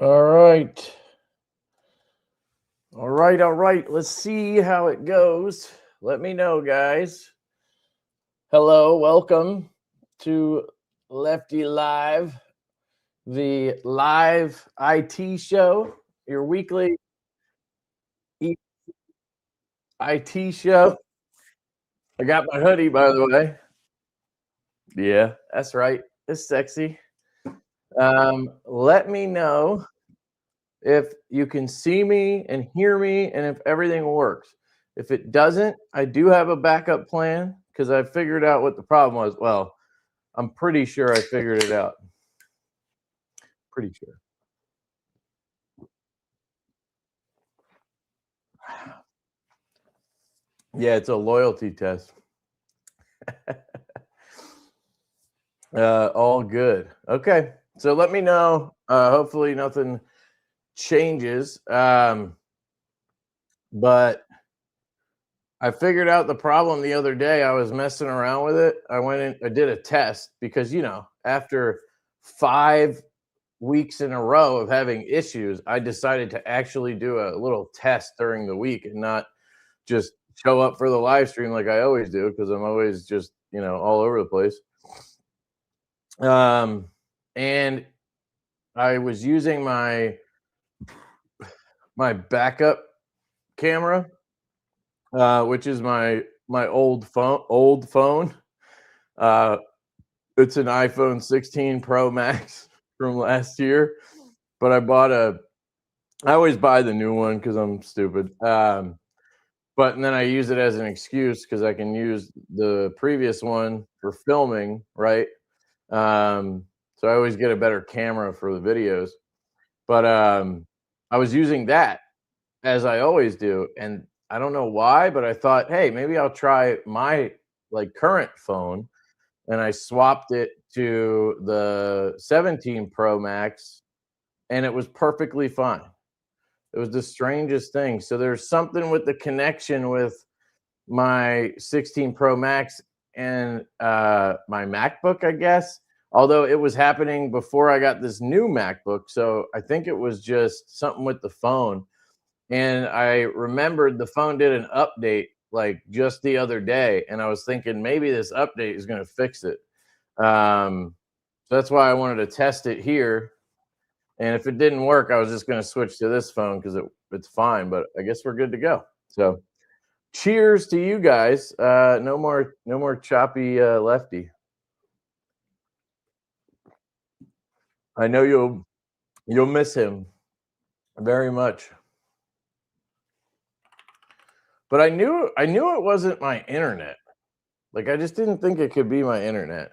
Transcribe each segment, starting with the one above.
All right. All right. All right. Let's see how it goes. Let me know, guys. Hello. Welcome to Lefty Live, the live IT show, your weekly E- IT show. I got my hoodie, by the way. Yeah, that's right. It's sexy. Let me know if you can see me and hear me and if everything works. If it doesn't, I do have a backup plan because I figured out what the problem was. Well, I'm pretty sure I figured it out. Pretty sure. Yeah, it's a loyalty test. All good. Okay. So let me know. Hopefully nothing changes. But I figured out the problem the other day. I was messing around with it. I went in, I did a test because, after 5 weeks in a row of having issues, I decided to actually do a little test during the week and not just show up for the live stream like I always do because I'm always just, all over the place. And I was using my backup camera, which is my old phone. Uh, it's an iPhone 16 Pro Max from last year, but I always buy the new one because I'm stupid. But and then I use it as an excuse because I can use the previous one for filming, right? So I always get a better camera for the videos. But I was using that as I always do, and I don't know why, but I thought, hey, maybe I'll try my current phone, and I swapped it to the 17 Pro Max, and it was perfectly fine. It was the strangest thing. So there's something with the connection with my 16 Pro Max and my MacBook, I guess. Although it was happening before I got this new MacBook, so I think it was just something with the phone. And I remembered the phone did an update like just the other day, and I was thinking maybe this update is going to fix it. So that's why I wanted to test it here. And if it didn't work, I was just going to switch to this phone because it's fine. But I guess we're good to go. So cheers to you guys. No more choppy Lefty. I know you'll miss him very much. But I knew it wasn't my internet. Like I just didn't think it could be my internet.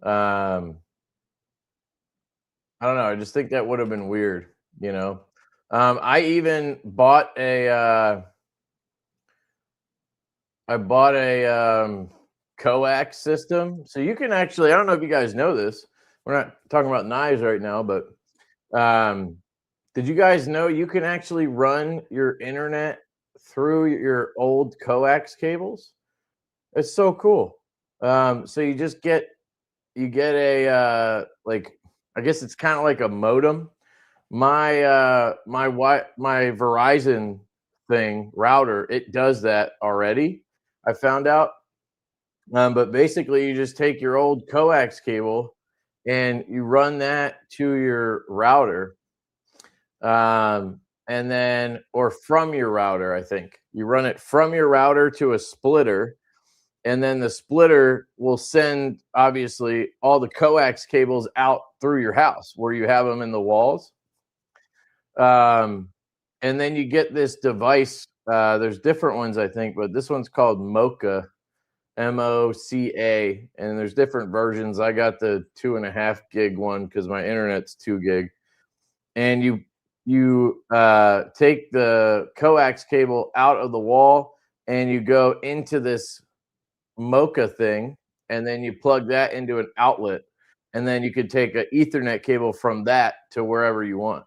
Um, I don't know. I just think that would have been weird, you know. I even bought a coax system. So you can actually, I don't know if you guys know this. We're not talking about knives right now, but um, did you guys know you can actually run your internet through your old coax cables? It's so cool. So you get a I guess it's kind of like a modem. My Verizon thing router, it does that already. I found out. But basically, you just take your old coax cable and you run that to your router, and then or from your router. I think you run it from your router to a splitter, and then the splitter will send obviously all the coax cables out through your house where you have them in the walls. Um, and then you get this device. There's different ones, I think, but this one's called Mocha, MOCA, and there's different versions. I got the 2.5 gig one because my internet's 2 gig. And you take the coax cable out of the wall and you go into this Mocha thing, and then you plug that into an outlet, and then you could take an Ethernet cable from that to wherever you want.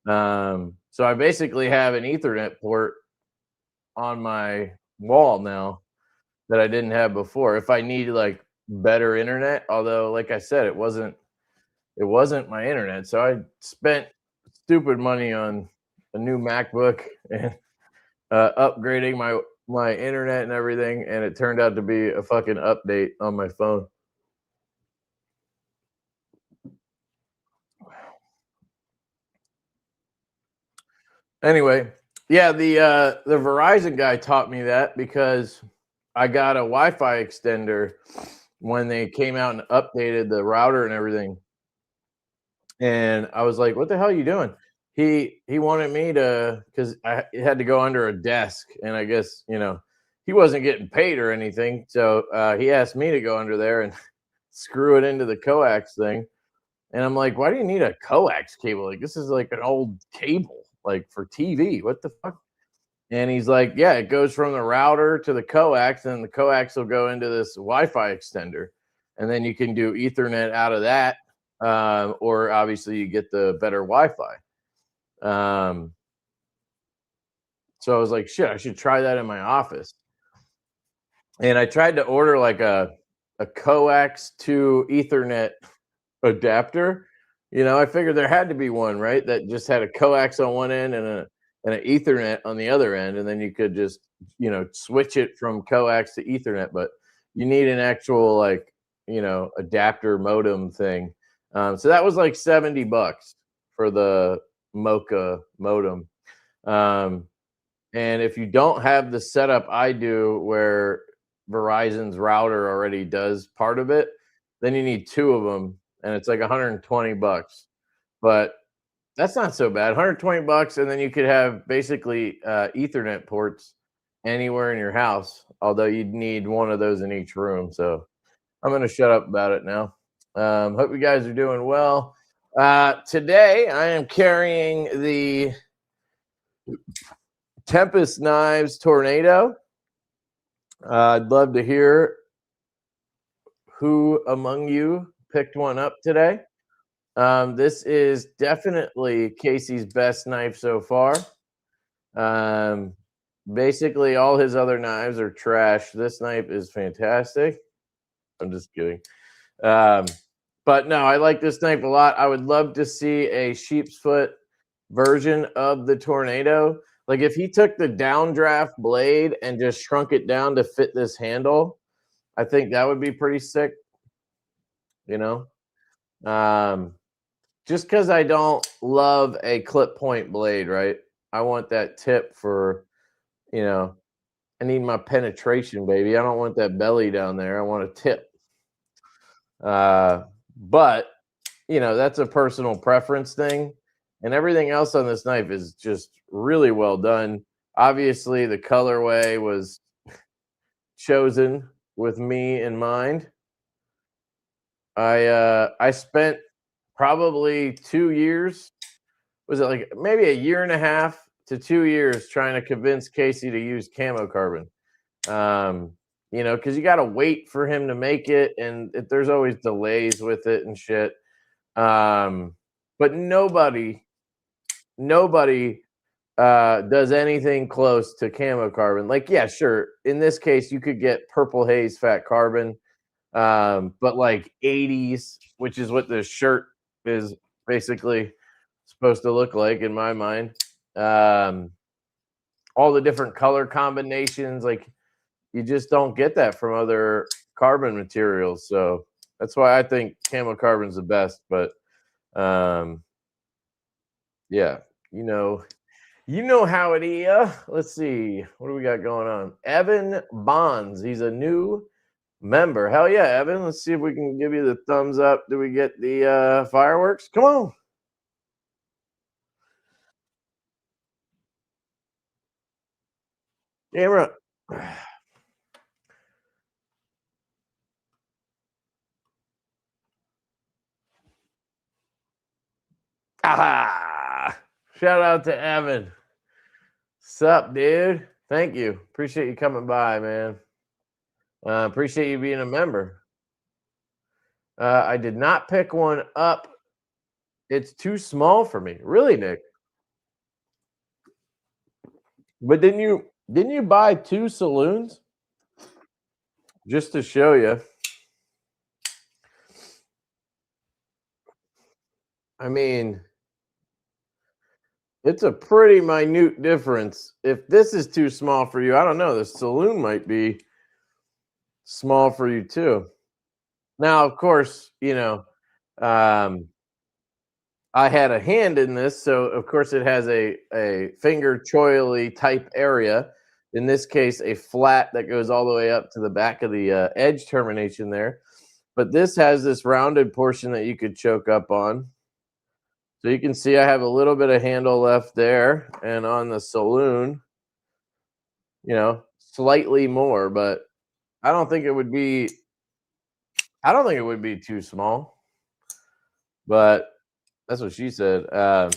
So I basically have an Ethernet port on my wall now that I didn't have before. If I need like better internet, although like I said, it wasn't my internet. So I spent stupid money on a new MacBook and upgrading my internet and everything, and it turned out to be a fucking update on my phone. Anyway, yeah, the Verizon guy taught me that because I got a Wi-Fi extender when they came out and updated the router and everything. And I was like, "What the hell are you doing?" He wanted me to, because I had to go under a desk, and I guess he wasn't getting paid or anything, so he asked me to go under there and screw it into the coax thing. And I'm like, "Why do you need a coax cable? Like this is like an old cable, like for TV. What the fuck?" And he's like, "Yeah, it goes from the router to the coax, and the coax will go into this Wi-Fi extender, and then you can do Ethernet out of that, or obviously you get the better Wi-Fi." Um, so I was like, "Shit, I should try that in my office." And I tried to order like a coax to Ethernet adapter. I figured there had to be one, right? That just had a coax on one end and an Ethernet on the other end, and then you could just switch it from coax to Ethernet. But you need an actual like adapter modem thing. So that was like $70 for the Mocha modem. Um, and if you don't have the setup I do, where Verizon's router already does part of it, then you need two of them, and it's like $120. But that's not so bad. $120, and then you could have basically Ethernet ports anywhere in your house. Although you'd need one of those in each room. So I'm going to shut up about it now. Hope you guys are doing well. Today I am carrying the Tempest Knives Tornado. I'd love to hear who among you picked one up today. This is definitely Casey's best knife so far. Basically, all his other knives are trash. This knife is fantastic. I'm just kidding. But no, I like this knife a lot. I would love to see a sheep's foot version of the Tornado. Like if he took the downdraft blade and just shrunk it down to fit this handle, I think that would be pretty sick. You know, um, just because I don't love a clip point blade, right? I want that tip for, you know, I need my penetration, baby. I don't want that belly down there. I want a tip. But that's a personal preference thing. And everything else on this knife is just really well done. Obviously, the colorway was chosen with me in mind. I spent probably 2 years. Was it like maybe a year and a half to 2 years trying to convince Casey to use camo carbon? Because you got to wait for him to make it, and there's always delays with it and shit. But nobody does anything close to camo carbon. Like, yeah, sure. In this case, you could get purple haze fat carbon, but like 80s, which is what this shirt is basically supposed to look like in my mind. All the different color combinations, like you just don't get that from other carbon materials. So that's why I think camo carbon's the best. But yeah, you know how it is. Let's see, what do we got going on? Evan Bonds, he's a new member. Hell yeah, Evan. Let's see if we can give you the thumbs up. Do we get the fireworks? Come on. Camera. Ah, shout out to Evan. Sup, dude? Thank you. Appreciate you coming by, man. Appreciate you being a member. I did not pick one up. It's too small for me. Really, Nick? But didn't you buy two saloons? Just to show you. I mean, It's a pretty minute difference. If this is too small for you, I don't know. The saloon might be small for you too. Now, of course, um, I had a hand in this, so of course it has a finger choily type area. In this case, a flat that goes all the way up to the back of the edge termination there. But this has this rounded portion that you could choke up on. So you can see I have a little bit of handle left there, and on the saloon, slightly more, but I don't think it would be I don't think it would be too small. But that's what she said. But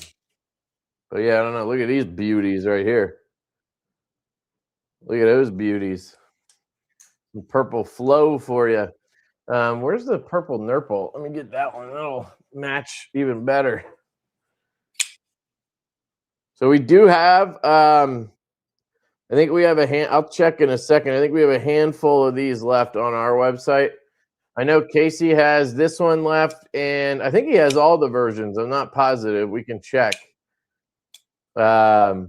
yeah, I don't know. Look at these beauties right here. Look at those beauties. Some purple flow for you. Where's the purple nurple? Let me get that one. That'll match even better. So we do have I think we have I'll check in a second. I think we have a handful of these left on our website. I know Casey has this one left, and I think he has all the versions. I'm not positive. We can check. But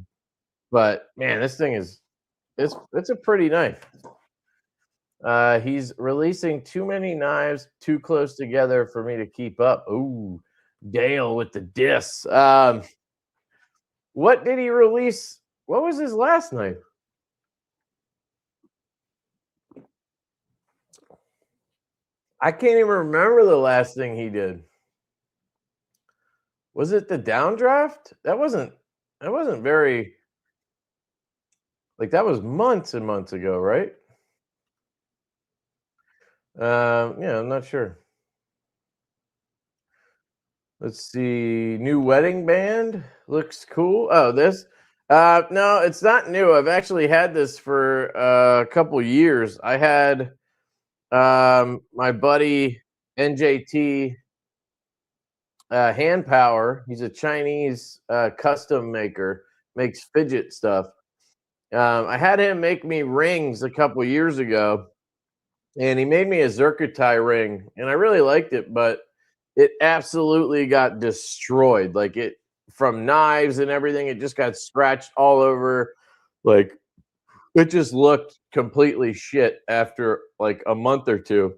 man, this thing it's a pretty knife. He's releasing too many knives too close together for me to keep up. Ooh, Dale with the diss. What did he release? What was his last knife? I can't even remember the last thing he did. Was it the downdraft? That wasn't very, like, that was months and months ago, right? Yeah, I'm not sure. Let's see. New wedding band looks cool. Oh, this. No, it's not new. I've actually had this for a couple years. I had my buddy NJT Hand Power. He's a Chinese custom maker, makes fidget stuff. I had him make me rings a couple years ago, and he made me a zircotai ring, and I really liked it, but it absolutely got destroyed. Like, it, from knives and everything, it just got scratched all over. Like, it just looked completely shit after like a month or two.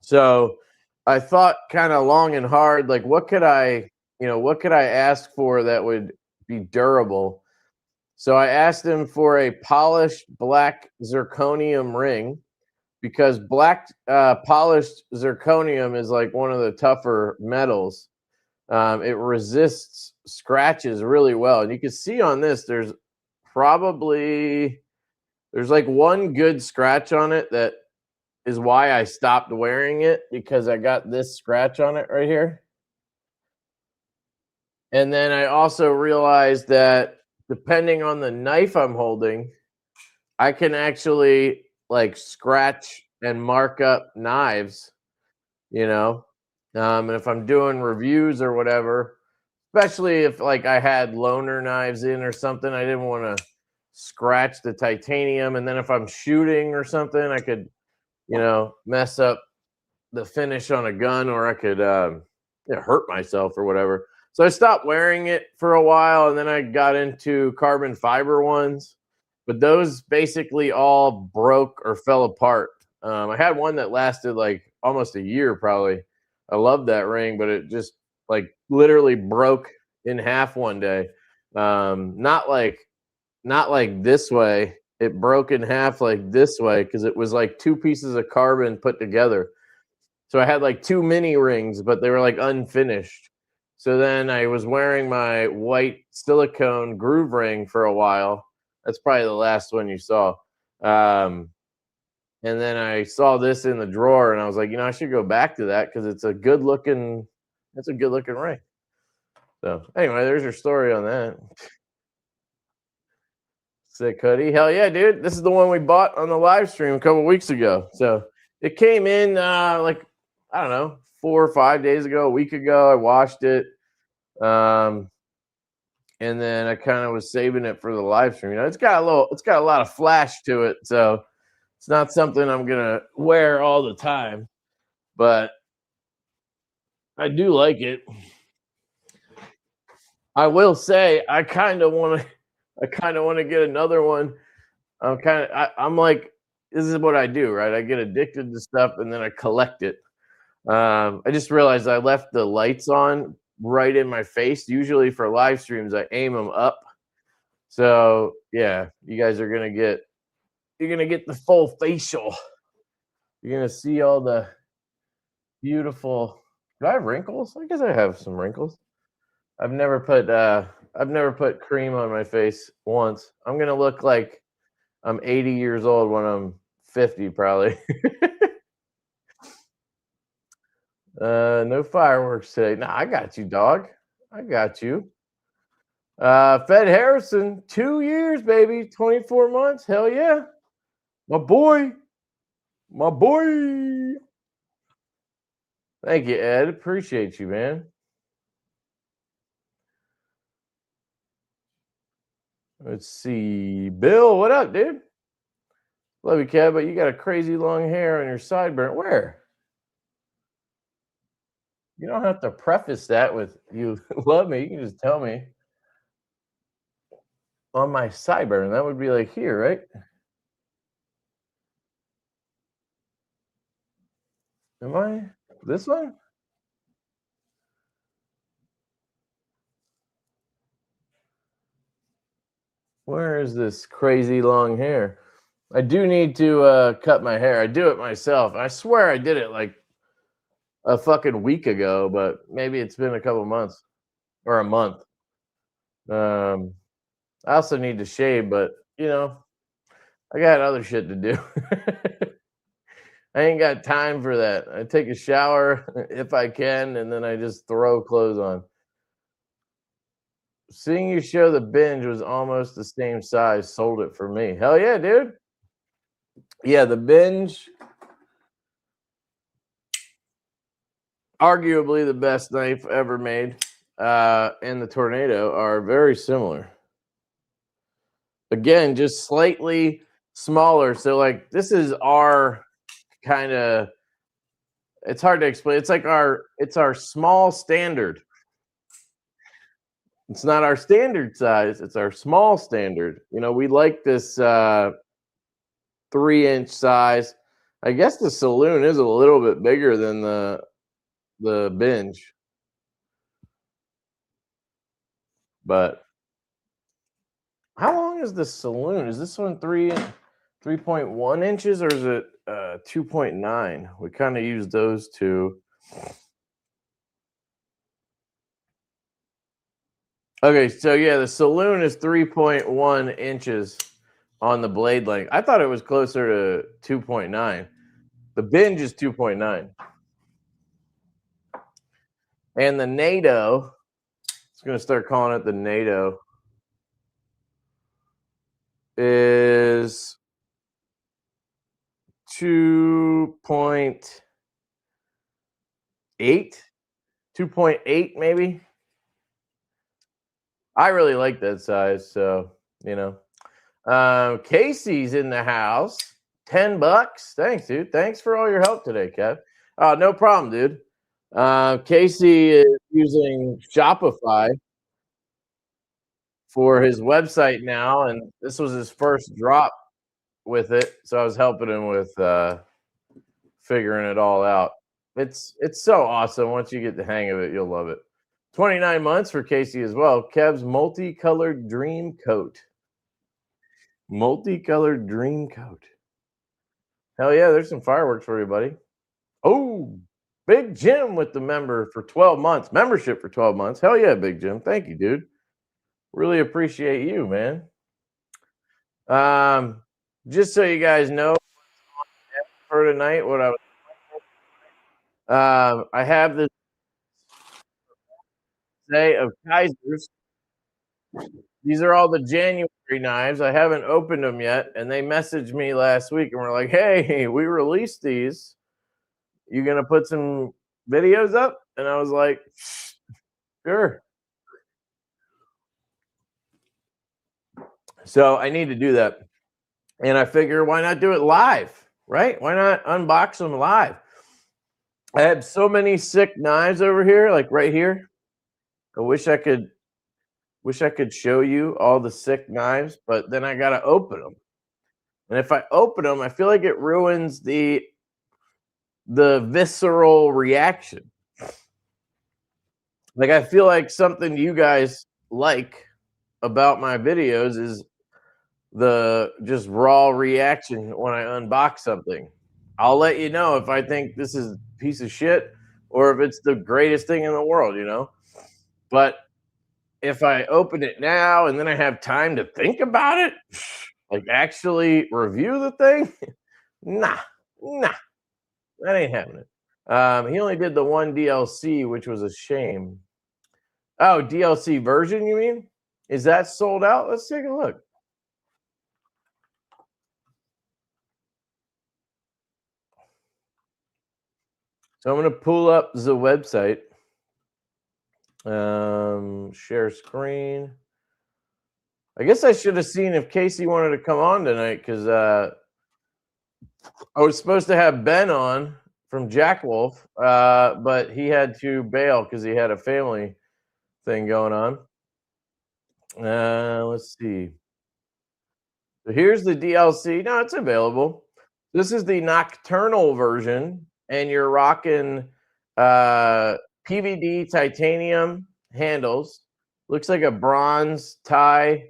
So I thought kind of long and hard, like, what could I ask for that would be durable? So I asked him for a polished black zirconium ring, because black polished zirconium is like one of the tougher metals. It resists scratches really well, and you can see on this there's like one good scratch on it that is why I stopped wearing it, because I got this scratch on it right here. And then I also realized that depending on the knife I'm holding, I can actually like scratch and mark up knives, and if I'm doing reviews or whatever, especially if like I had loaner knives in or something, I didn't want to scratch the titanium. And then if I'm shooting or something, I could, mess up the finish on a gun, or I could hurt myself or whatever. So I stopped wearing it for a while, and then I got into carbon fiber ones, but those basically all broke or fell apart. I had one that lasted like almost a year, probably. I loved that ring, but it just like literally broke in half one day. Not like this way. It broke in half like this way, because it was like two pieces of carbon put together. So I had like two mini rings, but they were like unfinished. So then I was wearing my white silicone groove ring for a while. That's probably the last one you saw. And then I saw this in the drawer, and I was like, I should go back to that, because it's a good looking ring. So anyway, there's your story on that. Sick hoodie. Hell yeah, dude. This is the one we bought on the live stream a couple weeks ago. So it came in like, I don't know, 4 or 5 days ago, a week ago. I washed it. And then I kind of was saving it for the live stream. It's got a lot of flash to it. So it's not something I'm gonna wear all the time, but I do like it. I will say I kind of want to. I kind of want to get another one. I'm like, this is what I do, right? I get addicted to stuff and then I collect it. I just realized I left the lights on right in my face. Usually for live streams, I aim them up. So yeah, you guys are gonna get the full facial. You're gonna see all the beautiful. Do I have wrinkles? I guess I have some wrinkles. I've never put cream on my face once. I'm gonna look like I'm 80 years old when I'm 50, probably. No fireworks today. Nah, I got you, dog. I got you. Fed Harrison, 2 years, baby, 24 months. Hell yeah. My boy. My boy. Thank you, Ed. Appreciate you, man. Let's see. Bill, what up, dude? Love you, Kev, but you got a crazy long hair on your sideburn. Where? You don't have to preface that with you love me. You can just tell me. On my sideburn, that would be like here, right? Am I this one? Where is this crazy long hair? I do need to cut my hair. I do it myself. I swear I did it like a fucking week ago, but maybe it's been a couple months or a month. I also need to shave, but I got other shit to do. I ain't got time for that. I take a shower if I can, and then I just throw clothes on. Seeing you show the binge was almost the same size. Sold it for me. Hell yeah, dude. Yeah, the binge, arguably the best knife ever made, and the tornado are very similar. Again, just slightly smaller. So like this is our kind of, it's hard to explain. It's our small standard. It's not our standard size, it's our small standard. We like this 3-inch size. I guess the saloon is a little bit bigger than the binge. But how long is the saloon? Is this one 3.1 inches or is it 2.9? We kind of use those two. Okay, so yeah, the saloon is 3.1 inches on the blade length. I thought it was closer to 2.9. The binge is 2.9. And the NATO, it's going to start calling it the NATO, is 2.8. 2.8 maybe. I really like that size, so Casey's in the house. $10. Thanks, dude. Thanks for all your help today, Kev. No problem, dude. Casey is using Shopify for his website now, and this was his first drop with it, so I was helping him with figuring it all out. It's so awesome. Once you get the hang of it, you'll love it. 29 months for Casey as well. Kev's multicolored dream coat. Multicolored dream coat. Hell yeah, there's some fireworks for you, buddy. Oh, Big Jim with the membership for 12 months. Hell yeah, Big Jim. Thank you, dude. Really appreciate you, man. Just so you guys know for tonight, what I have this day of Kaisers. These are all the January knives. I haven't opened them yet, and they messaged me last week and were like, "Hey, we released these. You gonna put some videos up?" And I was like, "Sure." So I need to do that, and I figure, why not do it live, right? Why not unbox them live? I have so many sick knives over here, like right here. I wish I could Wish I could show you all the sick knives, but then I gotta open them. And if I open them, I feel like it ruins the visceral reaction. Like I feel like something you guys like about my videos is the just raw reaction when I unbox something. I'll let you know if I think this is a piece of shit or if it's the greatest thing in the world, you know? But if I open it now and then I have time to think about it, like actually review the thing, nah, nah, that ain't happening. He only did the one DLC, which was a shame. Oh, DLC version, you mean? Is that sold out? Let's take a look. So I'm gonna pull up the website. Share screen. I guess I should have seen if Casey wanted to come on tonight because I was supposed to have Ben on from Jack Wolf, but he had to bail because he had a family thing going on. Let's see. So here's the DLC. No, it's available. This is the nocturnal version, and you're rocking PVD titanium handles. Looks like a bronze tie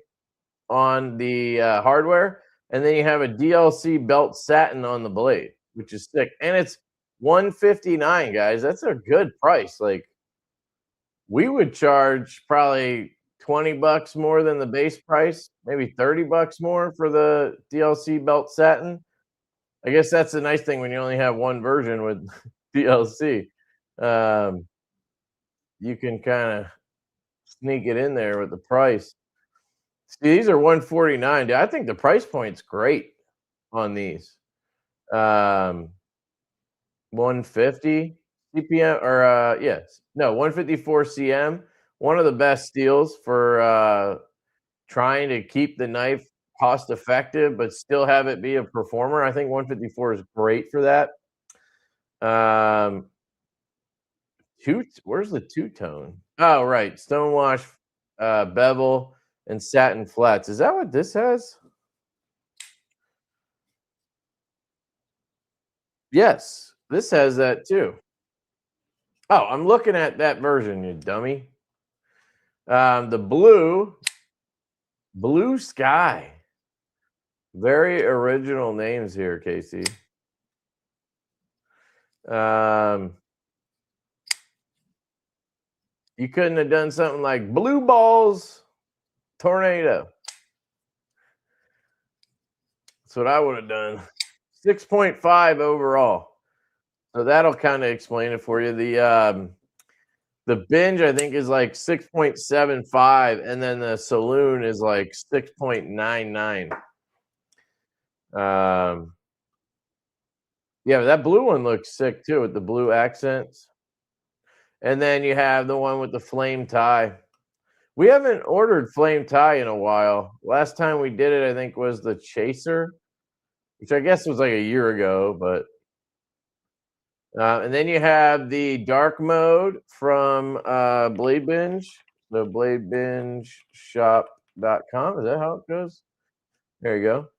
on the hardware, and then you have a DLC belt satin on the blade, which is sick. And it's 159, guys. That's a good price. Like we would charge probably 20 bucks more than the base price, maybe 30 bucks more for the DLC belt satin. I guess that's the nice thing when you only have one version with DLC. Um, you can kind of sneak it in there with the price. See, these are 149. I think the price point's great on these. 150 CPM or yes, no, 154 CM. One of the best steals for trying to keep the knife cost effective but still have it be a performer. I think 154 is great for that. Where's the two-tone? Oh, right. Stonewash bevel and satin flats. Is that what this has? Yes, this has that too. Oh, I'm looking at that version, you dummy. The blue sky. Very original names here, Casey. You couldn't have done something like blue balls tornado. That's what I would have done. 6.5 overall. So that'll kind of explain it for you. The binge I think is like 6.75, and then the saloon is like 6.99. Yeah, that blue one looks sick too with the blue accents. And then you have the one with the flame tie. We haven't ordered flame tie in a while. Last time we did it, I think, was the Chaser, which I guess was like a year ago. But and then you have the dark mode from Blade Binge, the bladebingeshop.com. Is that how it goes? There you go.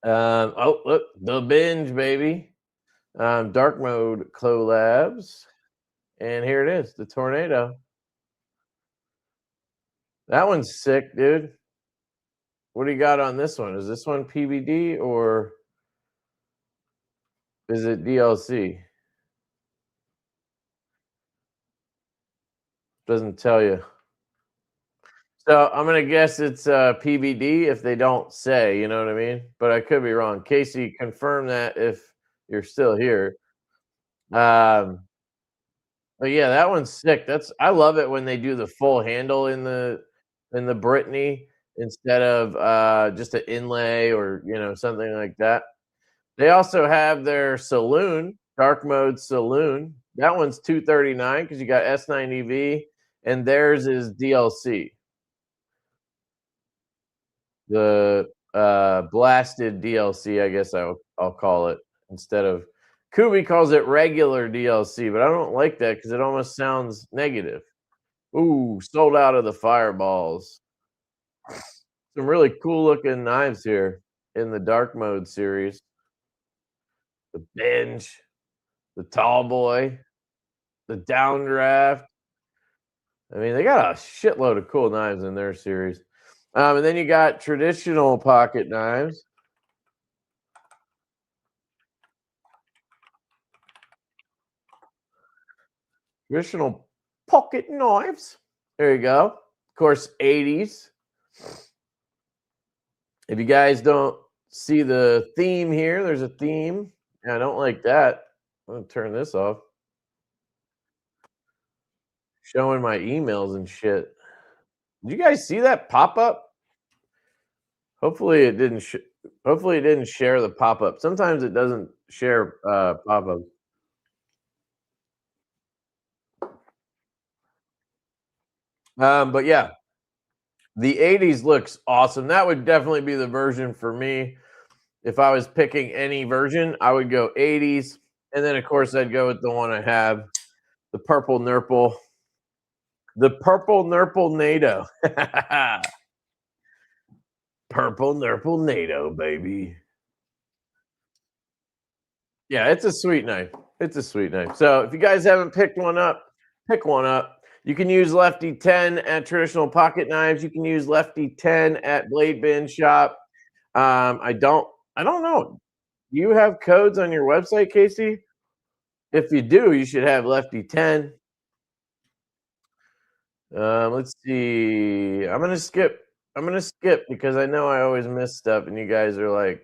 Oh, look, the binge, baby. Dark mode collabs. And here it is, the tornado. That one's sick, dude. What do you got on this one? Is this one PVD or is it DLC? Doesn't tell you. So I'm gonna guess it's PVD if they don't say, you know what I mean? But I could be wrong. Casey, confirm that if you're still here. But yeah, that one's sick. I love it when they do the full handle in the Brittany instead of just an inlay or something like that. They also have their saloon, dark mode saloon. That one's 239 because you got S9EV, and theirs is DLC. The blasted DLC, I guess I'll call it instead of Kubi calls it regular DLC, but I don't like that because it almost sounds negative. Ooh, sold out of the fireballs. Some really cool looking knives here in the dark mode series. The Binge, the Tall Boy, the Downdraft. I mean, they got a shitload of cool knives in their series. And then you got traditional pocket knives. Traditional pocket knives. There you go. Of course, 80s. If you guys don't see the theme here, there's a theme. I don't like that. I'm gonna turn this off. Showing my emails and shit. Did you guys see that pop up? Hopefully it didn't. Hopefully it didn't share the pop up. Sometimes it doesn't share pop ups. But yeah, the 80s looks awesome. That would definitely be the version for me. If I was picking any version, I would go 80s. And then, of course, I'd go with the one I have, the purple Nurple. The purple Nurple NATO. Purple Nurple NATO, baby. Yeah, it's a sweet knife. It's a sweet knife. So if you guys haven't picked one up, pick one up. You can use Lefty 10 at traditional pocket knives. You can use Lefty 10 at Blade Bin Shop. I don't know. Do you have codes on your website, Casey? If you do, you should have Lefty 10. Let's see. I'm gonna skip. I'm gonna skip because I know I always miss stuff, and you guys are like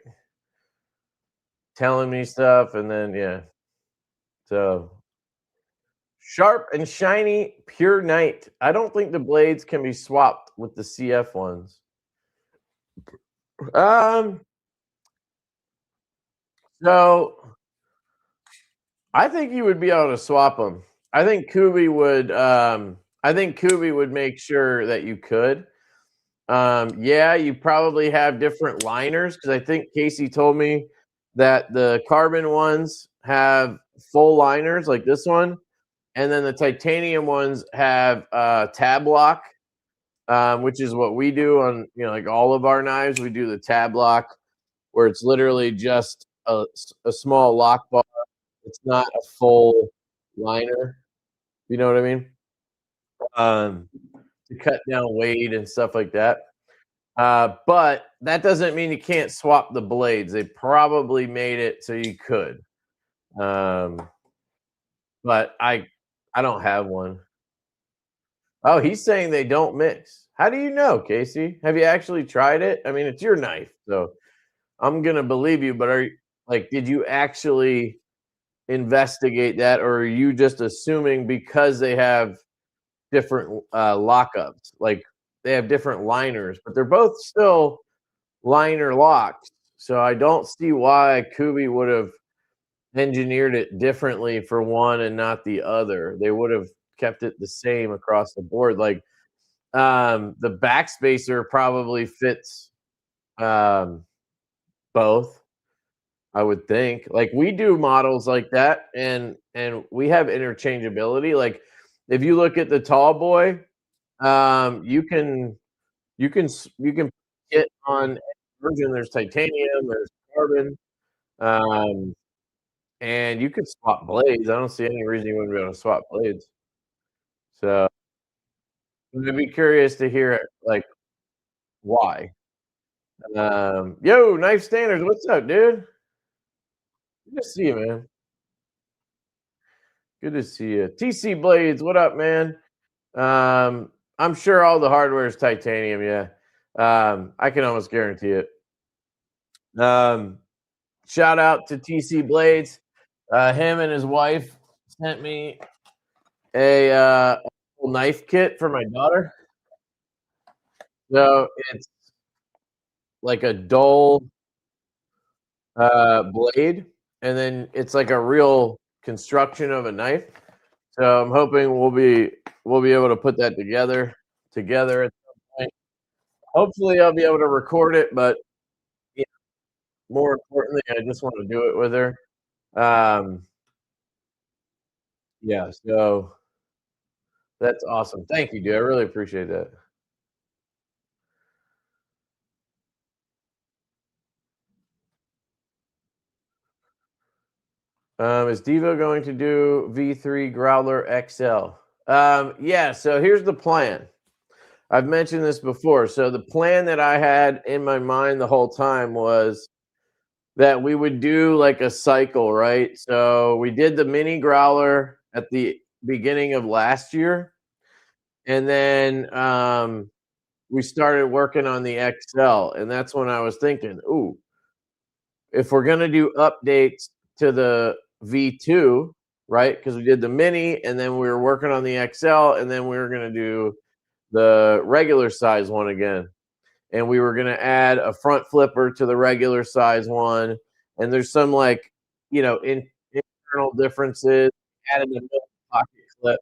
telling me stuff, and then yeah. So sharp and shiny, pure night. I don't think the blades can be swapped with the CF ones. Um, so I think you would be able to swap them. I think Kubi would. I think Kubi would make sure that you could. Yeah, you probably have different liners because I think Casey told me that the carbon ones have full liners like this one, and then the titanium ones have tab lock, which is what we do on like all of our knives. We do the tab lock where it's literally just a small lock bar. It's not a full liner. You know what I mean? Um, to cut down weight and stuff like that. But that doesn't mean you can't swap the blades. They probably made it so you could. Um, but I don't have one. Oh, he's saying they don't mix. How do you know, Casey? Have you actually tried it? I mean, it's your knife, so I'm gonna believe you. But did you actually investigate that, or are you just assuming because they have different lockups, like they have different liners, but they're both still liner locks. So I don't see why Kubi would have engineered it differently for one and not the other. They would have kept it the same across the board. Like the backspacer probably fits um, both, I would think. Like we do models like that, and we have interchangeability. Like if you look at the tall boy, you can you can get on any version. There's titanium, there's carbon, um, and you could swap blades. I don't see any reason you wouldn't be able to swap blades. So I'd be curious to hear like why. Yo, knife standards, what's up, dude? Good to see you, man. Good to see you. TC Blades, what up, man? I'm sure all the hardware is titanium, yeah. I can almost guarantee it. Um, Shout out to TC Blades. Him and his wife sent me a knife kit for my daughter. So it's like a dull blade, and then it's like a real construction of a knife. So I'm hoping we'll be able to put that together at some point. Hopefully, I'll be able to record it, but yeah, more importantly, I just want to do it with her. Um, yeah, so That's awesome. Thank you, dude. I really appreciate that. Is Divo going to do V3 Growler XL? Yeah, so here's the plan. I've mentioned this before. So the plan that I had in my mind the whole time was that we would do like a cycle, right? So we did the mini growler at the beginning of last year, and then we started working on the XL, and that's when I was thinking, ooh, if we're gonna do updates to the V2, right? Because we did the mini, and then we were working on the XL, and then we were gonna do the regular size one again. And we were gonna add a front flipper to the regular size one. And there's some like, internal differences. Added a milled pocket clip.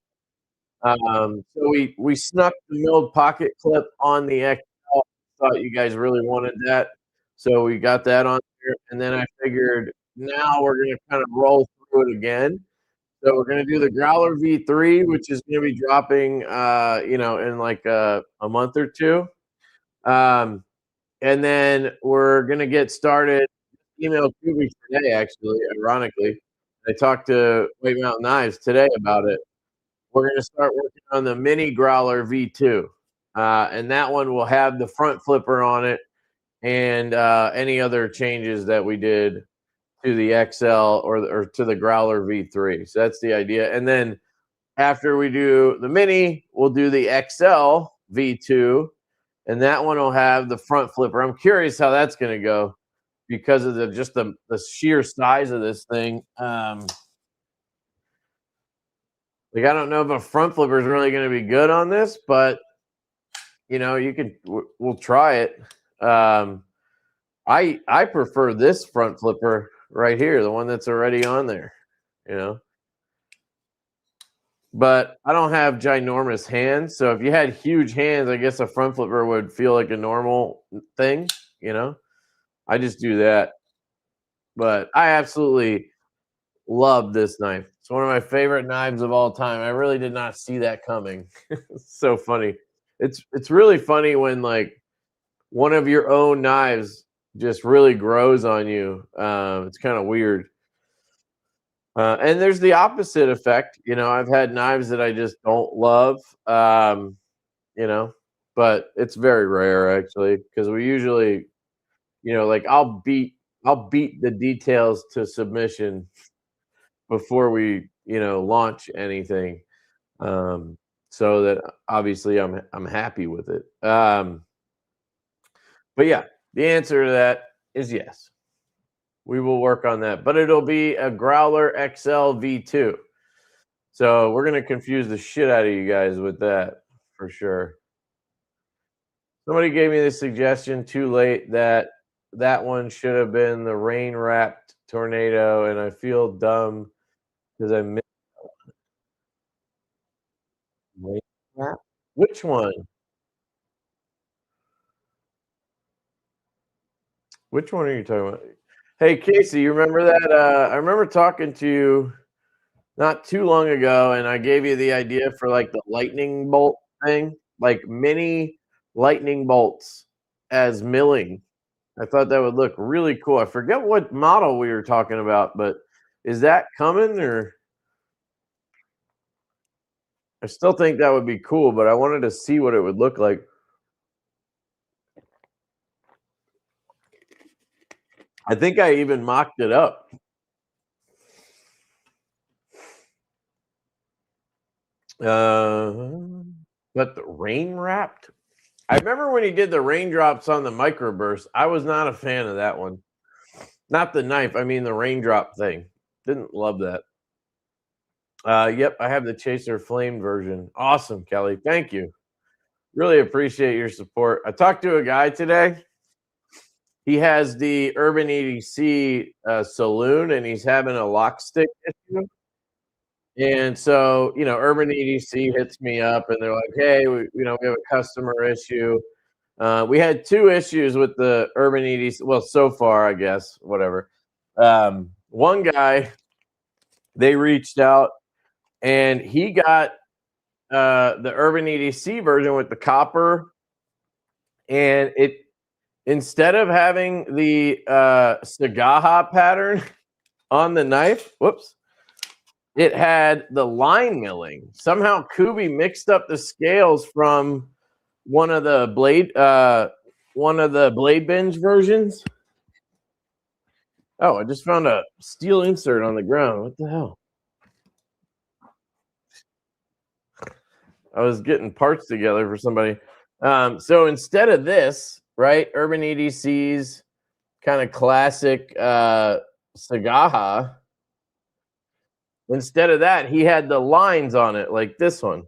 So we snuck the milled pocket clip on the XL. Thought you guys really wanted that, so we got that on there. And then I figured now we're gonna kind of roll through it again. So we're gonna do the Growler V3, which is gonna be dropping, in like a month or two. Um, and then we're gonna get started. Emailed 2 weeks today, actually, ironically. I talked to White Mountain Knives today about it. We're gonna start working on the mini Growler V2, and that one will have the front flipper on it and any other changes that we did to the XL or to the Growler V3. So that's the idea. And then after we do the mini, we'll do the XL V2, and that one will have the front flipper. I'm curious how that's going to go because of the sheer size of this thing. Like I don't know if a front flipper is really going to be good on this, but we'll try it. I prefer this front flipper right here, the one that's already on there, you know. But I don't have ginormous hands, so if you had huge hands, I guess a front flipper would feel like a normal thing, you know. I just do that. But I absolutely love this knife. It's one of my favorite knives of all time. I really did not see that coming. It's so funny. It's really funny when like one of your own knives just really grows on you. It's kind of weird. And there's the opposite effect. I've had knives that I just don't love, you know, but it's very rare actually because we usually, like I'll beat the details to submission before we, launch anything. So that obviously I'm happy with it. But yeah, the answer to that is yes. We will work on that, but it'll be a Growler XL V2. So we're gonna confuse the shit out of you guys with that for sure. Somebody gave me the suggestion too late that that one should have been the rain wrapped tornado, and I feel dumb because I missed rain wrap. Which one? Which one are you talking about? Hey Casey, you remember that? I remember talking to you not too long ago, and I gave you the idea for like the lightning bolt thing, like mini lightning bolts as milling. I thought that would look really cool. I forget what model we were talking about, but is that coming or I still think that would be cool, but I wanted to see what it would look like. I think I even mocked it up. But the rain wrapped? I remember when he did the raindrops on the microburst. I was not a fan of that one. Not the knife, I mean the raindrop thing. Didn't love that. Yep, I have the Chaser Flame version. Awesome, Kelly. Thank you. Really appreciate your support. I talked to a guy today. He has the Urban EDC saloon, and he's having a lock stick issue. And so, Urban EDC hits me up, and they're like, "Hey, we have a customer issue." We had 2 issues with the Urban EDC. Well, so far, I guess, whatever. One guy, they reached out, and he got the Urban EDC version with the copper, and it instead of having the Sagaha pattern on the knife, whoops, it had the line milling. Somehow Kubi mixed up the scales from one of the blade binge versions. Oh, I just found a steel insert on the ground. What the hell? I was getting parts together for somebody. So instead of this, right, Urban EDC's kind of classic Sagaha, instead of that, he had the lines on it like this one.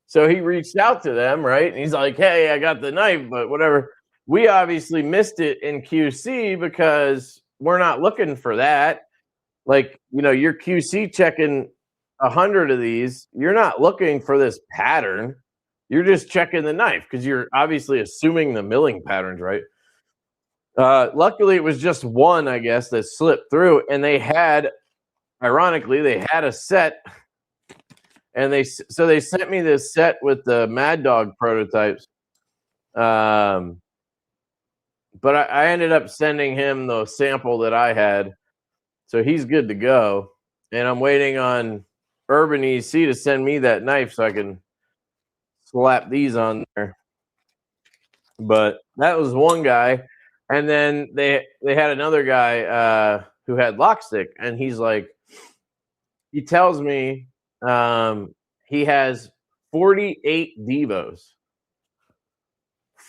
So he reached out to them, right? And he's like, hey, I got the knife, but whatever. We obviously missed it in QC because we're not looking for that. Like, you're QC checking 100 of these. You're not looking for this pattern. You're just checking the knife because you're obviously assuming the milling patterns, right? Luckily, it was just one, I guess, that slipped through. And ironically, they had a set. And they sent me this set with the Mad Dog prototypes. But I ended up sending him the sample that I had. So he's good to go. And I'm waiting on Urban EC to send me that knife so I can slap these on there. But that was one guy. And then they had another guy who had lockstick. And he's like, he tells me he has 48 Divos.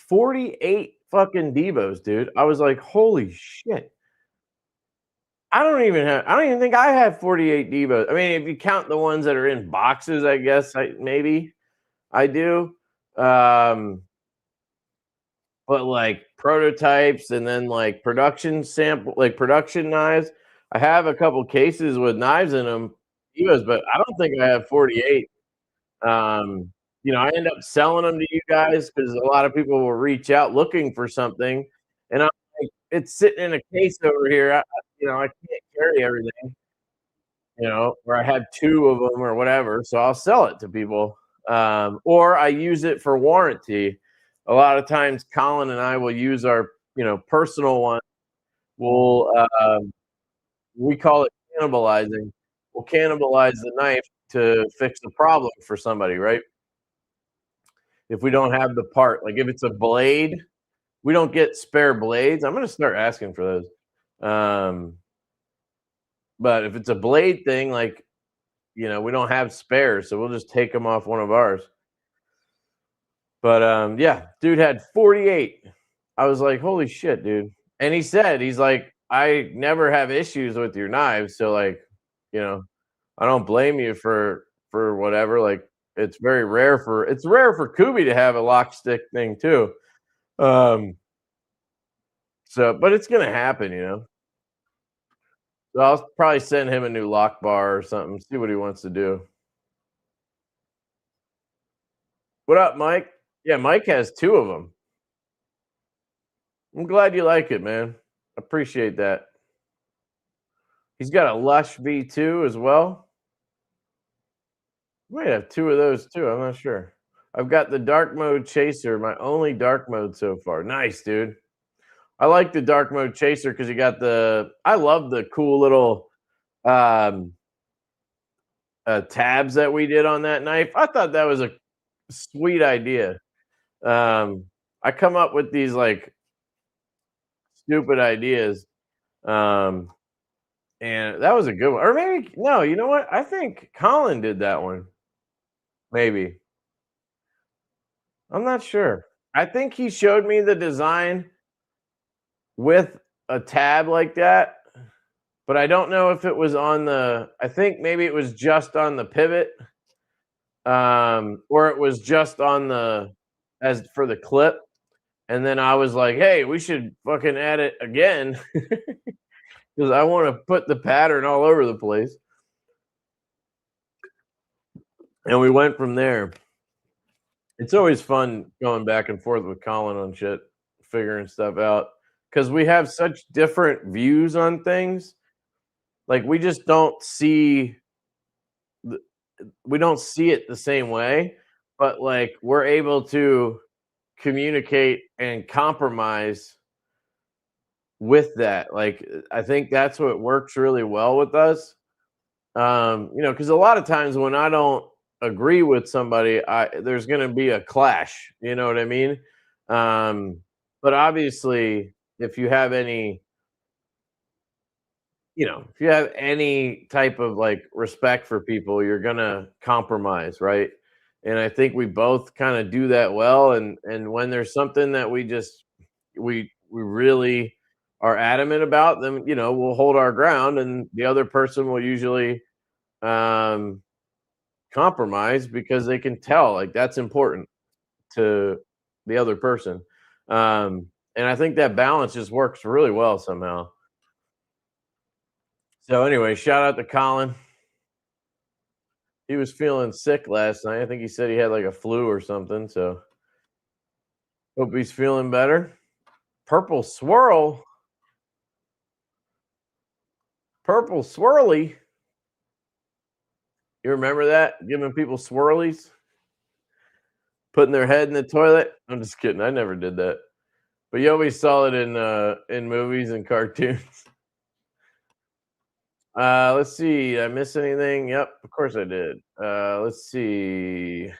48 fucking Divos, dude. I was like, holy shit. I don't even think I have 48 Divos. I mean, if you count the ones that are in boxes, I guess maybe I do. But like prototypes and then like production sample, like production knives. I have a couple cases with knives in them, Divos, but I don't think I have 48. I end up selling them to you guys because a lot of people will reach out looking for something, and I'm like, it's sitting in a case over here. I can't carry everything, or I had 2 of them or whatever, so I'll sell it to people, or I use it for warranty. A lot of times, Colin and I will use our personal one. We call it cannibalizing. We'll cannibalize the knife to fix the problem for somebody, right? If we don't have the part, like if it's a blade, we don't get spare blades. I'm going to start asking for those. But if it's a blade thing, like, we don't have spares, so we'll just take them off one of ours. But yeah, dude had 48. I was like, holy shit, dude. And he's like, I never have issues with your knives, so like, I don't blame you for whatever. Like, it's rare for Kubi to have a lock stick thing too. But it's gonna happen, So I'll probably send him a new lock bar or something, see what he wants to do. What up, Mike? Yeah, Mike has 2 of them. I'm glad you like it, man. Appreciate that. He's got a Lush V2 as well. Might have 2 of those too. I'm not sure. I've got the dark mode chaser, my only dark mode so far. Nice, dude. I like the dark mode chaser because you got I love the cool little tabs that we did on that knife. I thought that was a sweet idea. I come up with these like stupid ideas. And that was a good one. Or maybe, no, you know what? I think Colin did that one. Maybe. I'm not sure. I think he showed me the design with a tab like that, but I don't know if it was I think maybe it was just on the pivot, or it was just on as for the clip. And then I was like, hey, we should fucking add it again because I want to put the pattern all over the place. And we went from there. It's always fun going back and forth with Colin on shit, figuring stuff out, because we have such different views on things. Like, we just don't see we don't see it the same way, but like we're able to communicate and compromise with that. Like I think that's what works really well with us. Because a lot of times when I don't agree with somebody, there's going to be a clash. You know what I mean? Um, but obviously, if you have any, if you have any type of like respect for people, you're gonna compromise, right? And I think we both kind of do that well. And when there's something that we really are adamant about, then we'll hold our ground, and the other person will usually um compromise because they can tell like that's important to the other person. And I think that balance just works really well somehow. So anyway, shout out to Colin. He was feeling sick last night. I think he said he had like a flu or something. So hope he's feeling better. Purple swirl, purple swirly. You remember that? Giving people swirlies, putting their head in the toilet. I'm just kidding. I never did that. But you always saw it in movies and cartoons. Let's see. Did I miss anything? Yep, of course I did. Let's see.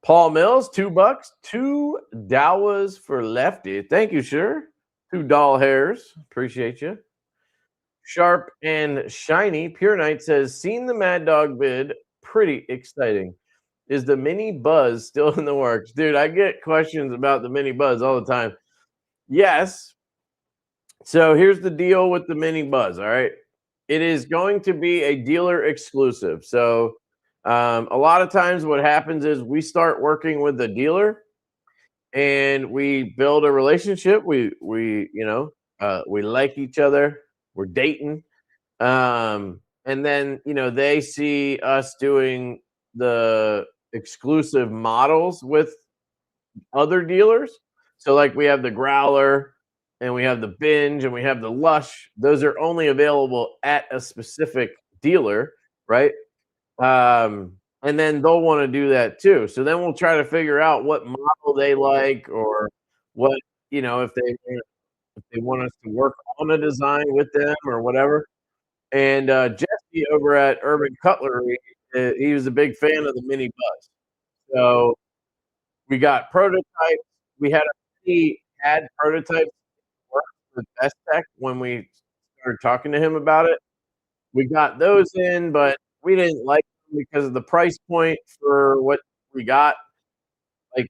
Paul Mills, $2, two Dowas for Lefty. Thank you, sir. Two doll hairs. Appreciate you. Sharp and shiny. Pure Knight says, seen the Mad Dog vid. Pretty exciting. Is the mini buzz still in the works? Dude, I get questions about the mini buzz all the time. Yes. So here's the deal with the mini buzz. All right. It is going to be a dealer exclusive. So a lot of times what happens is we start working with the dealer and we build a relationship. We like each other. We're dating. And then they see us doing the exclusive models with other dealers. So like we have the growler and we have the binge and we have the lush. Those are only available at a specific dealer, right? And then they'll want to do that too. So then we'll try to figure out what model they like, or what, if they want us to work on a design with them or whatever. And Jesse over at Urban Cutlery, he was a big fan of the mini bus. So we got prototypes. He had prototypes work with Best Tech when we started talking to him about it. We got those in, but we didn't like them because of the price point for what we got. Like,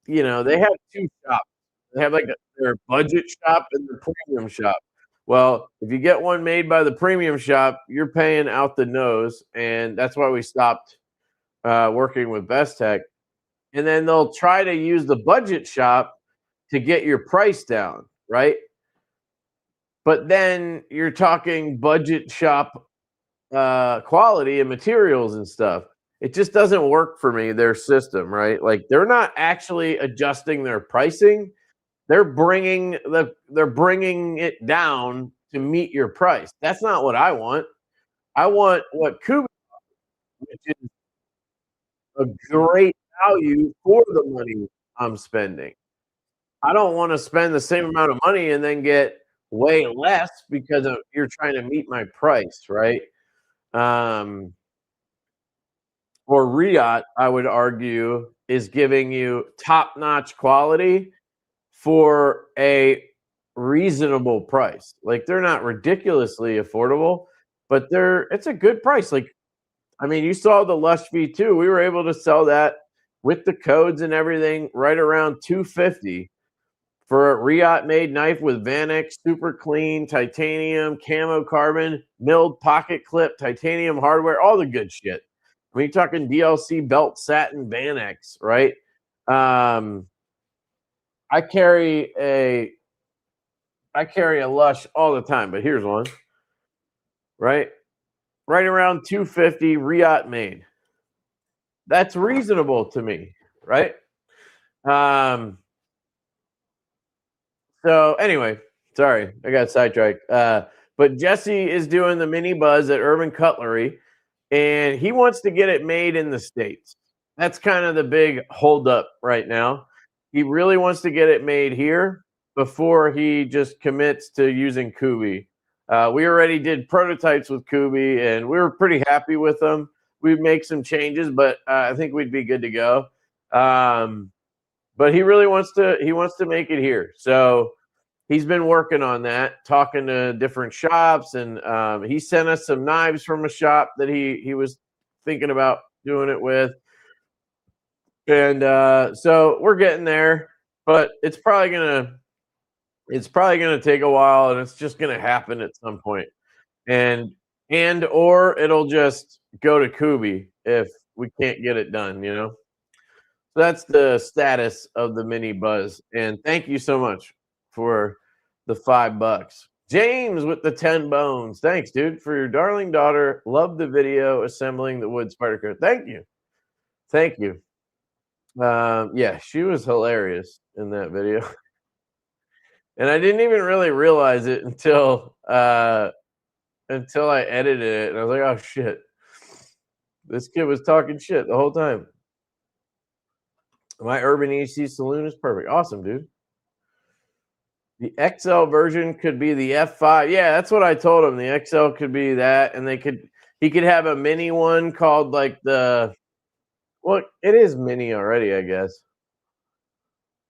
they have 2 shops. They have, like, their budget shop and their premium shop. Well, if you get one made by the premium shop, you're paying out the nose, and that's why we stopped, working with Best Tech. And then they'll try to use the budget shop to get your price down, right? But then you're talking budget shop quality and materials and stuff. It just doesn't work for me, their system, right? Like they're not actually adjusting their pricing. They're bringing it down to meet your price. That's not what I want. I want what Kubi, which is a great value for the money I'm spending. I don't want to spend the same amount of money and then get way less because you're trying to meet my price, right? Um, or Riot, I would argue, is giving you top-notch quality for a reasonable price. Like they're not ridiculously affordable, but it's a good price. Like, I mean, you saw the Lush V2. We were able to sell that with the codes and everything right around 250 for a Riot made knife with Vanex, super clean, titanium, camo carbon, milled pocket clip, titanium hardware, all the good shit. I mean, you're talking DLC belt satin Vanex, right? Um, I carry a Lush all the time, but here's one, right? Right around 250 Riot made. That's reasonable to me, right? So anyway, sorry, I got sidetracked. But Jesse is doing the mini buzz at Urban Cutlery. and he wants to get it made in the States. That's kind of the big holdup right now. He really wants to get it made here before he just commits to using Kubi. We already did prototypes with Kubi, and we were pretty happy with them. We'd make some changes, but I think we'd be good to go. But he really wants to make it here. So he's been working on that, talking to different shops, and he sent us some knives from a shop that he was thinking about doing it with. And so we're getting there, but it's probably gonna take a while, and it's just gonna happen at some point. And or it'll just go to Kubi if we can't get it done, you know? So that's the status of the mini buzz. And thank you so much for the $5. James with the 10 bones. Thanks, dude, for your darling daughter. Love the video assembling the wood spider car. Thank you. Thank you. Yeah, she was hilarious in that video. And I didn't even really realize it until I edited it, and I was like, "Oh shit, this kid was talking shit the whole time." My urban EC saloon is perfect. Awesome, dude. The XL version could be the F5. Yeah, that's what I told him. The XL could be that, and he could have a mini one called like the well, it is mini already, I guess.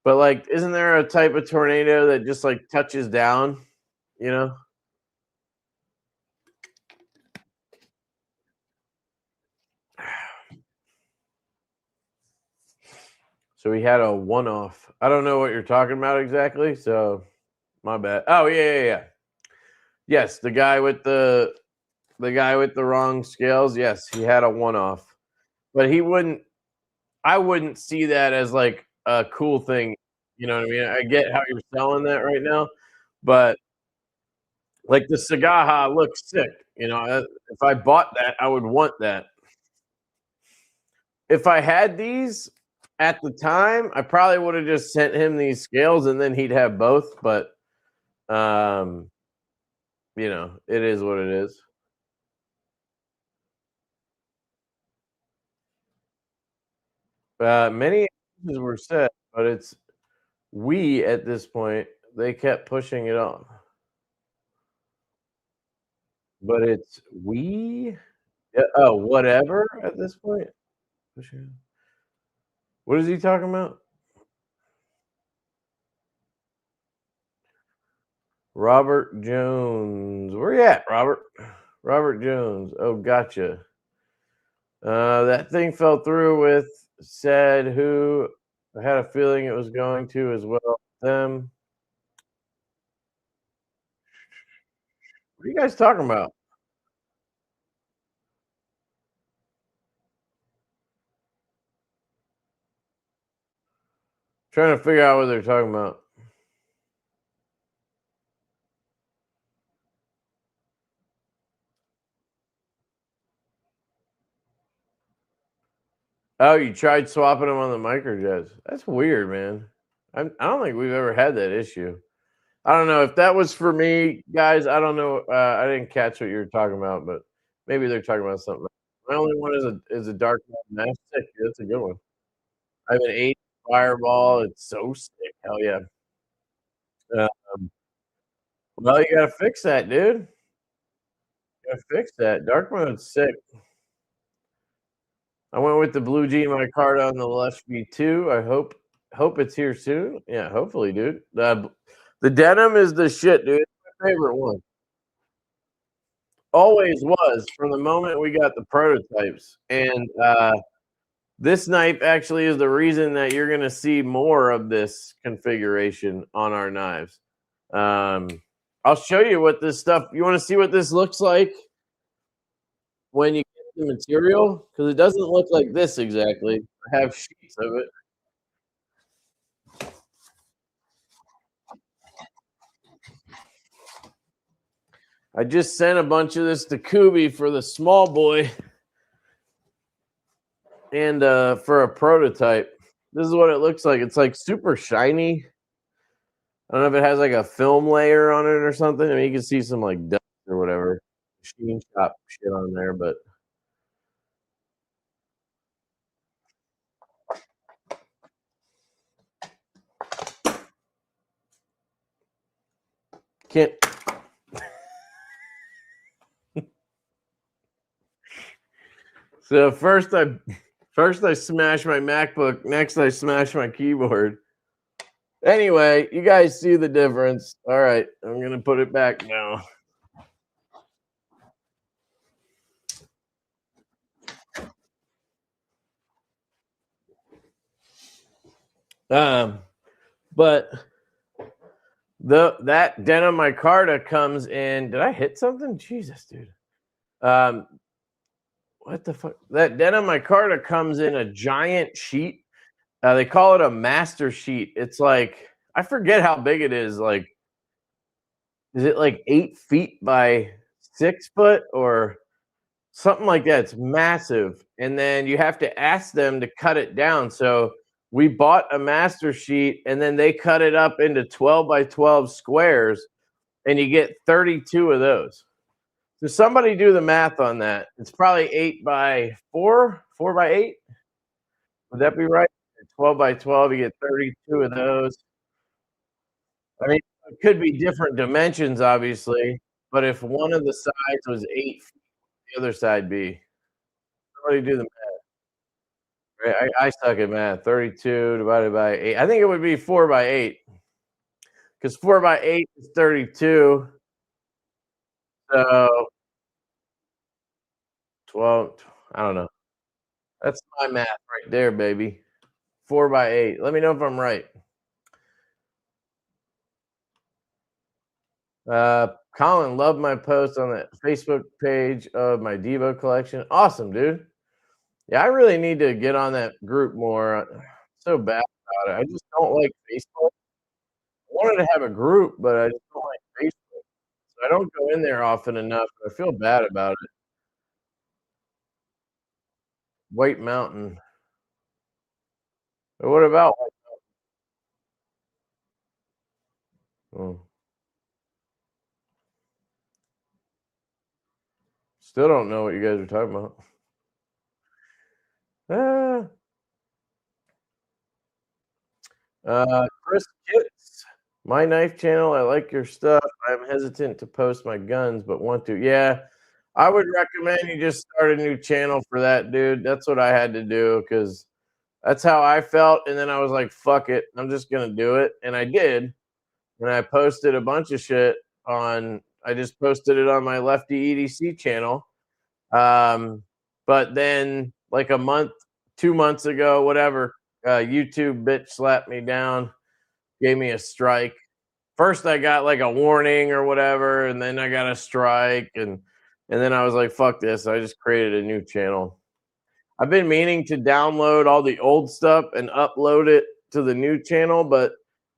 But like, isn't there a type of tornado that just like touches down? You know? So we had a one-off. I don't know what you're talking about exactly, so my bad. Oh yeah. Yes, the guy with the wrong scales. Yes, he had a one-off, but I wouldn't see that as like a cool thing. You know what I mean? I get how you're selling that right now, but like the Sagaha looks sick. If I bought that, I would want that. If I had these at the time, I probably would have just sent him these scales and then he'd have both. But um, it is what it is. Many answers were said, but it's we at this point. They kept pushing it off, but it's we. Yeah, oh, whatever at this point. Pushing- What is he talking about? Robert Jones. Where you at, Robert? Robert Jones. Oh, gotcha. That thing fell through with said who I had a feeling it was going to as well. Them. What are you guys talking about? Trying to figure out what they're talking about. Oh, you tried swapping them on the microjets. That's weird, man. I don't think we've ever had that issue. I don't know if that was for me, guys. I don't know. I didn't catch what you were talking about, but maybe they're talking about something. My only one is a dark mask. Sick. That's a good one. I have an 8 fireball. It's so sick. Hell yeah. Um, well, you gotta fix that, dude. You gotta fix that. Dark mode's sick. I went with the blue G card on the Lefty too. I hope it's here soon. Yeah, hopefully, dude. The denim is the shit, dude. It's my favorite one. Always was from the moment we got the prototypes. And this knife actually is the reason that you're gonna see more of this configuration on our knives. Um, I'll show you what this stuff. You want to see what this looks like when you get the material? Because it doesn't look like this exactly. I have sheets of it. I just sent a bunch of this to Kubi for the small boy and for a prototype. This is what it looks like. It's like super shiny. I don't know if it has like a film layer on it or something. I mean, you can see some like dust or whatever, machine shop shit on there, but Can't. So first I smash my MacBook. Next I smash my keyboard. Anyway, you guys see the difference. All right, I'm gonna put it back now. But that denim micarta comes in. Did I hit something? Jesus, dude. Um, what the fuck? That denim micarta comes in a giant sheet. They call it a master sheet. It's like I forget how big it is. Like, is it like 8 feet by 6 foot or something like that? It's massive, and then you have to ask them to cut it down. So we bought a master sheet, and then they cut it up into 12 by 12 squares, and you get 32 of those. So somebody do the math on that. It's probably 8 by 4, 4 by 8. Would that be right? 12 by 12, you get 32 of those. I mean, it could be different dimensions, obviously, but if one of the sides was 8 feet, the other side be. Somebody do the math. Right? I suck at math. 32 divided by 8. I think it would be 4 by 8 because 4 by 8 is 32. So 12, I don't know. That's my math right there, baby. 4 by 8. Let me know if I'm right. Colin, loved my post on the Facebook page of my Divo collection. Awesome, dude. Yeah, I really need to get on that group more. So bad about it. I just don't like Facebook. I wanted to have a group, but I just don't like Facebook. So I don't go in there often enough. I feel bad about it. White Mountain. But what about oh, still don't know what you guys are talking about. Ah, Chris Kitts, my knife channel. I like your stuff. I'm hesitant to post my guns, but want to. Yeah, I would recommend you just start a new channel for that, dude. That's what I had to do because that's how I felt. And then I was like, fuck it. I'm just going to do it. And I did. And I posted a bunch of shit I just posted it on my Lefty EDC channel. But then, like a month, 2 months ago, whatever, YouTube bitch slapped me down, gave me a strike. First, I got like a warning or whatever, and then I got a strike, and then I was like, "Fuck this!" I just created a new channel. I've been meaning to download all the old stuff and upload it to the new channel, but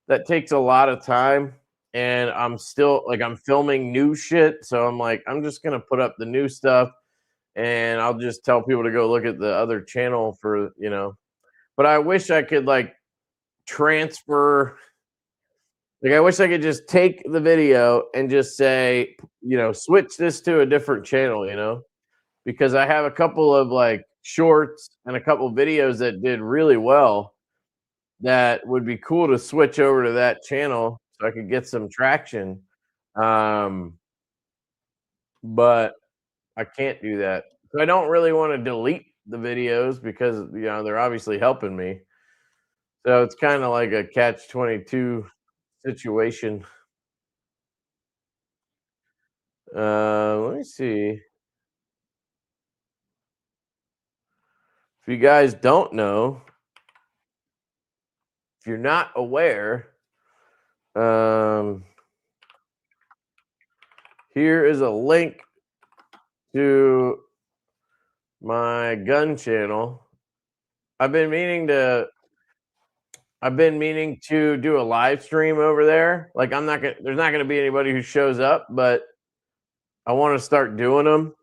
that takes a lot of time. And I'm still like, I'm filming new shit. So I'm like, I'm just going to put up the new stuff and I'll just tell people to go look at the other channel for. But I wish I could like transfer. Like, I wish I could just take the video and just say, switch this to a different channel, because I have a couple of like shorts and a couple videos that did really well that would be cool to switch over to that channel so I could get some traction. Um, but I can't do that. So I don't really want to delete the videos because they're obviously helping me. So it's kind of like a catch 22 situation. Let me see. If you guys don't know, if you're not aware, um, here is a link to my gun channel. I've been meaning to do a live stream over there. Like, there's not gonna be anybody who shows up, but I want to start doing them.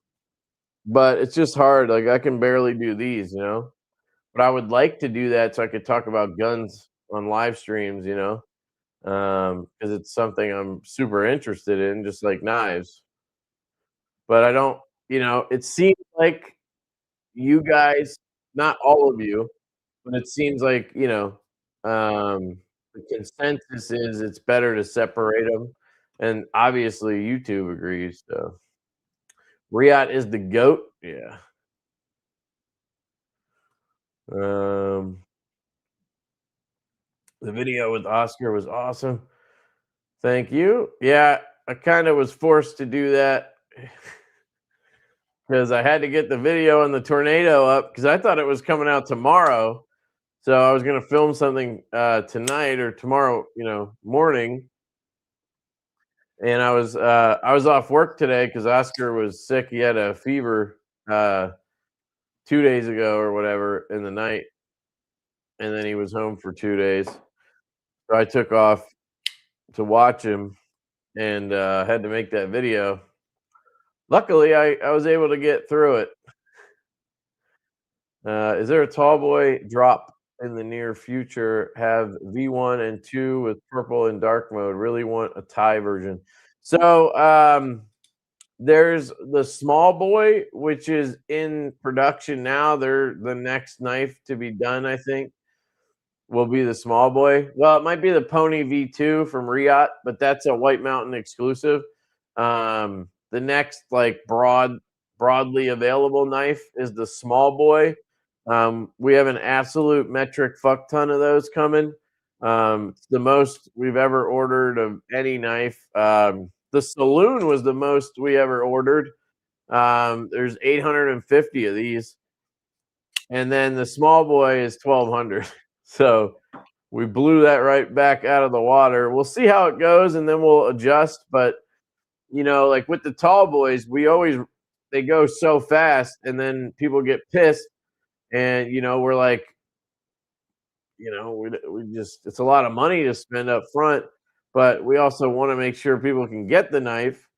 But it's just hard. Like, I can barely do these. But I would like to do that so I could talk about guns on live streams. Because it's something I'm super interested in, just like knives. But I don't, it seems like you guys, not all of you, but it seems like, the consensus is it's better to separate them And obviously YouTube agrees. So Riot is the GOAT. Yeah. Um, the video with Oscar was awesome. Thank you. Yeah, I kind of was forced to do that because I had to get the video and the tornado up because I thought it was coming out tomorrow. So I was gonna film something tonight or tomorrow, morning. And I was off work today because Oscar was sick. He had a fever 2 days ago or whatever in the night, and then he was home for 2 days. So I took off to watch him and had to make that video. Luckily, I was able to get through it. Is there a tall boy drop in the near future? Have V1 and 2 with purple and dark mode. Really want a tie version. So there's the small boy, which is in production now. They're the next knife to be done, I think, will be the small boy. Well, it might be the Pony V2 from Riot, but that's a White Mountain exclusive. The next like broadly available knife is the small boy. We have an absolute metric fuck ton of those coming. It's the most we've ever ordered of any knife. The saloon was the most we ever ordered. There's 850 of these, and then the small boy is 1,200. So we blew that right back out of the water. We'll see how it goes, and then we'll adjust. But like with the tall boys, they go so fast, and then people get pissed, and we're like, we just it's a lot of money to spend up front, but we also want to make sure people can get the knife.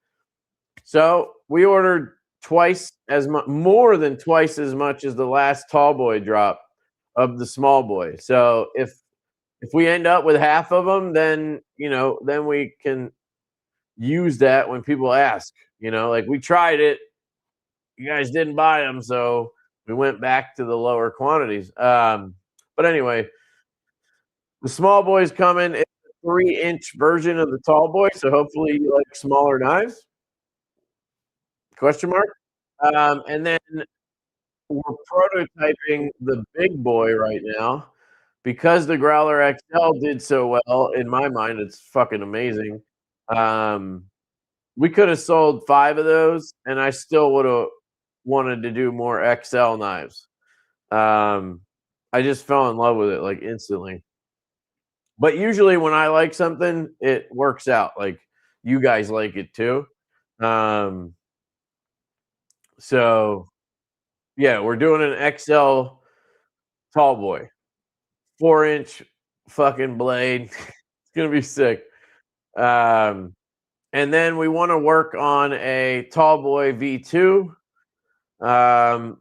So we ordered twice as much, more than twice as much as the last tall boy drop of the small boy. So if we end up with half of them, then then we can use that when people ask. Like we tried it, you guys didn't buy them, so we went back to the lower quantities. But anyway, the small boy's coming. It's a 3-inch version of the tall boy, so hopefully you like smaller knives. Question mark. And then we're prototyping the big boy right now because the Growler XL did so well. In my mind, it's fucking amazing. We could have sold 5 of those, and I still would have wanted to do more XL knives. I just fell in love with it like instantly. But usually when I like something, it works out. Like you guys like it too. Um, so yeah, we're doing an XL tall boy, 4-inch fucking blade. It's gonna be sick. Um, and then we want to work on a tall boy V2.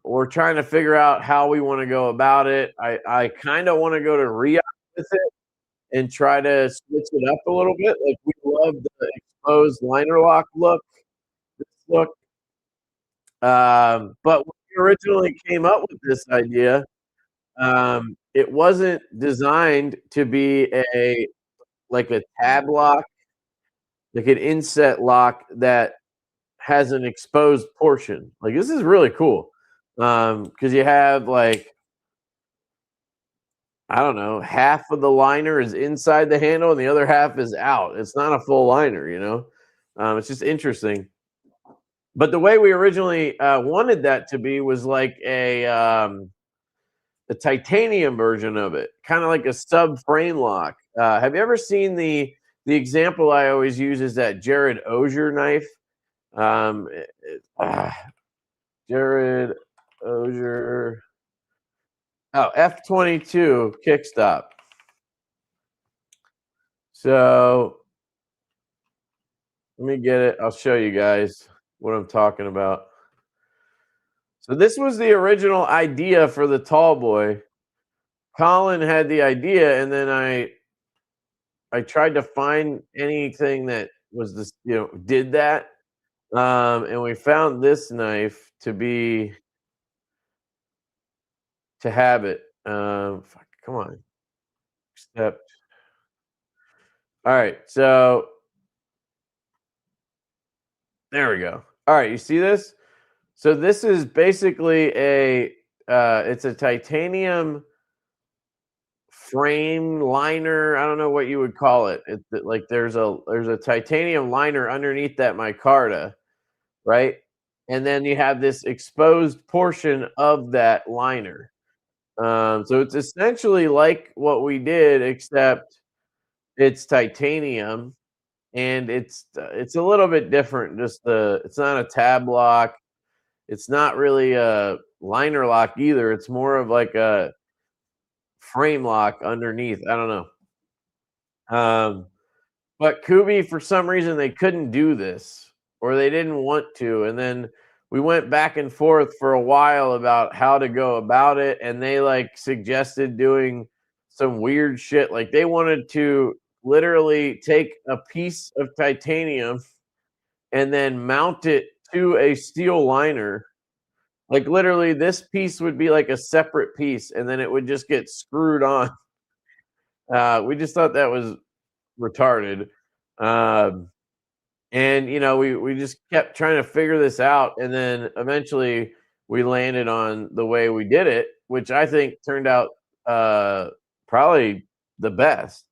We're trying to figure out how we want to go about it. I kind of want to go to Rio with it and try to switch it up a little bit. Like we love the exposed liner lock look. But when we originally came up with this idea, it wasn't designed to be like a tab lock, like an inset lock that has an exposed portion. Like this is really cool. Because you have like, I don't know, half of the liner is inside the handle and the other half is out. It's not a full liner. It's just interesting. But the way we originally wanted that to be was like the titanium version of it, kind of like a sub frame lock. Have you ever seen the example I always use is that Jared Ogier knife? Um, Jared Ogier. Oh, F22 kickstop. So let me get it. I'll show you guys what I'm talking about. So this was the original idea for the tall boy. Colin had the idea, and then I tried to find anything that was this, did that. And we found this knife to have it. Come on. Step. All right. So There we go. All right, you see this? So this is basically it's a titanium frame liner. I don't know what you would call it. Like there's a titanium liner underneath that micarta, right? And then you have this exposed portion of that liner. So it's essentially like what we did, except it's titanium, and it's a little bit different. It's not a tab lock. It's not really a liner lock either. It's more of like a frame lock underneath. I don't know. But Kubi, for some reason, they couldn't do this, or they didn't want to. And then we went back and forth for a while about how to go about it. And they like suggested doing some weird shit. Like they wanted to literally take a piece of titanium and then mount it to a steel liner. Like literally, this piece would be like a separate piece, and then it would just get screwed on. We just thought that was retarded. Um, and we just kept trying to figure this out, and then eventually we landed on the way we did it, which I think turned out probably the best.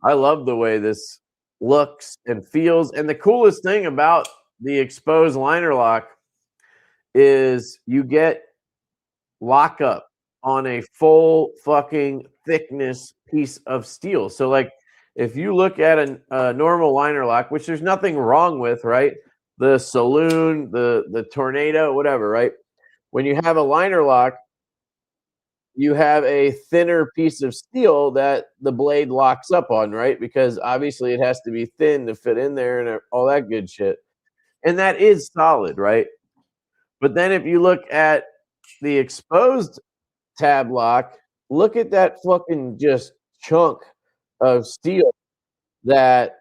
I love the way this looks and feels, and the coolest thing about the exposed liner lock is you get lockup on a full fucking thickness piece of steel. So like if you look at a normal liner lock, which there's nothing wrong with, right? The saloon, the tornado, whatever, right? When you have a liner lock, you have a thinner piece of steel that the blade locks up on, right? Because obviously it has to be thin to fit in there and all that good shit. And that is solid, right? But then if you look at the exposed tab lock, look at that fucking just chunk of steel that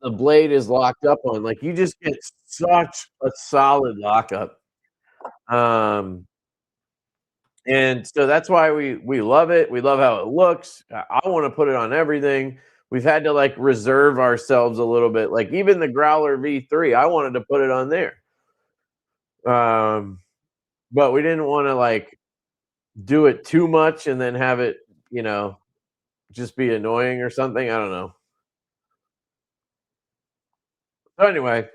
the blade is locked up on. Like you just get such a solid lockup. And so that's why we love it. We love how it looks. I want to put it on everything. We've had to like reserve ourselves a little bit. Like even the Growler V3, I wanted to put it on there. But we didn't want to like do it too much and then have it, just be annoying or something. I don't know. So anyway,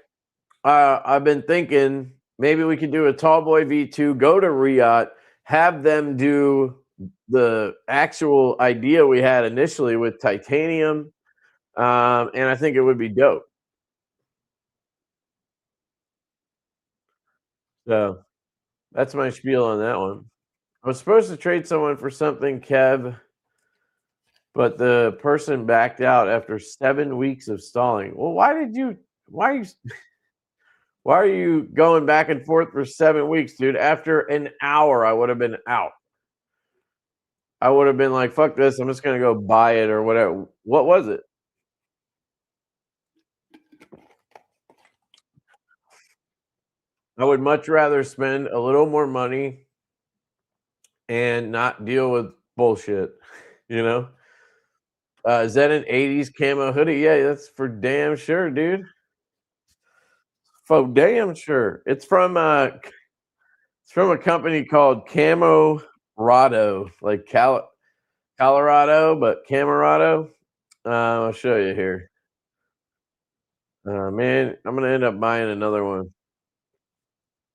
I've been thinking maybe we could do a Tallboy V2, go to Riot, have them do the actual idea we had initially with titanium, and I think it would be dope. So that's my spiel on that one. I was supposed to trade someone for something, Kev, but the person backed out after 7 weeks of stalling. Well, why are you going back and forth for 7 weeks, dude? After an hour, I would have been out. I would have been like, fuck this, I'm just gonna go buy it or whatever. What was it? I would much rather spend a little more money and not deal with bullshit, you know? Is that an 80s camo hoodie? Yeah, that's for damn sure, dude. For damn sure. It's from a company called Camo Rado, like Colorado, but Camerado. I'll show you here. Man, I'm gonna end up buying another one.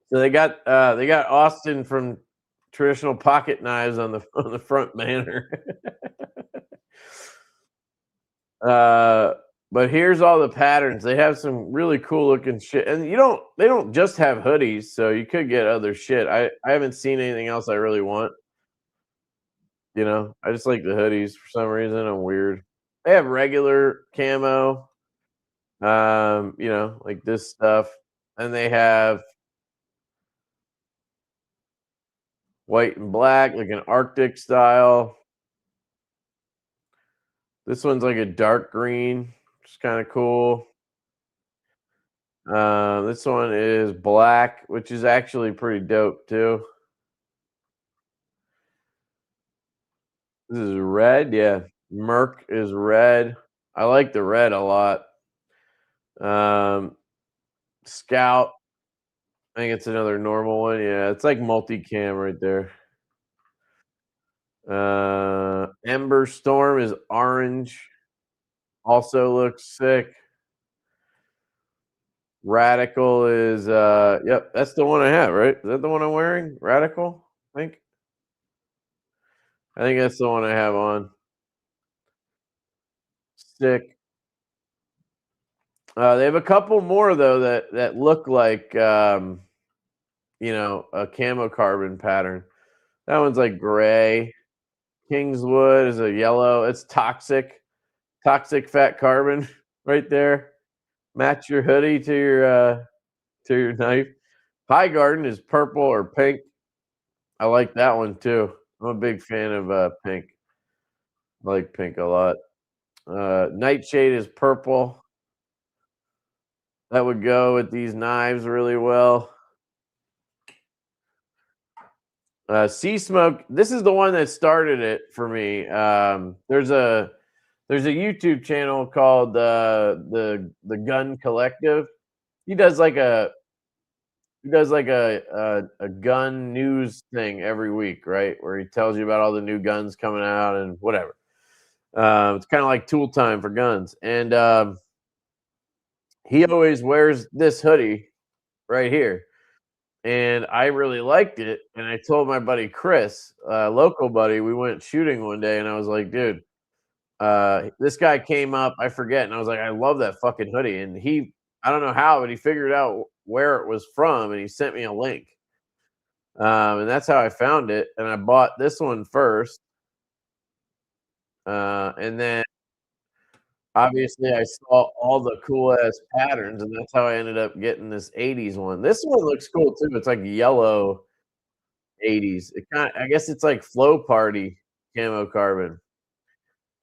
So they got Austin from Traditional Pocket Knives on the on the front banner. uh, but here's all the patterns. They have some really cool looking shit, and they don't just have hoodies, so you could get other shit. I haven't seen anything else I really want. I just like the hoodies for some reason. I'm weird. They have regular camo, like this stuff, and they have white and black, like an Arctic style. This one's like a dark green, which is kind of cool. This one is black, which is actually pretty dope too. This is red, yeah. Merc is red. I like the red a lot. Um, Scout. I think it's another normal one. Yeah, it's like multicam right there. Ember Storm is orange. Also looks sick. Radical is yep, that's the one I have, right? Is that the one I'm wearing? Radical? I think that's the one I have on. Sick. They have a couple more though that look like a camo carbon pattern. That one's like gray. Kingswood is a yellow. It's toxic. Toxic fat carbon right there. Match your hoodie to your knife. High Garden is purple or pink. I like that one too. I'm a big fan of pink. I like pink a lot. Nightshade is purple. That would go with these knives really well. Sea Smoke. This is the one that started it for me. There's a YouTube channel called the Gun Collective. He does like a gun news thing every week, right? Where he tells you about all the new guns coming out and whatever. It's kind of like tool time for guns. And he always wears this hoodie right here. And I really liked it. And I told my buddy Chris, local buddy, we went shooting one day, and I was like, dude, this guy came up, I forget, and I was like, I love that fucking hoodie. And I don't know how, but he figured out where it was from, and he sent me a link. And that's how I found it. And I bought this one first. And then obviously I saw all the cool ass patterns, and that's how I ended up getting this 80s one. This one looks cool too. It's like yellow 80s. I guess it's like Flow Party camo carbon.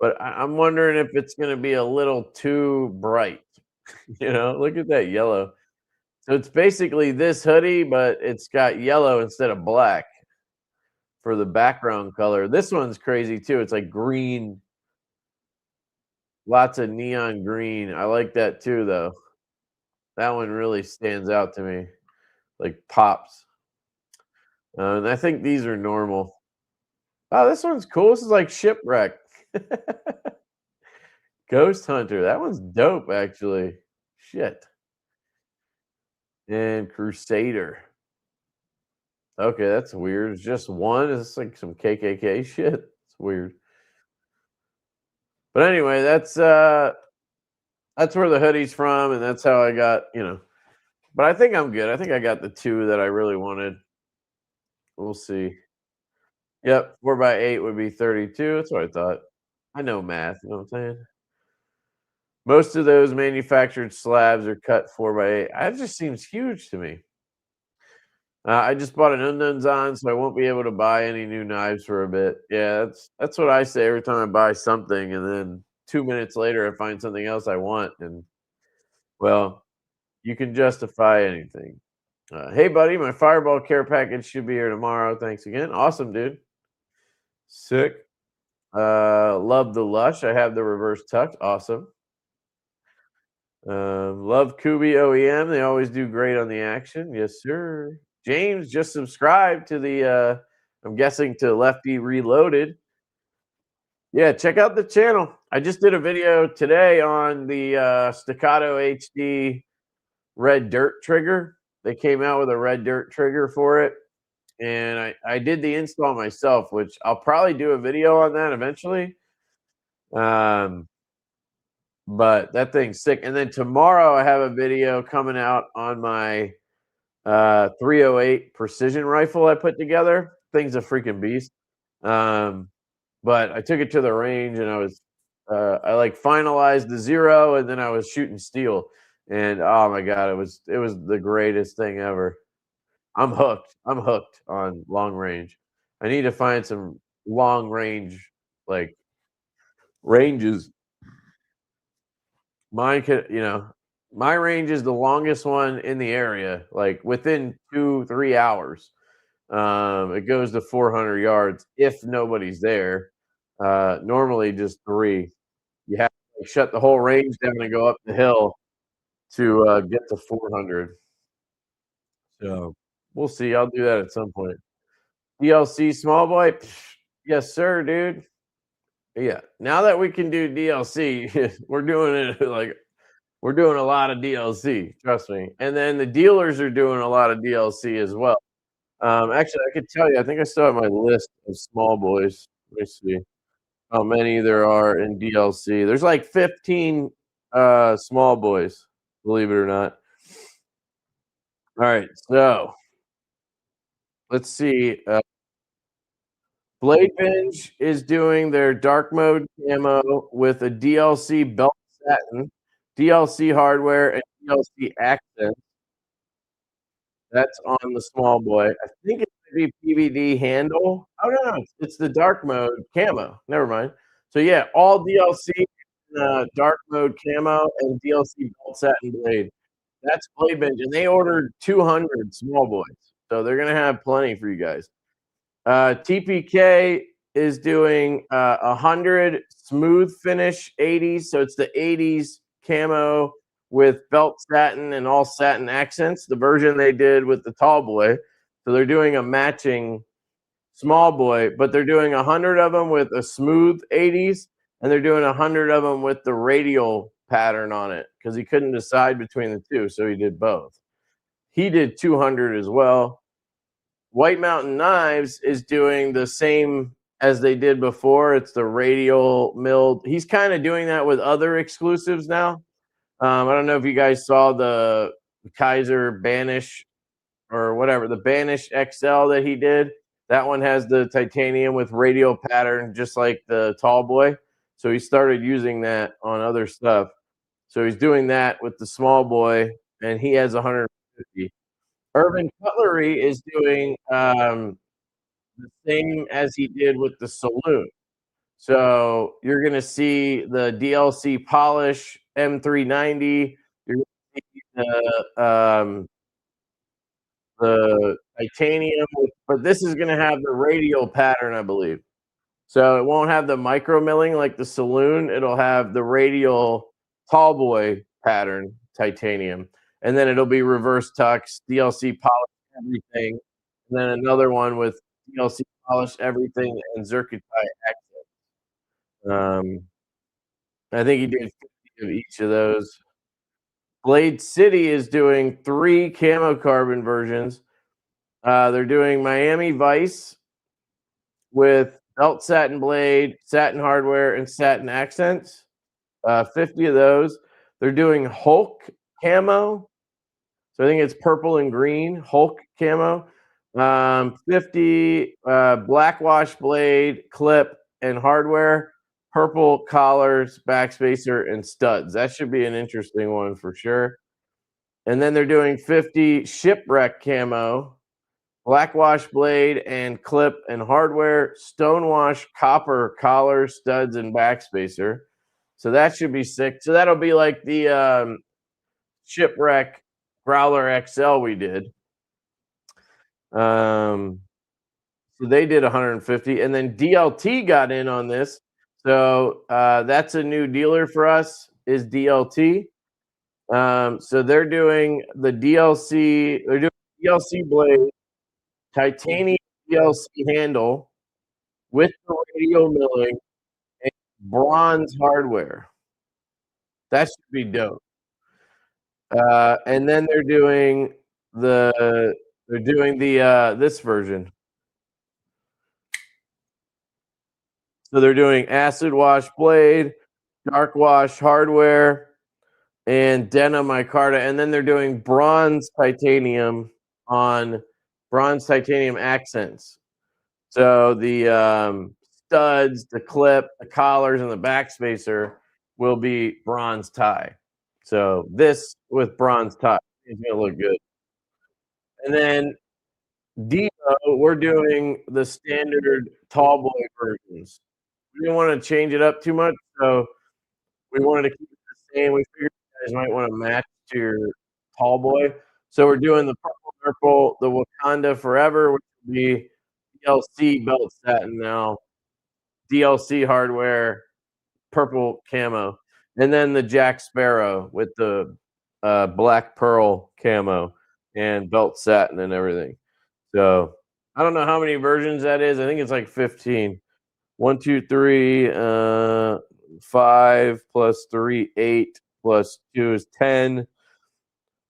But I'm wondering if it's gonna be a little too bright. Look at that yellow. So it's basically this hoodie, but it's got yellow instead of black for the background color. This one's crazy too. It's like green, lots of neon green. I like that too, though. That one really stands out to me, like pops. And I think these are normal. Oh, this one's cool. This is like Shipwreck. Ghost Hunter. That one's dope, actually. Shit. And Crusader. Okay, that's weird. It's just one. It's like some KKK shit. It's weird. But anyway, that's where the hoodie's from, and that's how I got. But I think I'm good. I think I got the two that I really wanted. We'll see. Yep, 4x8 would be 32. That's what I thought. I know math. You know what I'm saying? Most of those manufactured slabs are cut 4x8. That just seems huge to me. I just bought an Unknown's on, so I won't be able to buy any new knives for a bit. Yeah, that's what I say every time I buy something, and then 2 minutes later I find something else I want, and well, you can justify anything. Hey, buddy, my Fireball care package should be here tomorrow. Thanks again. Awesome, dude. Sick. Love the Lush. I have the reverse tucked. Awesome. Love Kubi OEM. They always do great on the action. Yes, sir. James just subscribed to the I'm guessing to Lefty Reloaded. Yeah, check out the channel. I just did a video today on the Staccato HD red dirt trigger. They came out with a red dirt trigger for it. And I did the install myself, which I'll probably do a video on that eventually. But that thing's sick. And then tomorrow I have a video coming out on my 308 precision rifle I put together. Thing's a freaking beast. But I took it to the range, and I like finalized the zero, and then I was shooting steel, and oh my god, it was the greatest thing ever. I'm hooked. I'm hooked on long range. I need to find some long range like ranges. Mine could, my range is the longest one in the area, like within 2-3 hours. It goes to 400 yards if nobody's there. Normally just 3. You have to shut the whole range down and go up the hill. to get to 400. So we'll see. I'll do that at some point. DLC small boy, yes, sir, dude. Yeah. Now that we can do DLC, we're doing it like we're doing a lot of DLC. Trust me. And then the dealers are doing a lot of DLC as well. Actually, I could tell you. I think I still have my list of small boys. Let me see how many there are in DLC. There's like 15 small boys. Believe it or not. All right, so let's see. Blade Binge is doing their dark mode camo with a DLC belt satin, DLC hardware, and DLC accents. That's on the small boy. I think it's gonna be PVD handle. Oh no, no, it's the dark mode camo. Never mind. So yeah, all DLC, dark mode camo and DLC belt satin blade. That's Blade Binge, and they ordered 200 small boys, so they're gonna have plenty for you guys. TPK is doing 100 smooth finish 80s. So it's the 80s camo with belt satin and all satin accents, the version they did with the tall boy. So they're doing a matching small boy, but they're doing 100 of them with a smooth 80s, and they're doing 100 of them with the radial pattern on it because he couldn't decide between the two. So he did both. He did 200 as well. White Mountain Knives is doing the same as they did before. It's the radial milled. He's kind of doing that with other exclusives now. I don't know if you guys saw the Kaiser Banish or whatever, the Banish XL that he did. That one has the titanium with radial pattern, just like the tall boy. So he started using that on other stuff. So he's doing that with the small boy, and he has 150. Urban Cutlery is doing the same as he did with the saloon. So you're gonna see the DLC polish M390. You're gonna see the titanium, but this is gonna have the radial pattern, I believe. So it won't have the micro milling like the saloon. It'll have the radial tall boy pattern titanium, and then it'll be reverse tux, DLC polish everything, and then another one with DLC polish everything and zirconia accent. I think he did 50 of each of those. Blade City is doing 3 camo carbon versions. They're doing Miami Vice with belt satin blade, satin hardware, and satin accents. 50 of those. They're doing Hulk camo. So I think it's purple and green, Hulk camo. 50 black wash blade, clip, and hardware, purple collars, backspacer, and studs. That should be an interesting one for sure. And then they're doing 50 shipwreck camo, black wash blade and clip and hardware, stonewash copper collar, studs, and backspacer. So that should be sick. So that'll be like the shipwreck Growler XL we did. So they did 150, and then DLT got in on this. So that's a new dealer for us. Is DLT. So they're doing the DLC. They're doing DLC blade, titanium DLC handle with the radial milling and bronze hardware. That should be dope. And then they're doing the this version. So they're doing acid wash blade, dark wash hardware, and denim micarta, and then they're doing bronze titanium on bronze titanium accents. So the studs, the clip, the collars, and the backspacer will be bronze tie. So this with bronze tie is gonna look good. And then Divo, we're doing the standard tall boy versions. We didn't want to change it up too much, so we wanted to keep it the same. We figured you guys might want to match to your tall boy. So we're doing the purple, the Wakanda Forever, which will be DLC belt satin now, DLC hardware, purple camo, and then the Jack Sparrow with the black pearl camo and belt satin and everything. So I don't know how many versions that is. I think it's like 15. 1, 2, 3, 5 plus 3, 8 plus 2 is 10.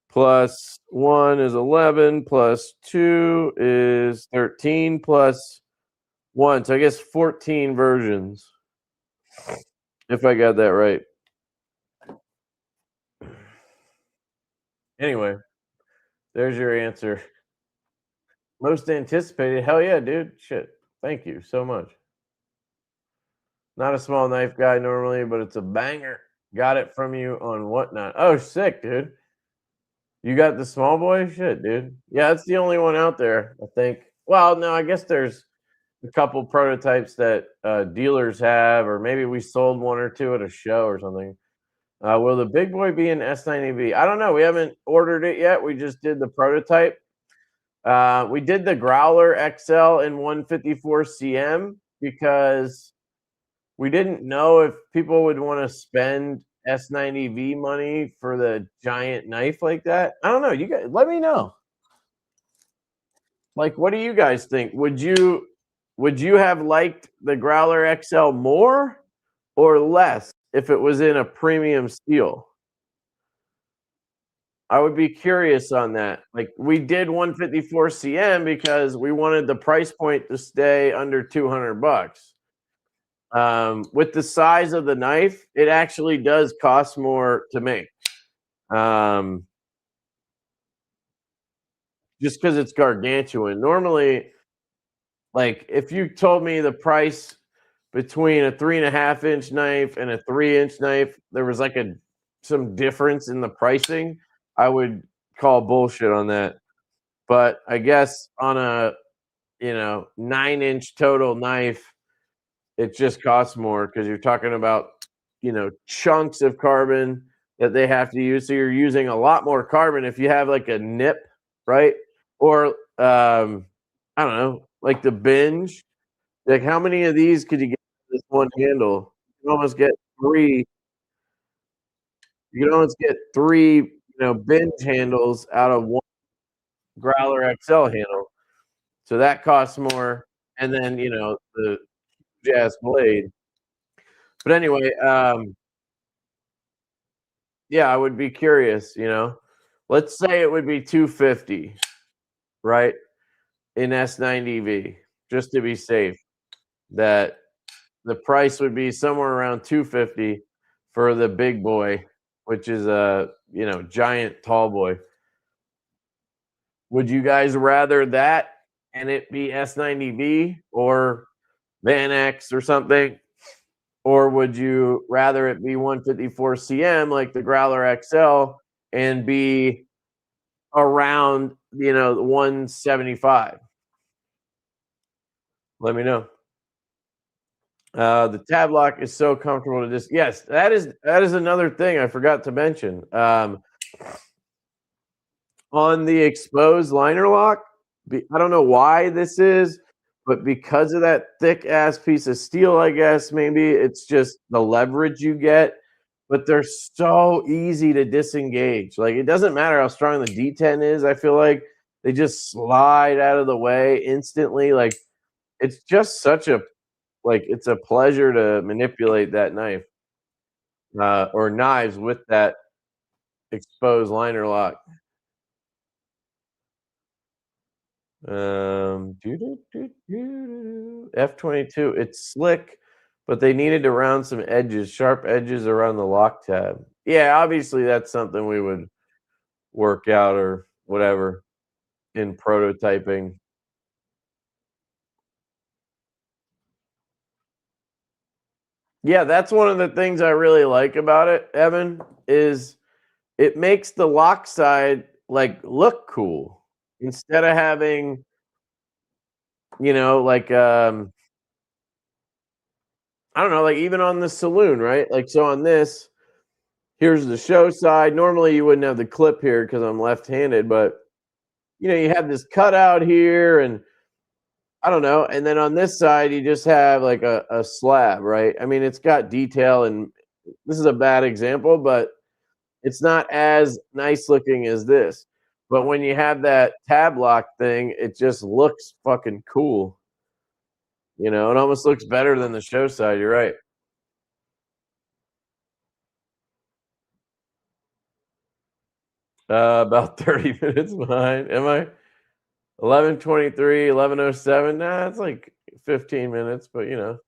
Plus 1 is 11. Plus 2 is 13. Plus 1. So I guess 14 versions. If I got that right. Anyway, there's your answer. Most anticipated. Hell yeah, dude. Shit. Thank you so much. Not a small knife guy normally, but it's a banger. Got it from you on Whatnot. Oh, sick, dude. You got the small boy? Shit, dude. Yeah, it's the only one out there, I think. Well, no, I guess there's a couple prototypes that dealers have, or maybe we sold one or two at a show or something. Will the big boy be an S90V? I don't know. We haven't ordered it yet. We just did the prototype. We did the Growler XL in 154 CM because we didn't know if people would want to spend S90V money for the giant knife like that. I don't know. You guys, let me know. Like, what do you guys think? Would you have liked the Growler XL more or less if it was in a premium steel? I would be curious on that. Like, we did 154 CM because we wanted the price point to stay under 200 bucks. With the size of the knife, it actually does cost more to make. Just because it's gargantuan. Normally, like if you told me the price between a 3.5-inch knife and a 3-inch knife, there was like some difference in the pricing, I would call bullshit on that. But I guess on a 9-inch total knife, it just costs more because you're talking about chunks of carbon that they have to use. So you're using a lot more carbon if you have like a nip, right? Or I don't know, like the binge. Like how many of these could you get with this one handle? You can almost get three. You can almost get three, binge handles out of one Growler XL handle. So that costs more. And then the jazz blade. But anyway, yeah, I would be curious, Let's say it would be 250, right? In S90V, just to be safe. That the price would be somewhere around 250 for the big boy, which is a, giant tall boy. Would you guys rather that and it be S90V or Van X or something? Or would you rather it be 154 CM like the Growler XL and be around, 175? Let me know. The tab lock is so comfortable to just yes, that is another thing I forgot to mention. On the exposed liner lock, I don't know why this is, but because of that thick ass piece of steel, I guess maybe it's just the leverage you get. But they're so easy to disengage. Like it doesn't matter how strong the D10 is. I feel like they just slide out of the way instantly. Like it's just such a it's a pleasure to manipulate that knife or knives with that exposed liner lock. F22. It's slick, but they needed to round some edges, sharp edges around the lock tab. Yeah, obviously that's something we would work out or whatever in prototyping. Yeah, that's one of the things I really like about it, Evan, is it makes the lock side look cool instead of having I don't know, like even on the saloon, right? Like so on this, here's the show side. Normally you wouldn't have the clip here because I'm left-handed, but you have this cutout here and I don't know. And then on this side, you just have like a slab, right? I mean, it's got detail and this is a bad example, but It's not as nice looking as this. But when you have that tab lock thing, it just looks fucking cool. You know, it almost looks better than the show side. You're right. About 30 minutes behind. Am I? 11:23, 11:07. Nah, it's like 15 minutes, but you know,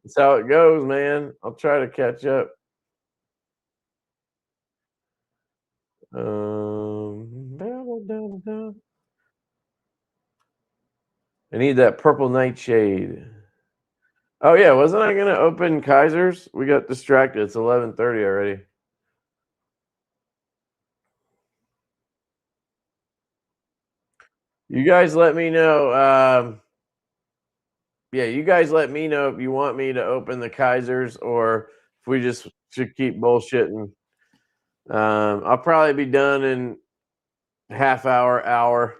it's how it goes, man. I'll try to catch up. I need that purple nightshade. Oh yeah, wasn't I gonna open Kaiser's? We got distracted. It's 11:30 already. You guys let me know. Yeah, you guys let me know if you want me to open the Kaisers or if we just should keep bullshitting. I'll probably be done in half hour, hour.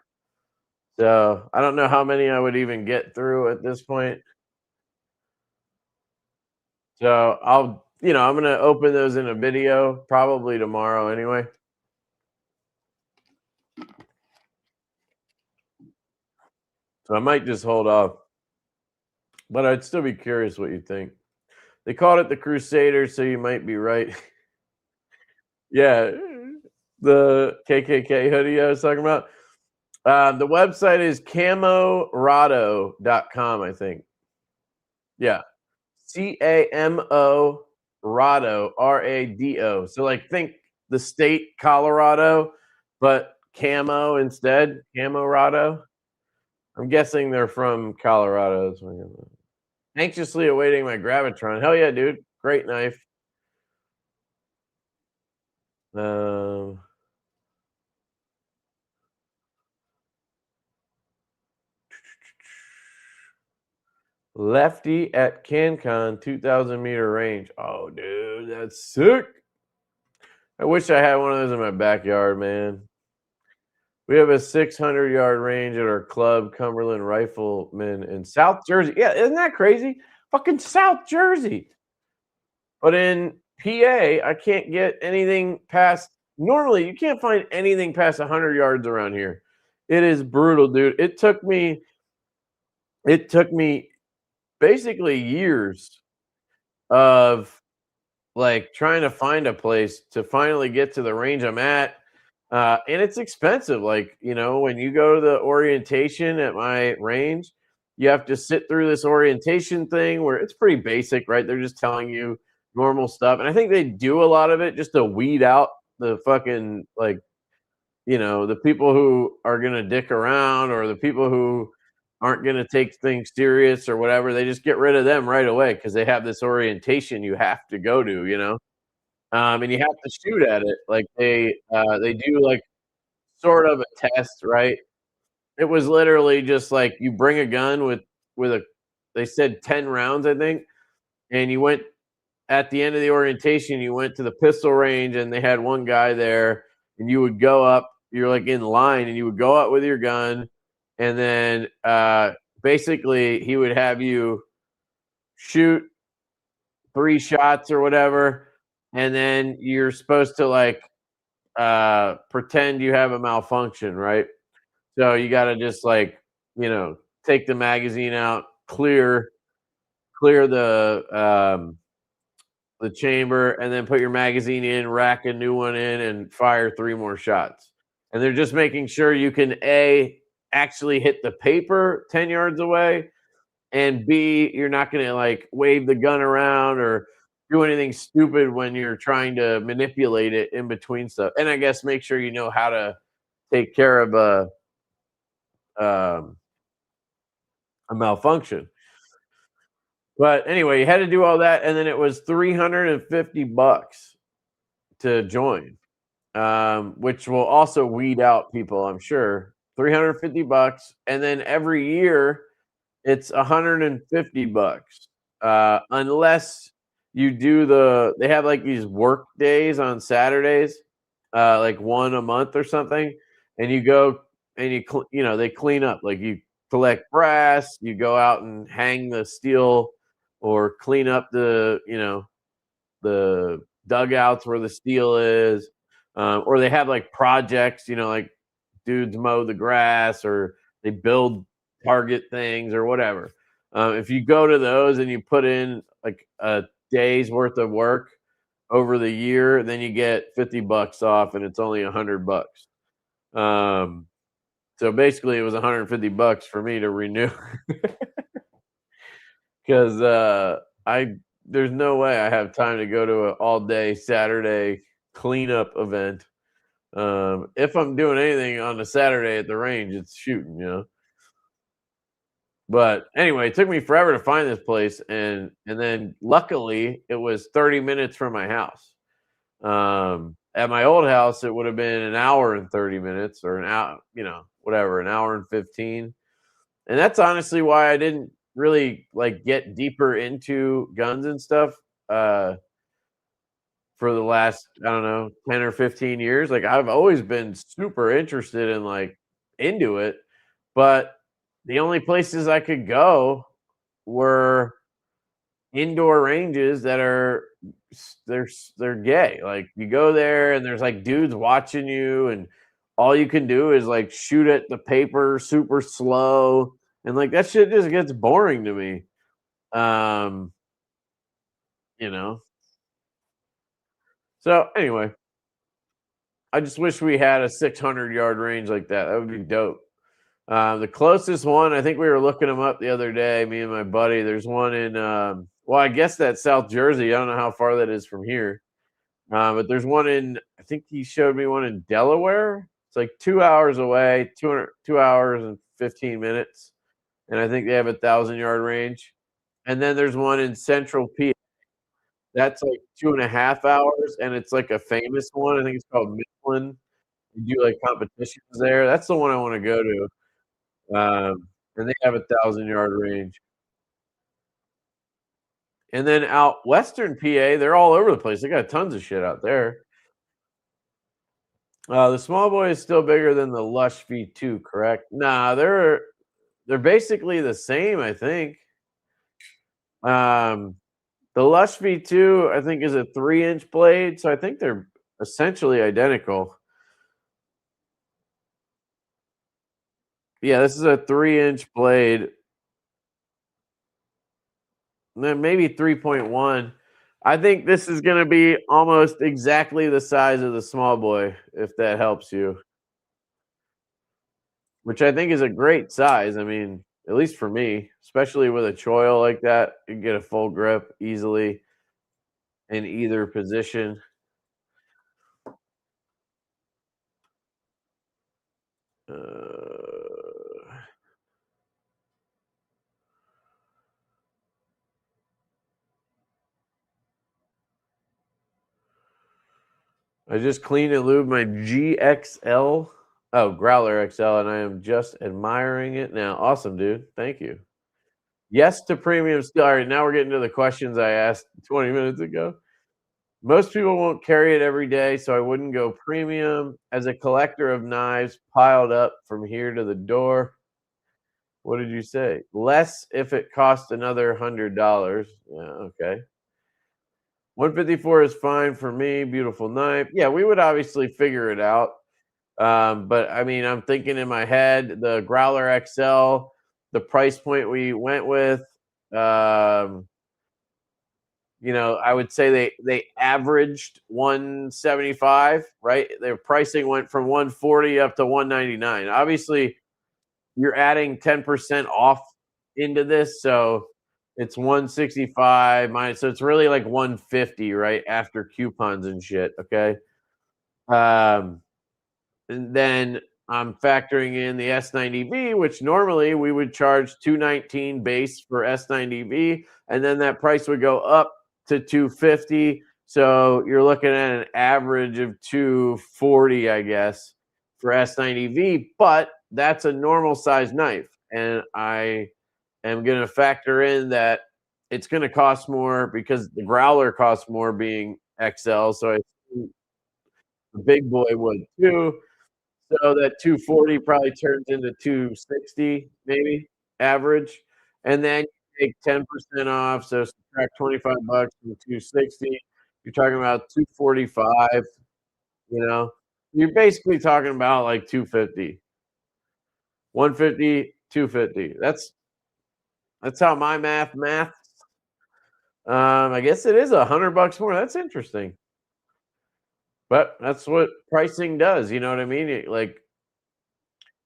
So I don't know how many I would even get through at this point. So I'm gonna open those in a video probably tomorrow anyway. So I might just hold off, but I'd still be curious what you think. They called it the Crusaders, so you might be right. Yeah, the KKK hoodie I was talking about. The website is camorado.com, I think. Yeah. CAMO Rado, RADO. So like think the state Colorado, but camo instead. Camorado. I'm guessing they're from Colorado. Anxiously awaiting my Gravitron. Hell yeah, dude. Great knife. Um, Lefty at CanCon, 2,000-meter range. Oh, dude, that's sick. I wish I had one of those in my backyard, man. We have a 600-yard range at our club, Cumberland Riflemen in South Jersey. Yeah, isn't that crazy? Fucking South Jersey. But in PA, I can't get anything past. Normally, you can't find anything past 100 yards around here. It is brutal, dude. It took me basically years of like trying to find a place to finally get to the range I'm at. And it's expensive. Like, when you go to the orientation at my range, you have to sit through this orientation thing where it's pretty basic, right? They're just telling you normal stuff. And I think they do a lot of it just to weed out the fucking, like, the people who are going to dick around or the people who aren't going to take things serious or whatever. They just get rid of them right away because they have this orientation you have to go to. And you have to shoot at it. Like they do like sort of a test, right? It was literally just like you bring a gun with a they said 10 rounds, I think, and you went at the end of the orientation, you went to the pistol range and they had one guy there and you would go up, you're like in line and you would go up with your gun and then basically he would have you shoot 3 shots or whatever and then you're supposed to like pretend you have a malfunction, right? So you got to just like, take the magazine out, clear the chamber, and then put your magazine in, rack a new one in, and fire 3 more shots. And they're just making sure you can actually hit the paper 10 yards away, and B, you're not going to like wave the gun around or do anything stupid when you're trying to manipulate it in between stuff. And I guess make sure you know how to take care of um, a malfunction. But anyway, you had to do all that, and then it was $350 to join, which will also weed out people, I'm sure. $350, and then every year it's $150, unless you do they have like these work days on Saturdays, like one a month or something, and you go and they clean up, like you collect brass, you go out and hang the steel or clean up the dugouts where the steel is, or they have like projects, like dudes mow the grass or they build target things or whatever. If you go to those and you put in like a day's worth of work over the year, then you get $50 off, and it's only $100. Um, so basically, it was $150 for me to renew because I there's no way I have time to go to an all day Saturday cleanup event. If I'm doing anything on a Saturday at the range, it's shooting. But anyway, it took me forever to find this place, and then luckily it was 30 minutes from my house. At my old house, it would have been an hour and 30 minutes, or an hour, whatever, an hour and 15. And that's honestly why I didn't really like get deeper into guns and stuff for the last, I don't know, 10 or 15 years. Like I've always been super interested in like into it, but the only places I could go were indoor ranges that are they're gay. Like you go there and there's like dudes watching you, and all you can do is like shoot at the paper super slow, and like that shit just gets boring to me. Um, you know. So anyway, I just wish we had a 600-yard range like that. That would be dope. The closest one, I think we were looking them up the other day, me and my buddy. There's one in, well, I guess that's South Jersey. I don't know how far that is from here. But there's one in, I think he showed me one in Delaware. It's like 2 hours away, 2 hours and 15 minutes. And I think they have 1,000-yard range. And then there's one in Central PA. That's like 2.5 hours. And it's like a famous one. I think it's called Midland. You do like competitions there. That's the one I want to go to. And they have 1,000-yard range. And then out Western PA, they're all over the place. They got tons of shit out there. The small boy is still bigger than the Lush V2, correct? Nah, they're basically the same, I think. Um, the Lush V2, I think, is a 3-inch blade, so I think they're essentially identical. Yeah, this is a 3-inch blade. Maybe 3.1. I think this is going to be almost exactly the size of the small boy, if that helps you, which I think is a great size. I mean, at least for me, especially with a choil like that, you get a full grip easily in either position. I just cleaned and lubed my GXL. Oh, Growler XL, and I am just admiring it now. Awesome, dude. Thank you. Yes to premium steel. All right, now we're getting to the questions I asked 20 minutes ago. Most people won't carry it every day, so I wouldn't go premium. As a collector of knives piled up from here to the door. What did you say? Less if it costs another $100. Yeah, okay. 154 is fine for me. Beautiful knife. Yeah, we would obviously figure it out. But I mean, I'm thinking in my head, the Growler XL, the price point we went with, I would say they averaged 175, right? Their pricing went from 140 up to 199. Obviously, you're adding 10% off into this, so it's 165 minus, so it's really like 150, right? After coupons and shit, okay? Um, and then I'm factoring in the S90V, which normally we would charge 219 base for S90V, and then that price would go up to 250. So you're looking at an average of 240, I guess, for S90V, but that's a normal size knife. And I am going to factor in that it's going to cost more because the Growler costs more being XL. So the big boy would too. So that 240 probably turns into 260, maybe average. And then you take 10% off. So subtract $25 from 260. You're talking about 245, you know? You're basically talking about like 250. 150, 250. That's how my math. I guess it is $100 more. That's interesting. But that's what pricing does, you know what I mean? Like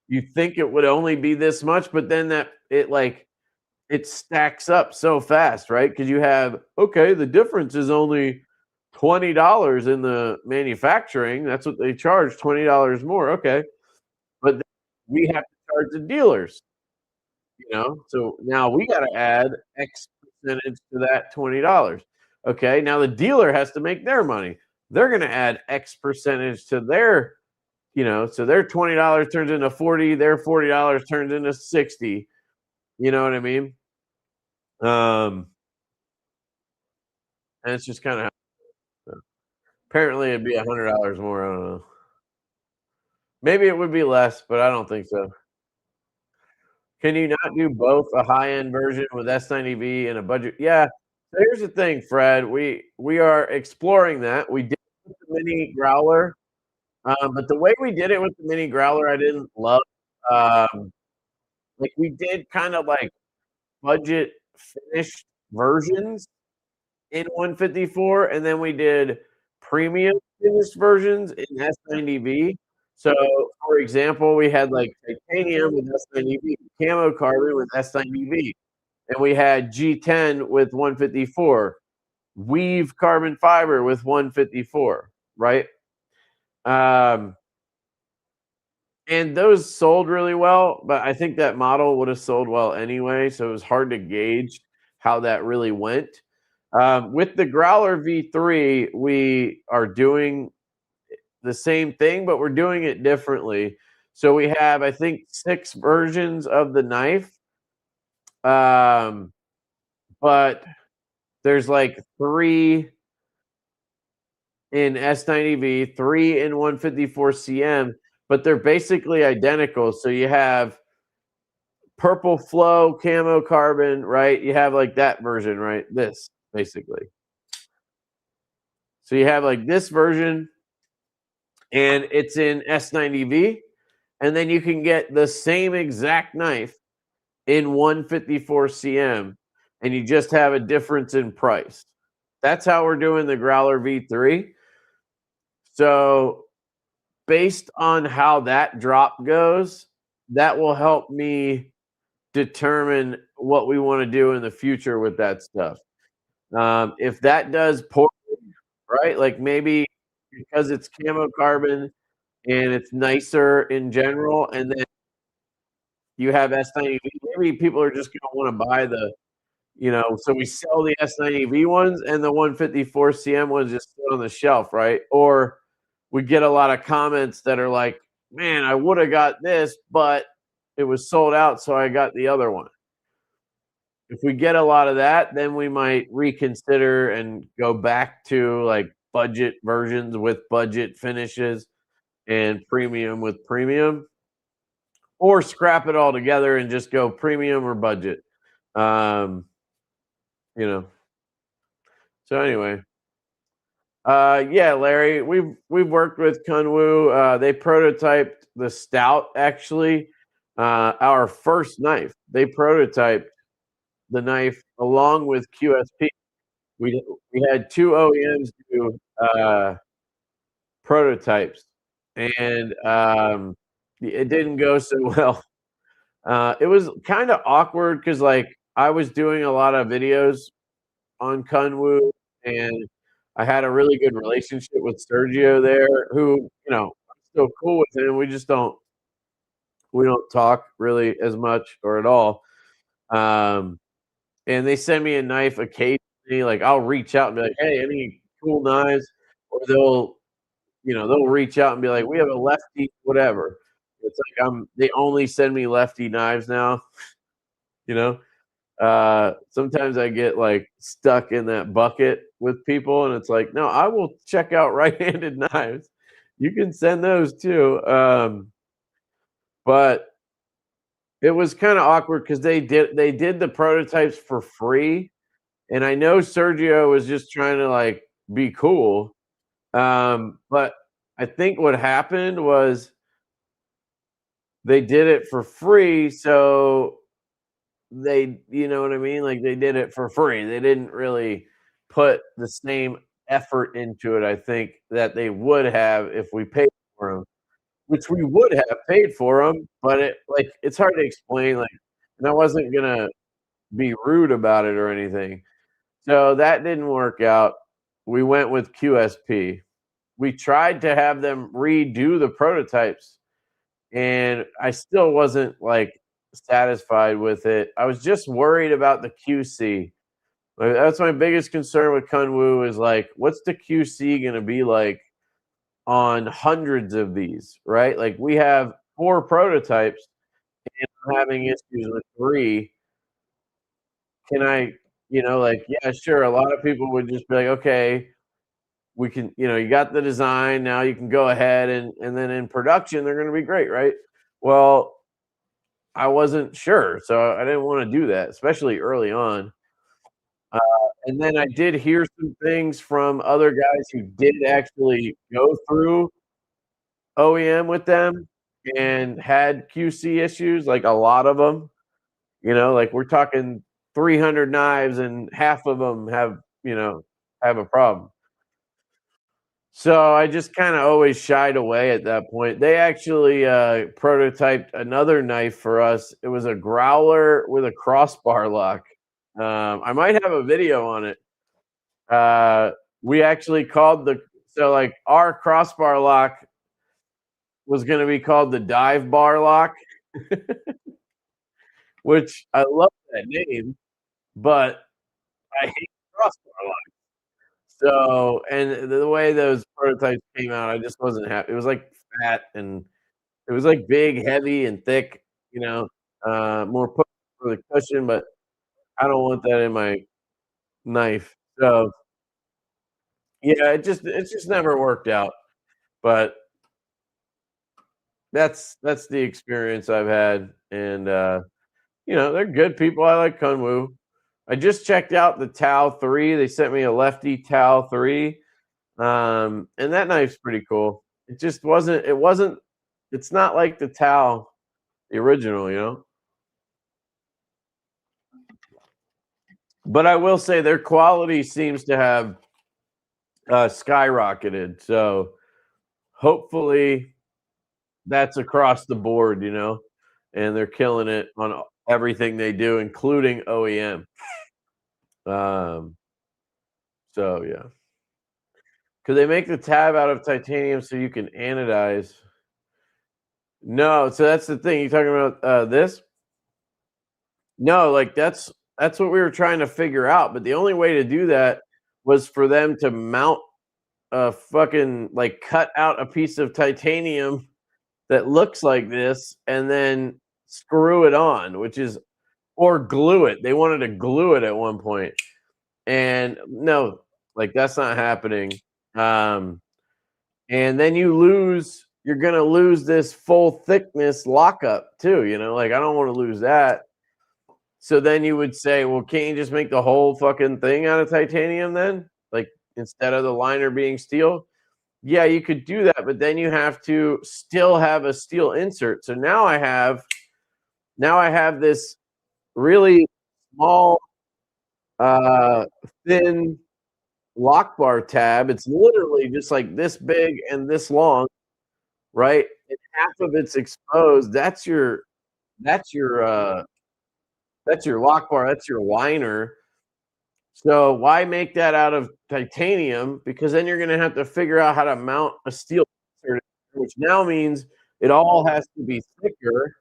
you think it would only be this much, but then that it like it stacks up so fast, right? Because you have okay, the difference is only $20 in the manufacturing. That's what they charge, $20 more. Okay, but then we have to charge the dealers, you know. So now we got to add X percentage to that $20. Okay, now the dealer has to make their money. They're going to add X percentage to their, you know, so their $20 turns into 40, their $40 turns into 60. You know what I mean? Um, and it's just kind of apparently it'd be $100 more. I don't know. Maybe it would be less, but I don't think so. Can you not do both a high-end version with S90V and a budget? Yeah. So here's the thing, Fred. We are exploring that. We did it with the mini growler, but the way we did it with the mini growler, I didn't love. Um, like we did kind of like budget finished versions in 154, and then we did premium finished versions in S90V. So, for example, we had like titanium with S90V, camo carbon with S90V, and we had G10 with 154, weave carbon fiber with 154, right? Um, and those sold really well, but I think that model would have sold well anyway. So it was hard to gauge how that really went. With the Growler V3, we are doing the same thing, but we're doing it differently. So we have, I think, 6 versions of the knife. But there's like 3 in S90V, 3 in 154 CM, but they're basically identical. So you have purple flow, camo carbon, right? You have like that version, right? This basically. So you have like this version, and it's in S90V, and then you can get the same exact knife in 154 CM, and you just have a difference in price. That's how we're doing the Growler V3. So based on how that drop goes, that will help me determine what we want to do in the future with that stuff. If that does poorly, right? Like maybe because it's camo carbon and it's nicer in general, and then you have S90V, maybe people are just gonna wanna buy the, you know, so we sell the S90V ones and the 154 CM ones just sit on the shelf, right? Or we get a lot of comments that are like, "Man, I woulda got this, but it was sold out, so I got the other one." If we get a lot of that, then we might reconsider and go back to, like, budget versions with budget finishes and premium with premium, or scrap it all together and just go premium or budget. Um, you know. So anyway, yeah, Larry, we've worked with Kunwu. They prototyped the Stout actually. Our first knife. They prototyped the knife along with QSP. We had 2 OEMs do prototypes, and it didn't go so well. It was kind of awkward because like I was doing a lot of videos on Kunwu, and I had a really good relationship with Sergio there, who, you know, I'm still cool with him. We don't talk really as much or at all. Um, and they send me a knife occasionally. Like I'll reach out and be like, "Hey, any cool knives?" Or they'll reach out and be like, "We have a Lefty, whatever." It's like they only send me Lefty knives now. You know. Sometimes I get like stuck in that bucket with people, and it's like, no, I will check out right-handed knives. You can send those too. But it was kind of awkward because they did the prototypes for free, and I know Sergio was just trying to like be cool. But I think what happened was they did it for free, so they, you know what I mean? Like, they did it for free. They didn't really put the same effort into it, I think, that they would have if we paid for them, which we would have paid for them. But it's hard to explain, like, and I wasn't gonna be rude about it or anything. So that didn't work out. We went with QSP. We tried to have them redo the prototypes, and I still wasn't, like, satisfied with it. I was just worried about the QC. Like, that's my biggest concern with Kunwu is, like, what's the QC gonna be like on hundreds of these, right? Like, we have 4 prototypes, and I'm having issues with 3. Can I, like, yeah, sure, a lot of people would just be like, "Okay, we can, you got the design, now you can go ahead and then in production, they're gonna be great, right?" Well, I wasn't sure, so I didn't wanna do that, especially early on. Uh, and then I did hear some things from other guys who did actually go through OEM with them and had QC issues, like a lot of them. Like we're talking 300 knives and half of them have a problem. So I just kinda always shied away at that point. They actually, prototyped another knife for us. It was a growler with a crossbar lock. I might have a video on it. Uh, we actually called like, our crossbar lock was gonna be called the dive bar lock, which I love that name, but I hate crossbar lock. So, and the way those prototypes came out, I just wasn't happy. It was, like, fat and it was, like, big, heavy, and thick, more pu for the cushion, but I don't want that in my knife. So, yeah, it just never worked out, but that's the experience I've had, and, they're good people. I like Kunwu. I just checked out the Tau 3. They sent me a Lefty Tau 3, and that knife's pretty cool. It's not like the Tau, the original. But I will say their quality seems to have, skyrocketed, so hopefully that's across the board, and they're killing it on everything they do, including OEM. Um, so yeah. Could they make the tab out of titanium so you can anodize? No, so that's the thing. You talking about, this? No, like, that's what we were trying to figure out, but the only way to do that was for them to mount a fucking like, cut out a piece of titanium that looks like this and then screw it on, which is or glue it. They wanted to glue it at one point, and no, like, that's not happening. Um, and then you're gonna lose this full thickness lockup too, like, I don't wanna lose that. So then you would say, "Well, can't you just make the whole fucking thing out of titanium then? Like, instead of the liner being steel?" Yeah, you could do that, but then you have to still have a steel insert. So now I have this really small, uh, thin lock bar tab. It's literally just like this big and this long, right? And half of it's exposed. That's your lock bar, that's your liner. So why make that out of titanium? Because then you're gonna have to figure out how to mount a steel insert, which now means it all has to be thicker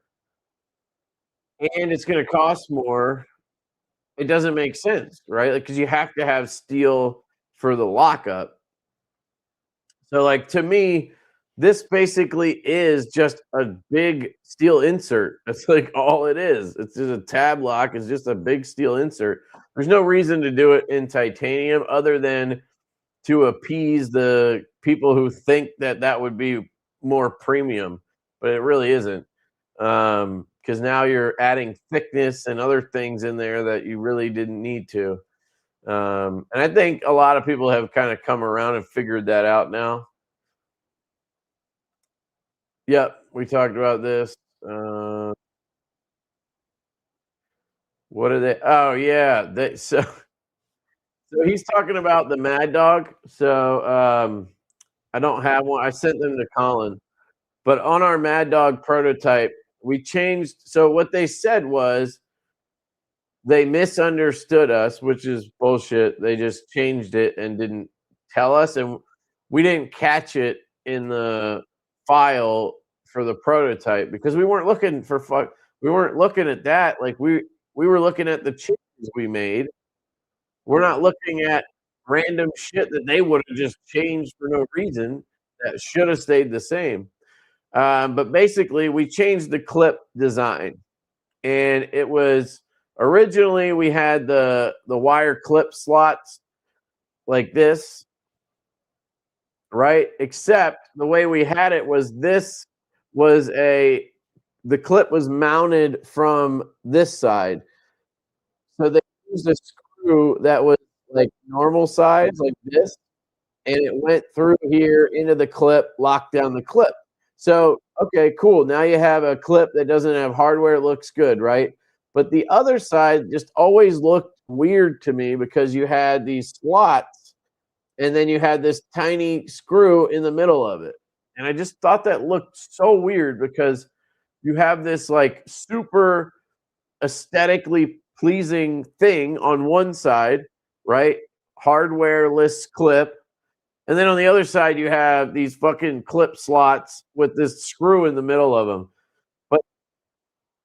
and it's gonna cost more. It doesn't make sense, right? Like, because you have to have steel for the lockup. So, like, to me, this basically is just a big steel insert. That's like all it is. It's just a tab lock. It's just a big steel insert. There's no reason to do it in titanium other than to appease the people who think that that would be more premium, but it really isn't. Because now you're adding thickness and other things in there that you really didn't need to. And I think a lot of people have kind of come around and figured that out now. Yep, we talked about this. What are they? Oh yeah, so he's talking about the Mad Dog. So I don't have one. I sent them to Colin, but on our Mad Dog prototype, we changed. So what they said was they misunderstood us, which is bullshit. They just changed it and didn't tell us, and we didn't catch it in the file for the prototype because we weren't looking for we weren't looking at that. Like we were looking at the changes we made. We're not looking at random shit that they would have just changed for no reason that should have stayed the same. But basically, we changed the clip design, and it was originally we had the wire clip slots like this, right? Except the way we had it was this was the clip was mounted from this side. So they used a screw that was like normal size, like this, and it went through here into the clip, locked down the clip. So, okay, cool. Now you have a clip that doesn't have hardware, it looks good, right? But the other side just always looked weird to me because you had these slots and then you had this tiny screw in the middle of it. And I just thought that looked so weird because you have this like super aesthetically pleasing thing on one side, right? Hardwareless clip. And then on the other side, you have these fucking clip slots with this screw in the middle of them. But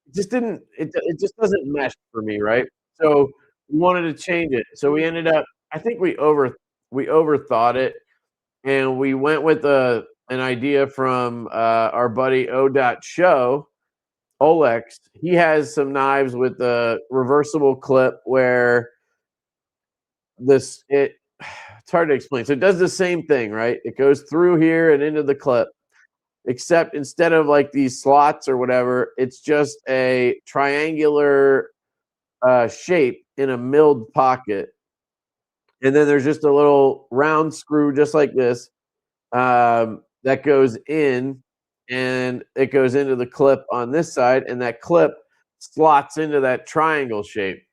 it just didn't, it just doesn't mesh for me, right? So we wanted to change it. So we ended up, I think we overthought it, and we went with an idea from our buddy O. Show, Olex. He has some knives with a reversible clip where it's hard to explain. So it does the same thing, right? It goes through here and into the clip, except instead of like these slots or whatever, it's just a triangular shape in a milled pocket. And then there's just a little round screw just like this that goes in, and it goes into the clip on this side, and that clip slots into that triangle shape.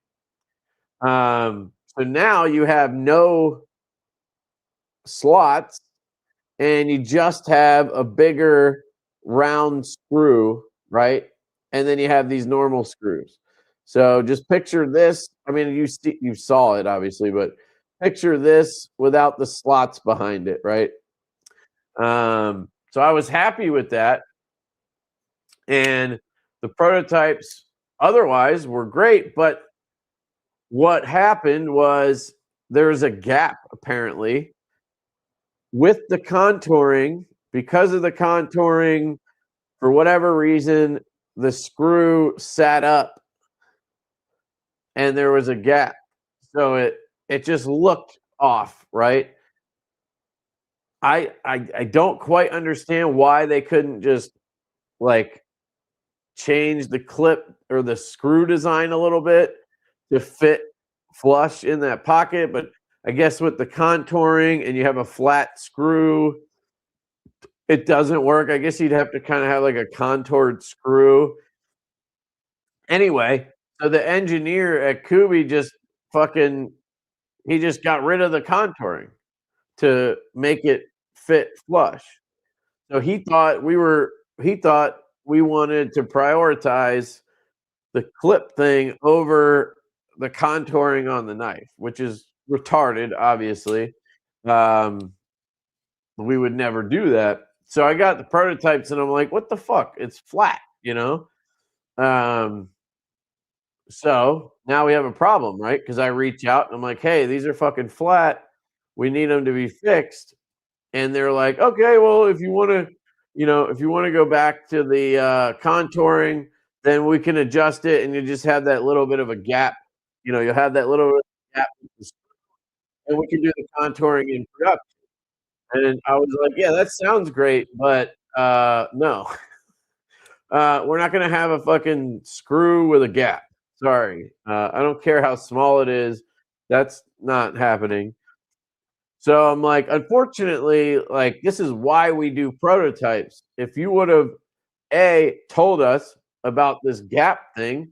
So now you have no slots, and you just have a bigger round screw, right? And then you have these normal screws. So just picture this. I mean, you saw it obviously, but picture this without the slots behind it, right? So I was happy with that, and the prototypes otherwise were great. But what happened was there's a gap apparently with the contouring. Because of the contouring, for whatever reason, the screw sat up and there was a gap. So it just looked off, right? I don't quite understand why they couldn't just like change the clip or the screw design a little bit to fit flush in that pocket, but I guess with the contouring and you have a flat screw, it doesn't work. I guess you'd have to kind of have like a contoured screw. Anyway, so the engineer at Kubi just fucking he just got rid of the contouring to make it fit flush. So he thought we wanted to prioritize the clip thing over the contouring on the knife, which is retarded, obviously. We would never do that. So I got the prototypes and I'm like, what the fuck? It's flat, you know? So now we have a problem, right? Because I reach out and I'm like, hey, these are fucking flat. We need them to be fixed. And they're like, okay, well, if you want to, if you want to go back to the contouring, then we can adjust it, and you just have that little bit of a gap. You'll have that little gap, and we can do the contouring in production. And I was like, yeah, that sounds great, but no, we're not gonna have a fucking screw with a gap. Sorry, I don't care how small it is. That's not happening. So I'm like, unfortunately, like this is why we do prototypes. If you would have told us about this gap thing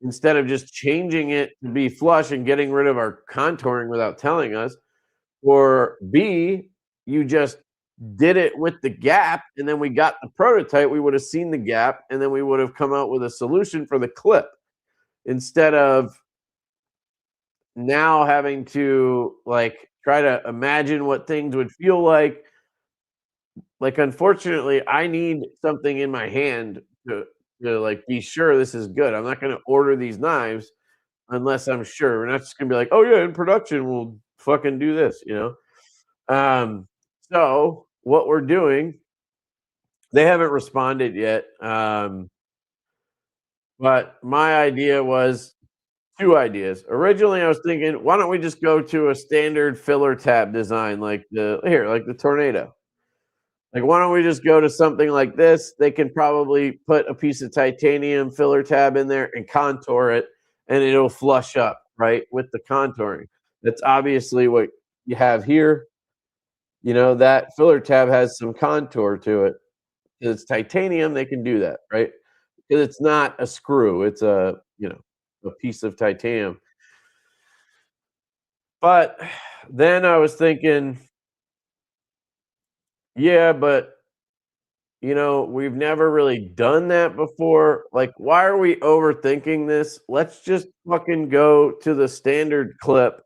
instead of just changing it to be flush and getting rid of our contouring without telling us, or B, you just did it with the gap and then we got the prototype, we would have seen the gap and then we would have come out with a solution for the clip instead of now having to like try to imagine what things would feel like. Like, unfortunately, I need something in my hand to like be sure this is good. I'm not going to order these knives unless I'm sure. We're not just going to be like, oh yeah, in production we'll fucking do this, you know. So what we're doing, they haven't responded yet. But my idea was two ideas. Originally, I was thinking, why don't we just go to a standard filler tab design like like the tornado? Like, why don't we just go to something like this? They can probably put a piece of titanium filler tab in there and contour it, and it'll flush up, right, with the contouring. That's obviously what you have here. You know, that filler tab has some contour to it. It's titanium, they can do that, right? Because it's not a screw, it's a piece of titanium. But then I was thinking, yeah, but we've never really done that before. Like, why are we overthinking this? Let's just fucking go to the standard clip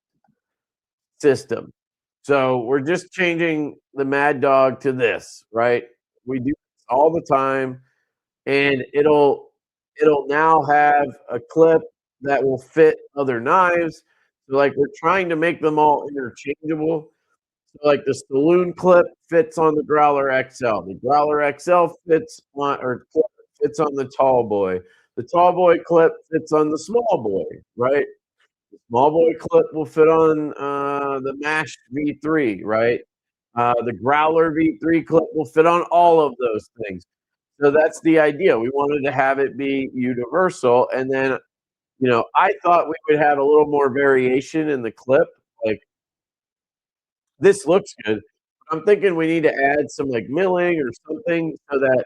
system. So we're just changing the Mad Dog to this, right? We do this all the time, and it'll now have a clip that will fit other knives. So like we're trying to make them all interchangeable. So like the saloon clip fits on the Growler XL. The Growler XL fits on or clip fits on the tall boy. The tall boy clip fits on the small boy, right? The small boy clip will fit on the Mash V3, right? The Growler V3 clip will fit on all of those things. So that's the idea. We wanted to have it be universal, and then I thought we would have a little more variation in the clip. Like this looks good. I'm thinking we need to add some like milling or something so that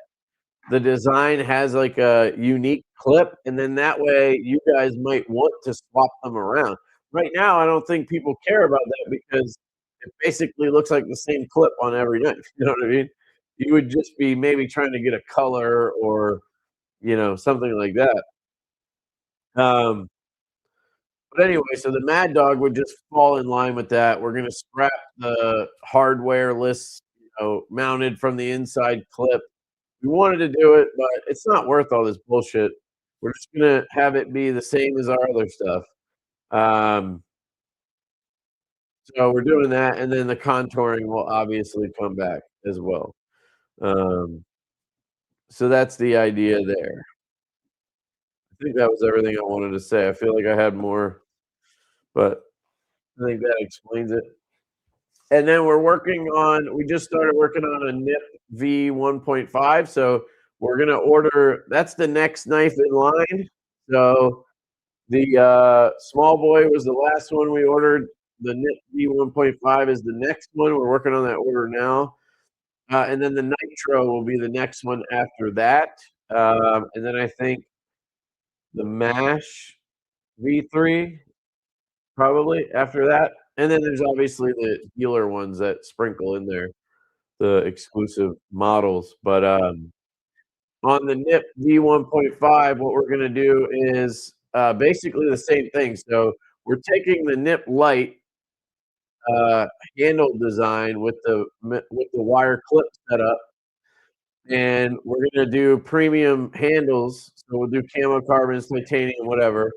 the design has like a unique clip, and then that way you guys might want to swap them around. Right now, I don't think people care about that because it basically looks like the same clip on every knife. You know what I mean? You would just be maybe trying to get a color or something like that. Um, but anyway, so the Mad Dog would just fall in line with that. We're gonna scrap the hardware-less, mounted from the inside clip. We wanted to do it, but it's not worth all this bullshit. We're just gonna have it be the same as our other stuff. Um, so we're doing that, and then the contouring will obviously come back as well. Um, so that's the idea there. I think that was everything I wanted to say. I feel like I had more, but I think that explains it. And then we just started working on a NIP V1.5. So we're going to order, that's the next knife in line. So the small boy was the last one we ordered. The NIP V1.5 is the next one. We're working on that order now. And then the Nitro will be the next one after that. And then I think the MASH V3 probably after that. And then there's obviously the dealer ones that sprinkle in there, the exclusive models. But on the NIP V1.5, what we're gonna do is basically the same thing. So we're taking the NIP Lite uh, handle design with the wire clip setup, and we're gonna do premium handles. So we'll do camo carbons, titanium, whatever.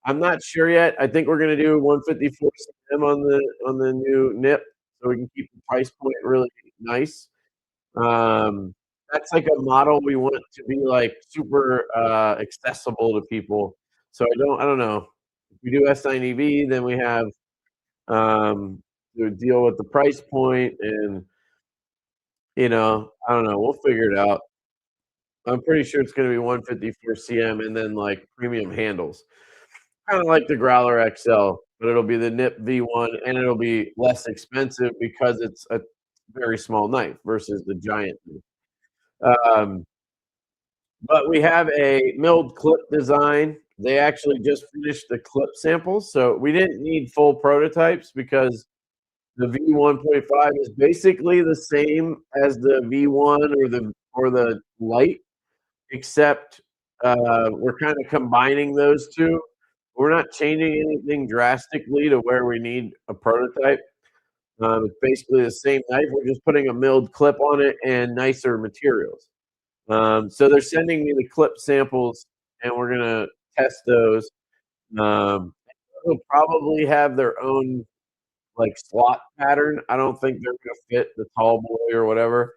I'm not sure yet. I think we're gonna do 154 cm on the new nip, so we can keep the price point really nice. Um, that's like a model we want to be like super accessible to people. So I don't know. If we do S90V, then we have to deal with the price point, and I don't know. We'll figure it out. I'm pretty sure it's gonna be 154 cm and then like premium handles, kind of like the Growler XL. but it'll be the nip V1, and it'll be less expensive because it's a very small knife versus the giant knife. But we have a milled clip design. They actually just finished the clip samples, so we didn't need full prototypes because the V1.5 is basically the same as the V1 or the Lite, except we're kind of combining those two. We're not changing anything drastically to where we need a prototype. It's basically the same knife. We're just putting a milled clip on it and nicer materials. So they're sending me the clip samples, and we're gonna test those. They'll probably have their own like slot pattern. I don't think they're gonna fit the tall boy or whatever.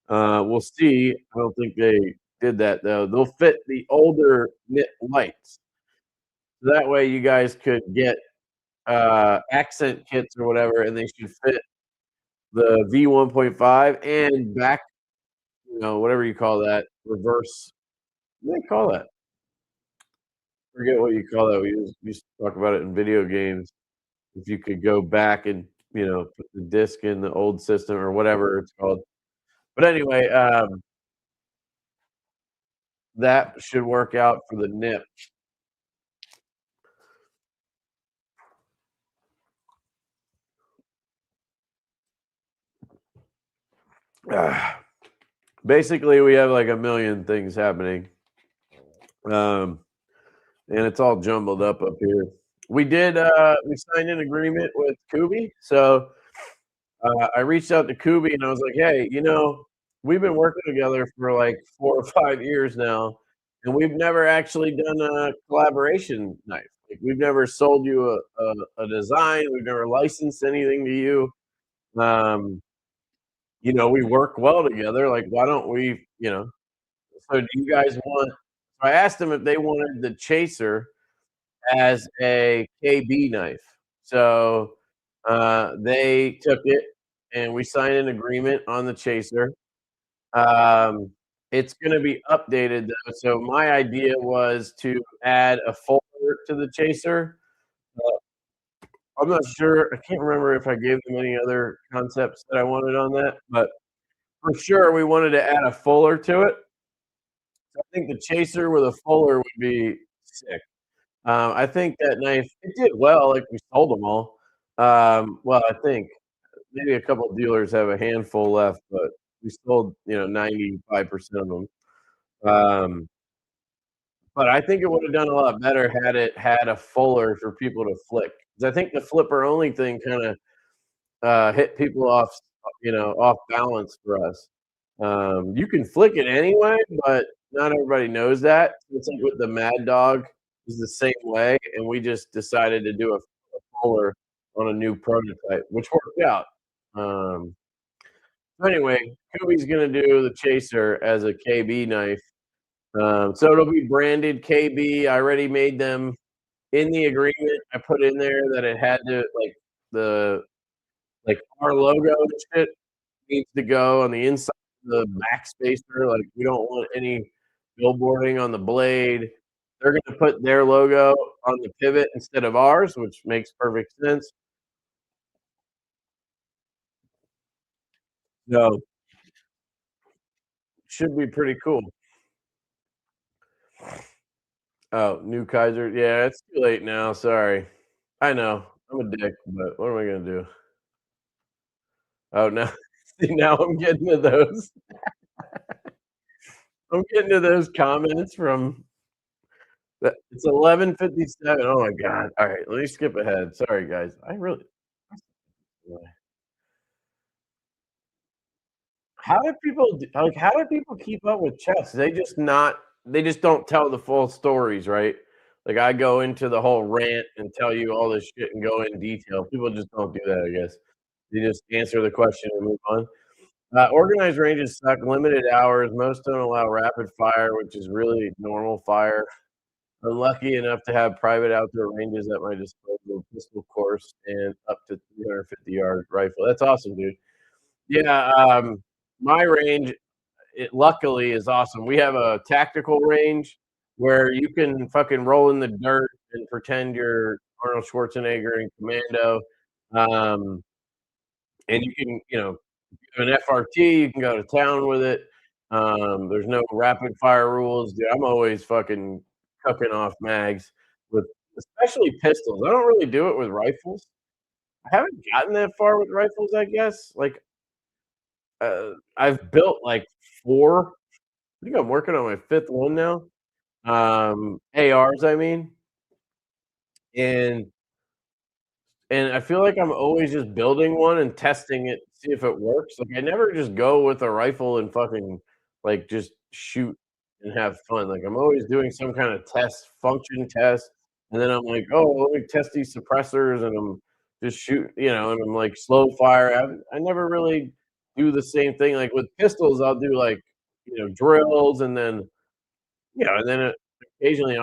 We'll see. I don't think they did that though. They'll fit the older knit lights. So that way you guys could get accent kits or whatever, and they should fit the V1.5 and back, whatever you call that, reverse. What do they call that? Forget what you call that. We used to talk about it in video games. If you could go back and put the disc in the old system or whatever it's called. But anyway, that should work out for the nip. Basically, we have like a million things happening, and it's all jumbled up here. We signed an agreement with Kubi, so I reached out to Kubi and I was like, hey, we've been working together for like 4 or 5 years now, and we've never actually done a collaboration knife. Like, we've never sold you a design. We've never licensed anything to you. We work well together. Like, why don't we. So do you guys want? So I asked them if they wanted the chaser as a KB knife. So they took it, and we signed an agreement on the chaser. Um, it's going to be updated though. So my idea was to add a folder to the chaser. Uh, I'm not sure. I can't remember if I gave them any other concepts that I wanted on that, but for sure we wanted to add a fuller to it. So I think the chaser with a fuller would be sick. I think that knife, it did well. Like, we sold them all. Well, I think maybe a couple of dealers have a handful left, but we sold 95% of them. Um, but I think it would have done a lot better had it had a fuller for people to flick. 'Cause I think the flipper only thing kind of hit people off balance for us. You can flick it anyway, but not everybody knows that. It's like with the Mad Dog is the same way, and we just decided to do a fuller on a new prototype, which worked out. Um, so anyway, Kubi's gonna do the chaser as a KB knife. So it'll be branded KB. I already made them in the agreement. I put in there that it had to the our logo and shit needs to go on the inside of the back spacer. Like, we don't want any billboarding on the blade. They're gonna put their logo on the pivot instead of ours, which makes perfect sense. So should be pretty cool. Oh, new Kaiser. Yeah, it's too late now. Sorry. I know. I'm a dick, but what am I gonna do? Oh, no. See, now I'm getting to those. I'm getting to those comments from it's 11:57. Oh my god. All right, let me skip ahead. Sorry, guys. I really how do people keep up with chess? They just don't tell the full stories, right? Like, I go into the whole rant and tell you all this shit and go in detail. People just don't do that, I guess. They just answer the question and move on. Organized ranges suck, limited hours. Most don't allow rapid fire, which is really normal fire. I'm lucky enough to have private outdoor ranges at my disposal, pistol course, and up to 350-yard rifle. That's awesome, dude. Yeah, my range, it luckily is awesome. We have a tactical range where you can fucking roll in the dirt and pretend you're Arnold Schwarzenegger in Commando. Um, and you can, an FRT, you can go to town with it. There's no rapid fire rules. Dude, I'm always fucking cooking off mags with especially pistols. I don't really do it with rifles. I haven't gotten that far with rifles, I guess. Like, I've built like 4. I think I'm working on my 5th one now. ARs, I mean, and I feel like I'm always just building one and testing it, see if it works. Like, I never just go with a rifle and fucking, like, just shoot and have fun. Like, I'm always doing some kinda test, function test, and then I'm like, "Oh, let me test these suppressors," and I'm just and I'm like, slow fire. I never really do the same thing. Like, with pistols, I'll do, like, drills, and then occasionally,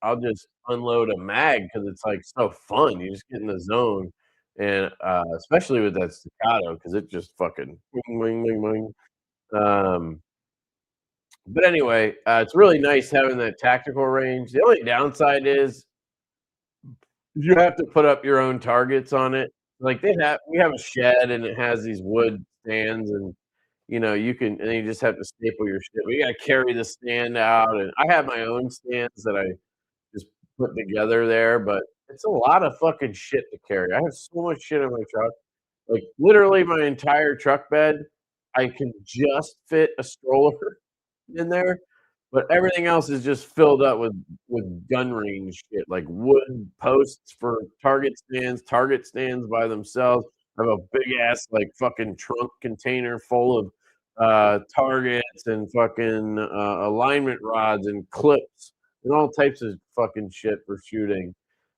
I'll just unload a mag because it's, like, so fun. You just get in the zone, and, especially with that staccato because it just fucking wing, wing, wing, wing. But anyway, it's really nice having that tactical range. The only downside is you have to put up your own targets on it. Like, we have a shed, and it has these wood stands, and, you just have to staple your shit, but you gotta carry the stand out, and I have my own stands that I just put together there, but it's a lot of fucking shit to carry. I have so much shit in my truck. Like, literally my entire truck bed, I can just fit a stroller in there, but everything else is just filled up with gun range shit, like wood posts for target stands by themselves. I have a big ass, like, fucking trunk container full of, targets and fucking, alignment rods and clips and all types of fucking shit for shooting.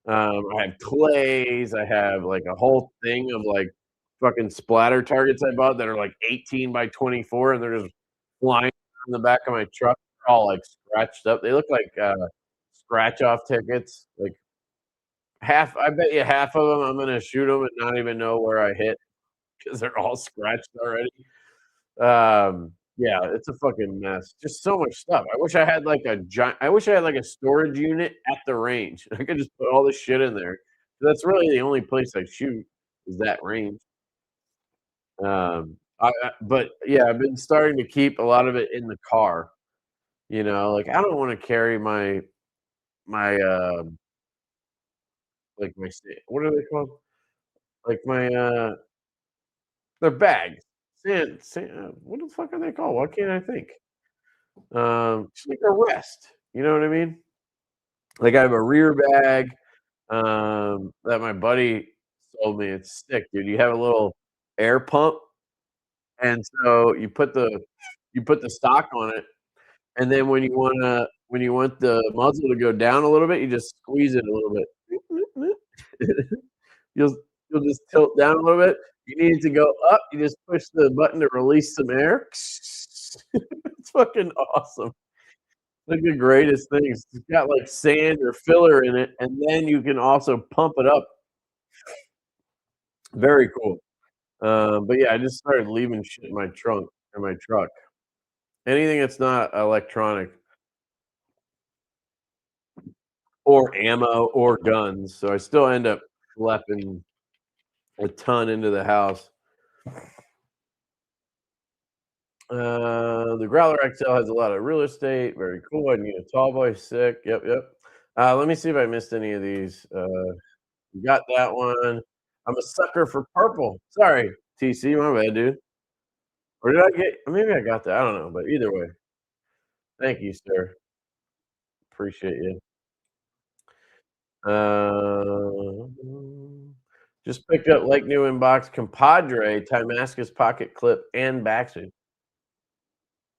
I have clays, I have, like, a whole thing of, like, fucking splatter targets I bought that are, like, 18 by 24, and they're just flying in the back of my truck, all, like, scratched up. They look like, scratch off tickets, like, I bet you half of them, I'm gonna shoot them and not even know where I hit because 'cause they're all scratched already. Yeah, it's a fucking mess. Just so much stuff. I wish I had, like, a storage unit at the range. I could just put all this shit in there. That's really the only place I shoot is that range. But yeah, I've been starting to keep a lot of it in the car, like, I don't wanna carry my like, what are they called? Like, they're bags. What the fuck are they called? Why can't I think? Just like a rest, you know what I mean? Like, I have a rear bag, that my buddy sold me. It's sick, dude. You have a little air pump, and so you put the stock on it, and then when you want the muzzle to go down a little bit, you just squeeze it a little bit. You'll you'll just tilt down a little bit. You need it to go up, you just push the button to release some air. It's fucking awesome. Like the greatest things. It's got, like, sand or filler in it, and then you can also pump it up. Very cool. But yeah, I just started leaving shit in my truck. Anything that's not electronic or ammo or guns, so I still end up schlepping a ton into the house. The Growler XL has a lot of real estate. Very cool. I need a tall boy. Sick. Yep, yep. Let me see if I missed any of these. You got that one. I'm a sucker for purple. Sorry, TC, my bad, dude. Or did I get? Maybe I got that. I don't know. But either way, thank you, sir. Appreciate you. Uh, just picked up like new inbox compadre Timascus pocket clip and backspace.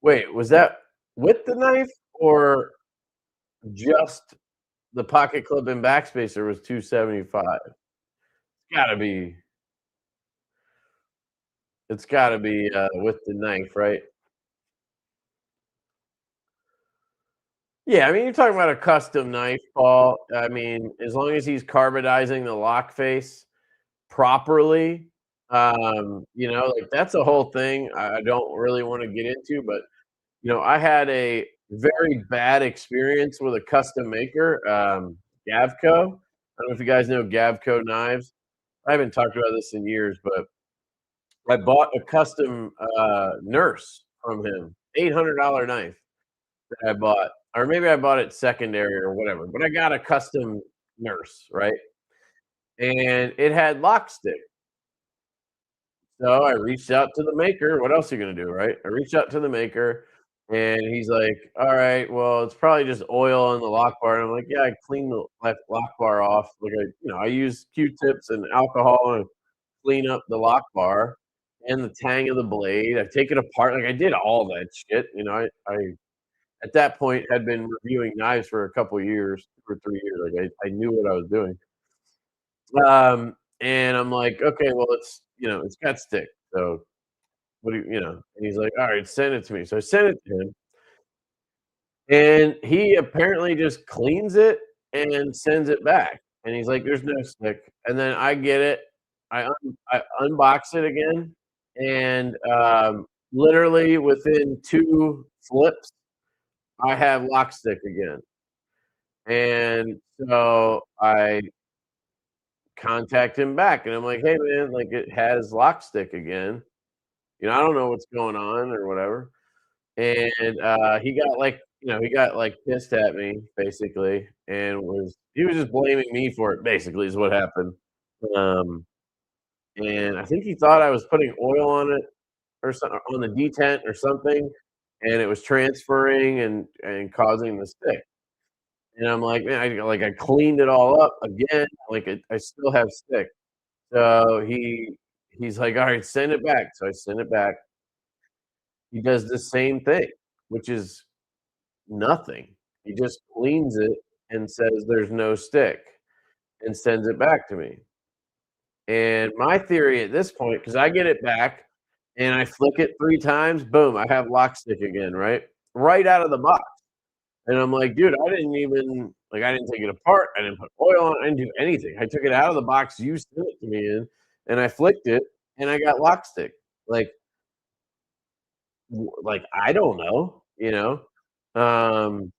Wait, was that with the knife or just the pocket clip and backspacer was 275? Gotta be it's gotta be, with the knife, right? Yeah, I mean, you're talking about a custom knife, Paul. I mean, as long as he's carbonizing the lock face properly, like, that's a whole thing I don't really wanna get into, but, I had a very bad experience with a custom maker, Gavco. don't know if you guys know Gavco knives. I haven't talked about this in years, but I bought a custom nurse from him, $800 knife that I bought, or maybe I bought it secondary or whatever. But I got a custom nurse, right? And it had lock stick. So I reached out to the maker. What else are you gonna do, right? I reached out to the maker, and he's like, "All right, well, it's probably just oil on the lock bar." And I'm like, "Yeah, I clean the lock bar off. Like I use Q-tips and alcohol and clean up the lock bar and the tang of the blade. I take it apart. Like I did all that shit. I at that point had been reviewing knives for a couple years, 2 or 3 years. Like I knew what I was doing. And I'm like, okay, well, it's got stick. So what do And he's like, all right, send it to me. So I sent it to him, and he apparently just cleans it and sends it back. And he's like, there's no stick. And then I get it. I unbox it again, and literally within two flips, I have lock stick again. And so I contact him back, and I'm like, "Hey, man, like, it has lock stick again. I don't know what's going on or whatever." And, he got, like, pissed at me, basically, and he was just blaming me for it, basically, is what happened. Um, and I think he thought I was putting oil on it or on the detent or something, and it was transferring and causing the stick. And I'm like, "Man, I cleaned it all up again, like, I still have stick." So he's like, "Alright, send it back." So I send it back. He does the same thing, which is nothing. He just cleans it and says there's no stick and sends it back to me. And my theory at this point, because I get it back and I flick it 3 times, boom, I have lock stick again, right? Right out of the box. And I'm like, "Dude, I didn't take it apart, I didn't put oil on it, I didn't do anything. I took it out of the box you sent it to me in, and I flicked it, and I got lock stick." Like I don't know, you know? Um,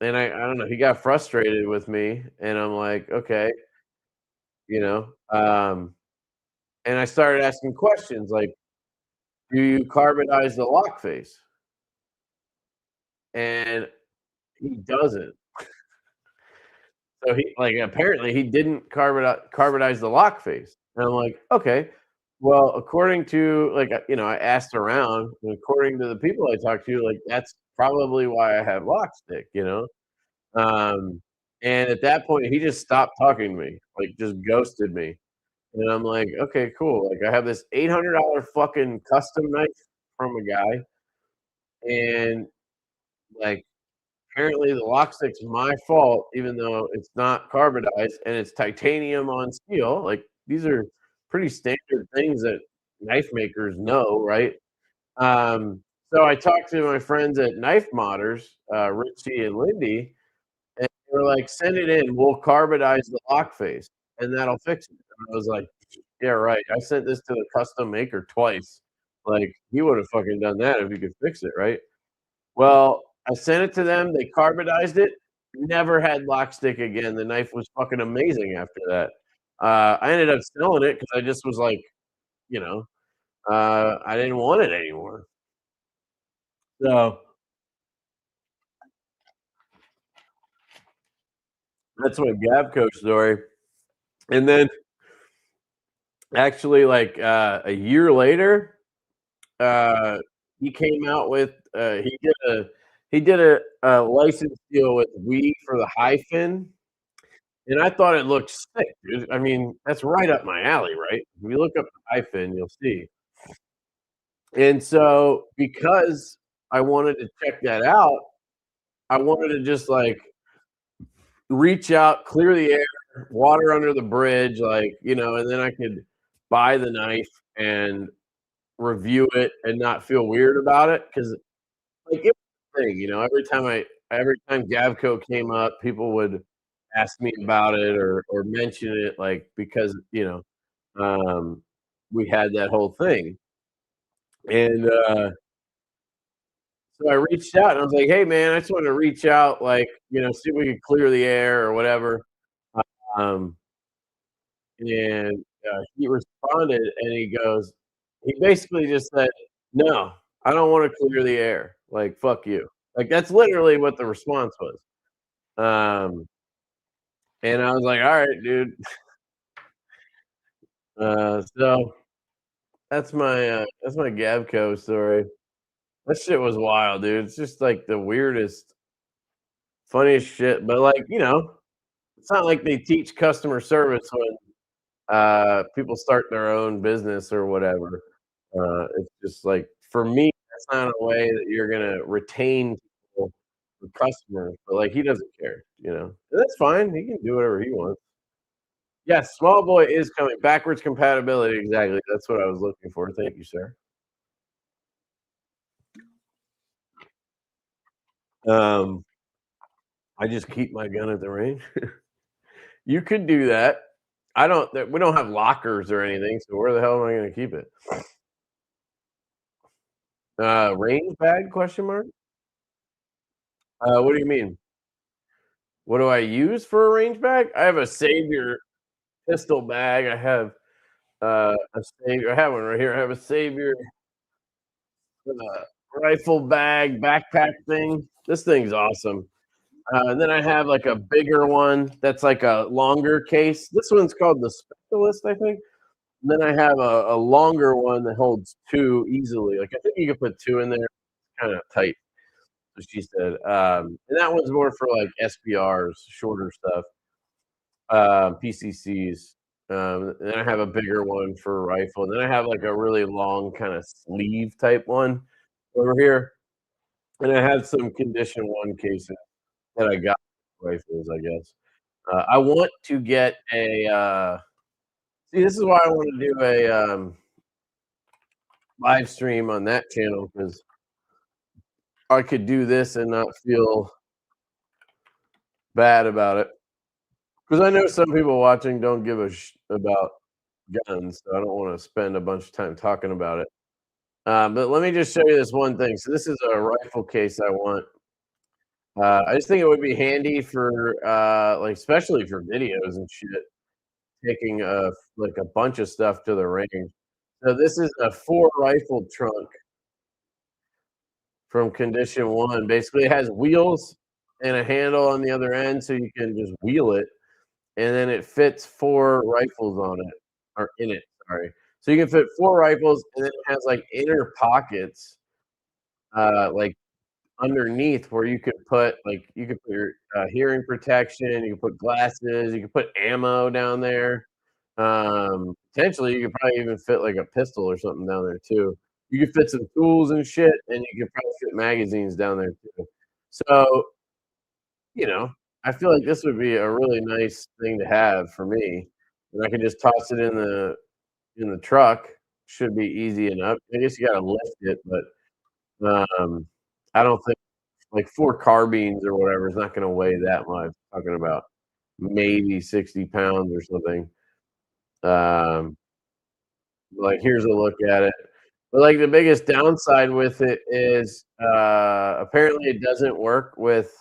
and I don't know, he got frustrated with me, and I'm like, "Okay," you know? And I started asking questions like, "Do you carbonize the lock face?" And he doesn't. So apparently he didn't carbonize the lock face, and I'm like, "Okay, well, according to I asked around, and according to the people I talked to, like, that's probably why I have lock stick, you know?" Um, and at that point, he just stopped talking to me, like, just ghosted me, and I'm like, "Okay, cool." Like, I have this $800 fucking custom knife from a guy, and, like, apparently the lock stick's my fault, even though it's not carbonized and it's titanium on steel. Like, these are pretty standard things that knife makers know, right? So I talked to my friends at Knife Modders, Richie and Lindy, and they were like, "Send it in, we'll carbonize the lock face, and that'll fix it." And I was like, "Yeah, right. I sent this to the custom maker twice. Like, he would have fucking done that if he could fix it, right?" Well, I sent it to them, they carbonized it, never had lock stick again. The knife was fucking amazing after that. I ended up selling it because I just was like, you know, I didn't want it anymore. So, that's my Gavco story. And then actually, a year later, uh, he came out with, he did a license deal with We for the hyphen. And I thought it looked sick, dude. I mean, that's right up my alley, right? If you look up the hyphen, you'll see. And so, because I wanted to check that out, I wanted to just, reach out, clear the air, water under the bridge, and then I could buy the knife and review it and not feel weird about it. Because it was a thing, every time Gavco came up, people would ask me about it or mention it, because, we had that whole thing. And, so I reached out and I was like, "Hey, man, I just wanted to reach out, see if we could clear the air or whatever." and, he responded, and he basically just said, "No, I don't wanna clear the air, like, fuck you." Like, that's literally what the response was. Um, and I was like, "Alright, dude." So that's my Gavco story. That shit was wild, dude. It's just, like, the weirdest, funniest shit, but, like, it's not like they teach customer service when, people start their own business or whatever. It's just, like, for me, that's not a way that you're gonna retain people or customers, but, like, he doesn't care, And that's fine, he can do whatever he wants. Yes, small boy is coming. Backwards compatibility, exactly, that's what I was looking for. Thank you, sir. Um, I just keep my gun at the range. You could do that. I don't th We don't have lockers or anything, so where the hell am I gonna keep it? Range bag, question mark? What do you mean? What do I use for a range bag? I have a Savior pistol bag. I have, a Savior I have one right here. I have a Savior, uh, rifle bag, backpack thing. This thing's awesome. And then I have, like, a bigger one that's, like, a longer case. This one's called the Specialist, I think. And then I have a longer one that holds 2 easily. Like, I think you could put 2 in there. Kinda tight, so she said. And that one's more for, like, SBRs, shorter stuff, PCCs. Then I have a bigger one for a rifle, and then I have, like, a really long kinda sleeve type one over here, and I have some Condition 1 cases that I got for rifles, I guess. I want to get see, this is why I wanna do a, live stream on that channel because I could do this and not feel bad about it. Because I know some people watching don't give a about guns, so I don't wanna spend a bunch of time talking about it. But let me just show you this one thing. So this is a rifle case I want. I just think it would be handy for, like, especially for videos and shit, taking, like, a bunch of stuff to the range. So this is a 4 rifle trunk from Condition 1. Basically, it has wheels and a handle on the other end, so you can just wheel it, and then it fits 4 rifles on it, or in it, sorry. So you can fit 4 rifles, and then it has, like, inner pockets, like, underneath where you could put your, hearing protection, you could put glasses, you could put ammo down there. Potentially, you could probably even fit, like, a pistol or something down there too. You could fit some tools and shit, and you could probably fit magazines down there too. So, you know, I feel like this would be a really nice thing to have for me, and I could just toss it in the truck. Should be easy enough. I guess you gotta lift it, but, I don't think like 4 carbines or whatever is not gonna weigh that much. Talking about maybe 60 pounds or something. Um, like, here's a look at it. But, like, the biggest downside with it is, apparently it doesn't work with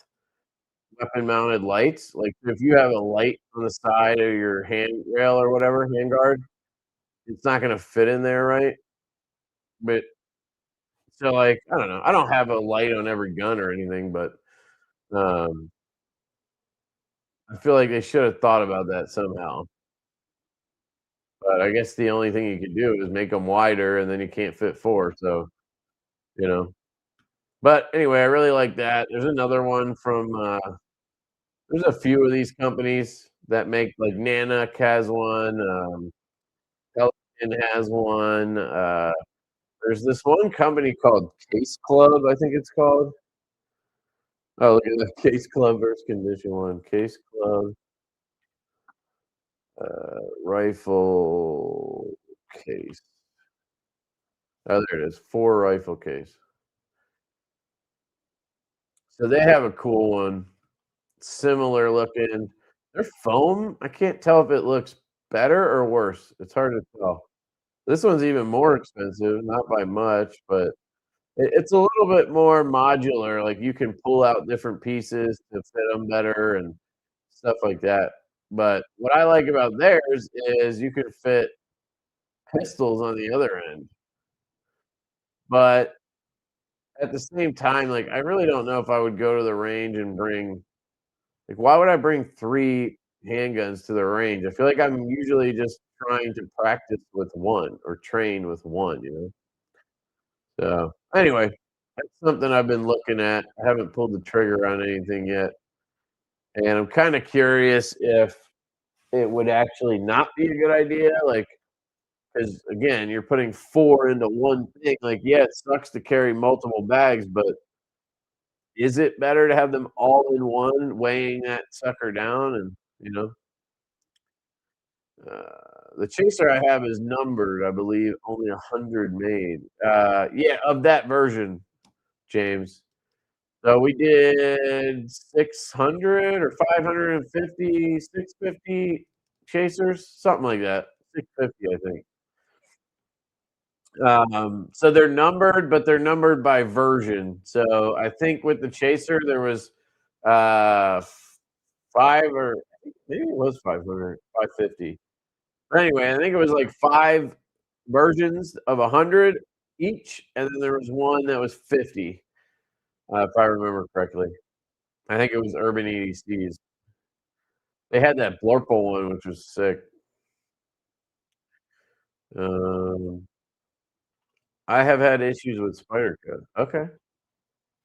weapon mounted lights. Like, if you have a light on the side of your handrail or whatever, handguard, it's not gonna fit in there right. But so, like, I don't know. I don't have a light on every gun or anything, but, um, I feel like they should have thought about that somehow. But I guess the only thing you could do is make them wider, and then you can't fit 4, so, you know. But anyway, I really like that. There's another one from, there's a few of these companies that make like, Nanic has one, Pelican has one, there's this one company called Case Club, I think it's called. Oh, look at that, Case Club versus Condition 1. Case Club, rifle case. Oh, there it is, 4 rifle case. So they have a cool one, similar looking. Their foam, I can't tell if it looks better or worse. It's hard to tell. This one's even more expensive, not by much, but it's a little bit more modular, like, you can pull out different pieces to fit them better and stuff like that. But what I like about theirs is you can fit pistols on the other end. But at the same time, like, I really don't know if I would go to the range and bring like, why would I bring 3 handguns to the range? I feel like I'm usually just trying to practice with 1 or train with 1, you know? So, anyway, that's something I've been looking at. I haven't pulled the trigger on anything yet, and I'm kinda curious if it would actually not be a good idea, like, because again, you're putting 4 into 1 thing, like, yeah, it sucks to carry multiple bags, but is it better to have them all in 1, weighing that sucker down and, you know? The chaser I have is numbered, I believe, only 100 made. Yeah, of that version, James. So we did 600 or 550, 650 chasers, something like that. 650, I think. So they're numbered, but they're numbered by version. So I think with the chaser there was 5 or maybe it was 500, 550. But anyway, I think it was like 5 versions of 100 each, and then there was one that was 50, if I remember correctly. I think it was Urban EDCs. They had that Blurple one, which was sick. Um, I have had issues with Spider Code. Okay,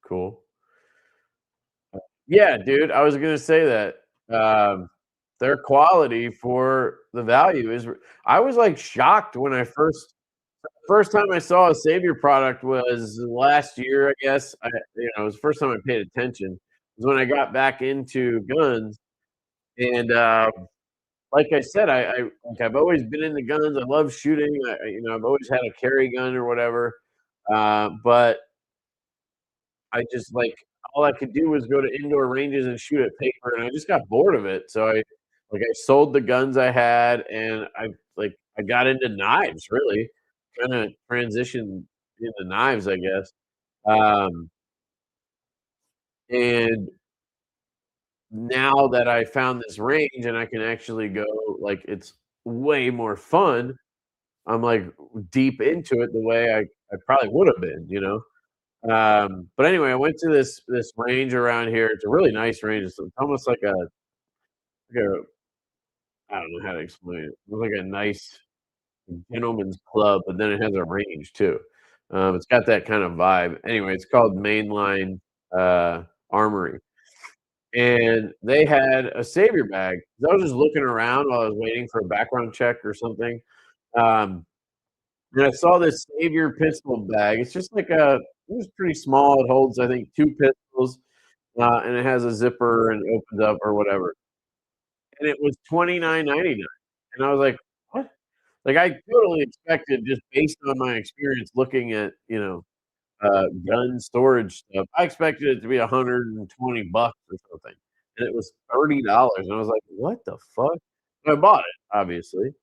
cool. Yeah, dude, I was gonna say that. Their quality for the value is I was, like, shocked when I first time I saw a Savior product was last year, I guess. It was the first time I paid attention, was when I got back into guns, and, like I said, I've always been into guns, I love shooting, I've always had a carry gun or whatever, but I just, like all I could do was go to indoor ranges and shoot at paper, and I just got bored of it, so I sold the guns I had, and I got into knives, really, kinda transitioned into knives, I guess, um, and now that I found this range and I can actually go, like, it's way more fun, I'm, like, deep into it the way I probably would have been, you know? But anyway, I went to this range around here. It's a really nice range. It's almost like a I don't know how to explain it. It's like a nice gentleman's club, but then it has a range too. It's got that kind of vibe. Anyway, it's called Mainline Armory, and they had a savior bag. I was just looking around while I was waiting for a background check or something, um, and I saw this savior pistol bag. It's just like a it was pretty small. It holds, I think, 2 pistols, and it has a zipper and opens up or whatever. And it was 29.99, and I was like, "What?" Like, I totally expected just based on my experience looking at, gun storage stuff, I expected it to be 120 bucks or something, and it was $30, and I was like, "What the fuck?" So I bought it, obviously.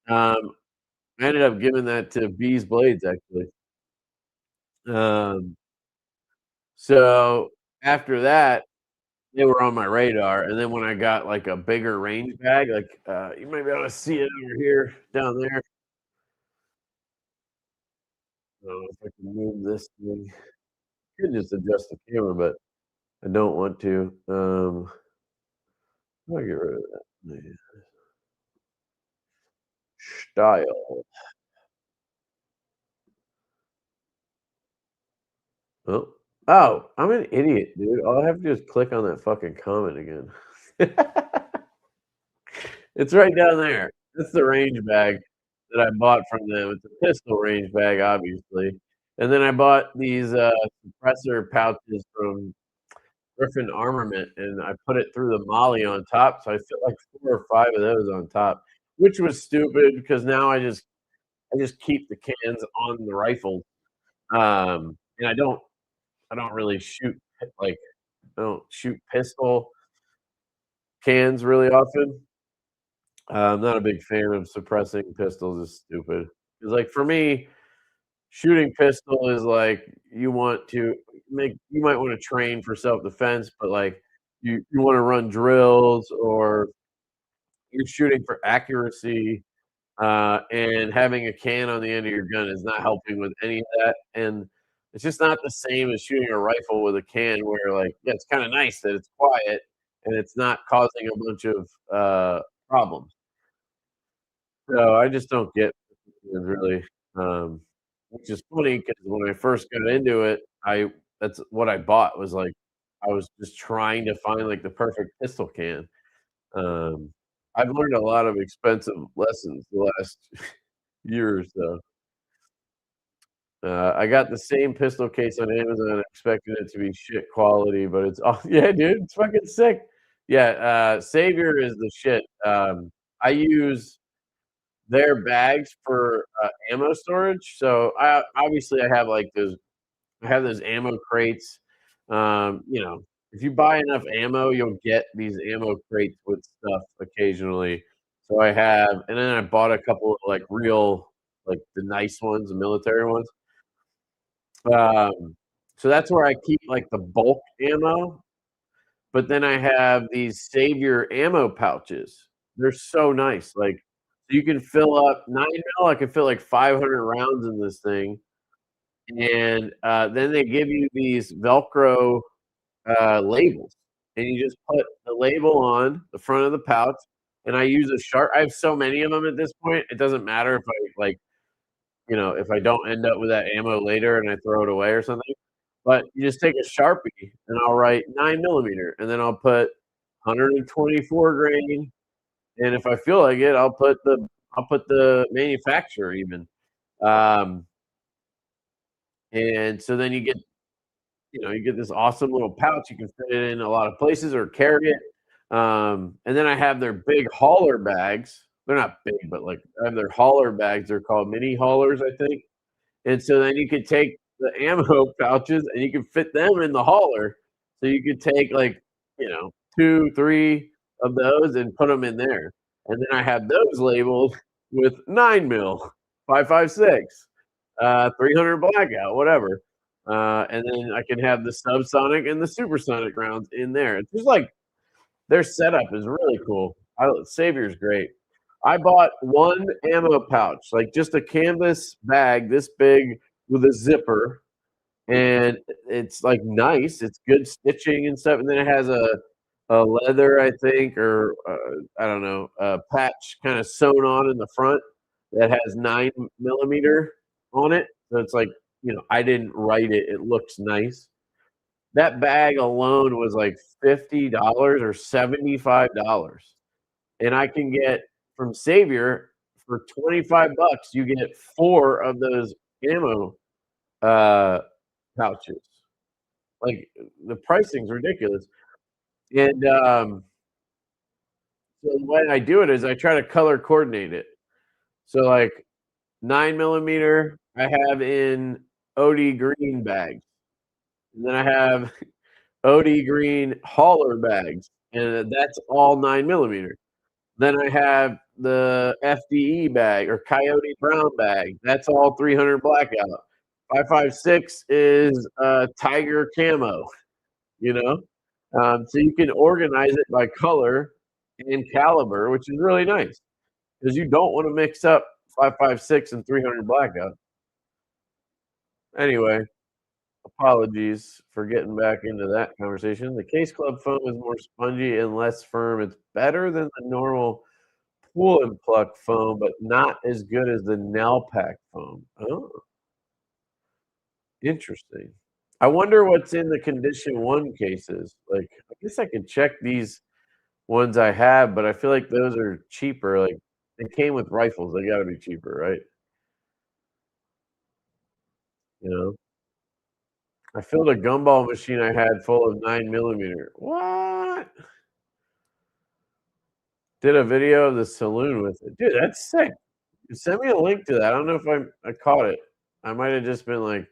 Um, I ended up giving that to Bees Blades, actually. Um, so after that they were on my radar, and then when I got, like, a bigger range bag, like, you might be able to see it over here, down there. I don't know if I can move this thing. Could just adjust the camera, but I don't want to. How do I get rid of that? Yeah. Style. Oh. Oh, I'm an idiot, dude. All I have to do is click on that fucking comment again. It's right down there. That's the range bag that I bought from them. It's a pistol range bag, obviously. And then I bought these, suppressor pouches from Griffin Armament, and I put it through the MOLLE on top, so I fit like 4 or 5 of those on top, which was stupid because now I just keep the cans on the rifle, and I don't really shoot like, I don't shoot pistol cans really often. I'm not a big fan of suppressing pistols, it's stupid. 'Cause, like, for me, shooting pistol is like you want to you might wanna train for self-defense, but, like, you wanna run drills or you're shooting for accuracy, and having a can on the end of your gun is not helping with any of that, and it's just not the same as shooting a rifle with a can where, like, yeah, it's kinda nice that it's quiet and it's not causing a bunch of, problems. So, I just don't get it really, which is funny because when I first got into it, I that's what I bought was, like, I was just trying to find, like, the perfect pistol can. Um, I've learned a lot of expensive lessons the last year or so. I got the same pistol case on Amazon, expecting it to be shit quality, but it's aw yeah, dude, it's fucking sick. Yeah, Savior is the shit. I use their bags for, ammo storage, so I obviously, I have those ammo crates. You know, if you buy enough ammo, you'll get these ammo crates with stuff occasionally. So I have and then I bought a couple of, like, real like, the nice ones, the military ones. Um, so that's where I keep, like, the bulk ammo, but then I have these Savior ammo pouches. They're so nice, like, you can fill up 9 mil, I can fit, like, 500 rounds in this thing, and, then they give you these Velcro, labels, and you just put the label on the front of the pouch, and I use a sharp I have so many of them at this point, it doesn't matter if I, like, you know, if I don't end up with that ammo later and I throw it away or something. But you just take a Sharpie and I'll write 9 millimeter, and then I'll put 124 grain, and if I feel like it, I'll put the manufacturer even. Um, and so then you know, you get this awesome little pouch, you can fit it in a lot of places or carry it. And then I have their big hauler bags. They're not big, but, like, I have their hauler bags, they're called mini haulers, I think. And so then you could take the ammo pouches and you can fit them in the hauler. So you could take, like, you know, 2, 3 of those and put them in there. And then I have those labeled with 9 mil, 5.56, 300 blackout, whatever. And then I can have the subsonic and the supersonic rounds in there. It's just like their setup is really cool. Savior's great. I bought 1 ammo pouch, like, just a canvas bag this big with a zipper, and it's, like, nice, it's good stitching and stuff, and then it has a leather, I think, or, I don't know, a patch kinda sewn on in the front that has 9 millimeter on it, so it's like, you know, I didn't write it, it looks nice. That bag alone was like $50 or $75, and I can get from Savior for 25 bucks, you get 4 of those ammo, uh, pouches. Like, the pricing's ridiculous, and, so the way I do it is I try to color coordinate it. So, like, 9 millimeter, I have in OD green bags, and then I have OD green hauler bags, and that's all 9 millimeter. Then I have the FDE bag or Coyote Brown bag, that's all 300 blackout. 5.56 is, tiger camo, you know? So you can organize it by color and caliber, which is really nice because you don't wanna mix up 5.56 and 300 blackout. Anyway, apologies for getting back into that conversation. The Case Club foam is more spongy and less firm. It's better than the normal pull and pluck foam, but not as good as the nail pack foam. Oh, interesting. I wonder what's in the Condition 1 cases. Like, I guess I could check these ones I have, but I feel like those are cheaper. Like, they came with rifles, they gotta be cheaper, right? You know? I filled a gumball machine I had full of 9 millimeter. What? Did a video of the saloon with it. Dude, that's sick. Send me a link to that. I don't know if I caught it. I might have just been like,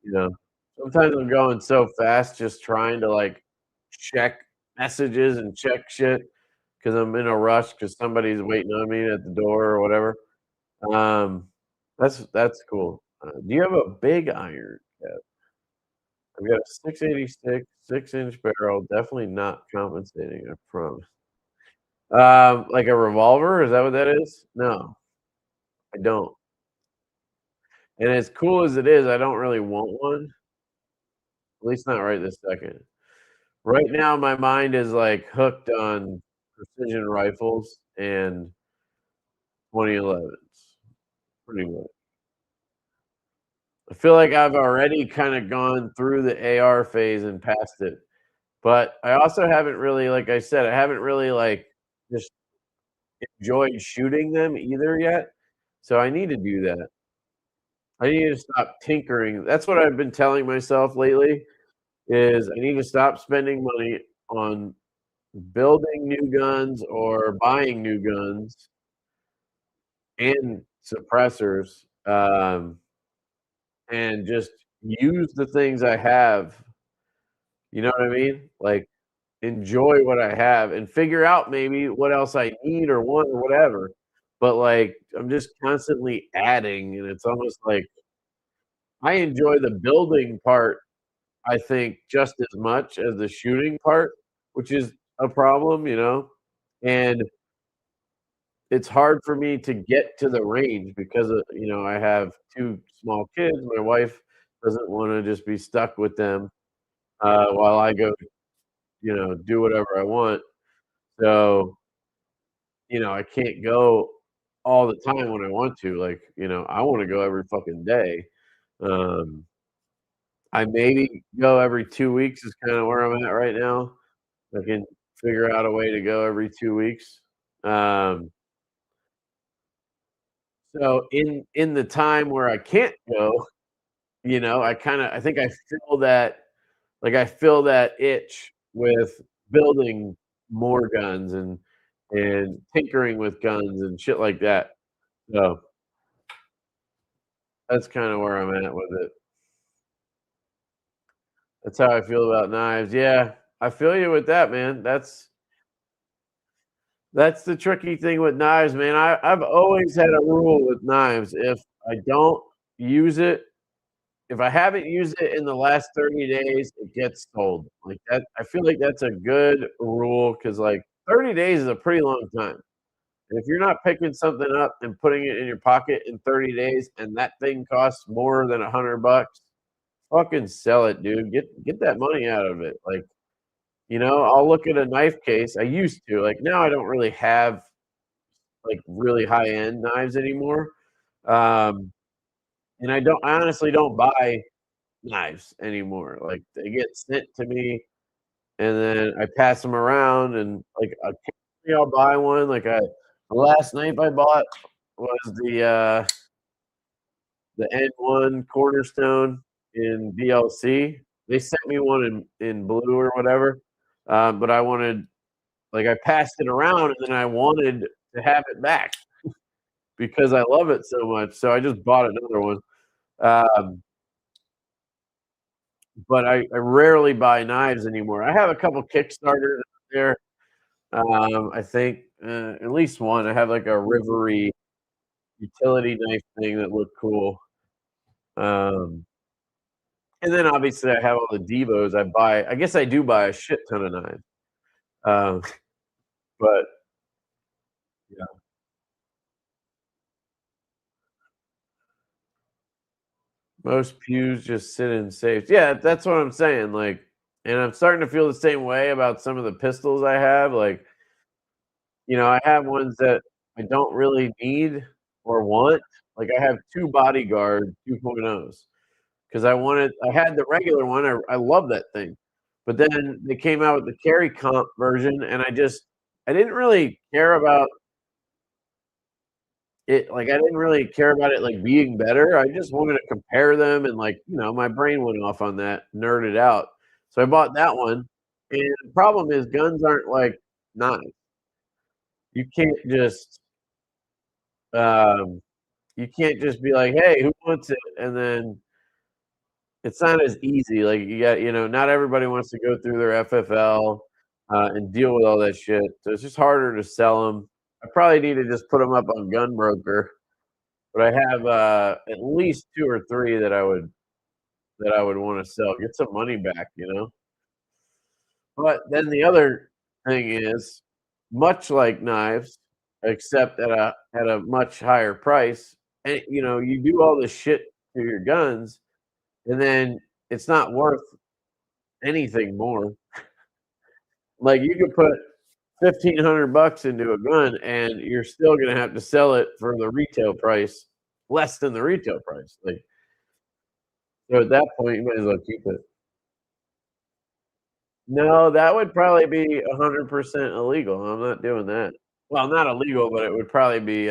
you know, sometimes I'm going so fast just trying to, like, check messages and check shit because 'cause I'm in a rush because somebody's waiting on me at the door or whatever. Um, that's cool. Do you have a big iron? Yeah. I've got a 686 6-inch barrel, definitely not compensating, I promise. Like a revolver? Is that what that is? No, I don't. And as cool as it is, I don't really want one, at least not right this second. Right now, my mind is, like, hooked on precision rifles and 2011s, pretty much. I feel like I've already kinda gone through the AR phase and past it, but I also haven't really, like I said, I haven't really, like, just enjoyed shooting them either yet, so I need to do that. I need to stop tinkering. That's what I've been telling myself lately, is I need to stop spending money on building new guns or buying new guns and suppressors, and just use the things I have, you know what I mean? Like, enjoy what I have and figure out maybe what else I need or want or whatever, but, like, I'm just constantly adding, and it's almost like I enjoy the building part, I think, just as much as the shooting part, which is a problem, you know? And it's hard for me to get to the range because I have 2 small kids. My wife doesn't wanna just be stuck with them, while I go, do whatever I want. So, I can't go all the time when I want to, like, I wanna go every fucking day. Um, I maybe go every 2 weeks is kinda where I'm at right now. I can figure out a way to go every 2 weeks. Um, so in the time where I can't go, I think I feel that I feel that itch with building more guns and tinkering with guns and shit like that. So, that's kinda where I'm at with it. That's how I feel about knives. Yeah, I feel you with that, man. That's the tricky thing with knives, man. I've always had a rule with knives. I don't use it if I haven't used it in the last 30 days, it gets sold. Like that I feel like that's a good rule because, like, 30 days is a pretty long time. And if you're not picking something up and putting it in your pocket in 30 days and that thing costs more than $100, fucking sell it, dude. Get that money out of it. Like, I'll look at a knife case. I used to. Like, now I don't really have, like, really high-end knives anymore. Um, and I honestly don't buy knives anymore. Like, they get sent to me, and then I pass them around, and, like, occasionally I'll buy one. The last knife I bought was the N1 Cornerstone in DLC. They sent me one in blue or whatever, but I passed it around, and then I wanted to have it back because I love it so much, so I just bought another one. Um, but I rarely buy knives anymore. I have a couple Kickstarters out there. I think, at least one. I have, like, a Rivery utility knife thing that looked cool. Um, and then obviously I have all the Divos I guess I do buy a shit ton of knives. Um, but yeah, most pews just sit in safes. Yeah, that's what I'm saying, like, and I'm starting to feel the same way about some of the pistols I have. Like, I have ones that I don't really need or want. Like, I have 2 Bodyguard 2.0s 'cause I had the regular one, I love that thing, but then they came out with the carry comp version, and I didn't really care about it, like, I didn't really care about it, like, being better. I just wanted to compare them and, like, my brain went off on that, nerded out. So I bought that one, and the problem is guns aren't like knives. You can't just, um you can't just be like, "Hey, who wants it?" And then it's not as easy, like, not everybody wants to go through their FFL, and deal with all that shit, so it's just harder to sell them. I probably need to just put them up on Gunbroker, but I have, at least 2 or 3 that I would wanna sell, get some money back, you know? But then the other thing is much like knives, except at a much higher price. And you know, you do all this shit to your guns, and then it's not worth anything more. Like you could put 1,500 bucks into a gun, and you're still gonna have to sell it for the retail price, less than the retail price. Like so, at that point, you might as well keep it. No, that would probably be 100% illegal. I'm not doing that. Well, not illegal, but it would probably be,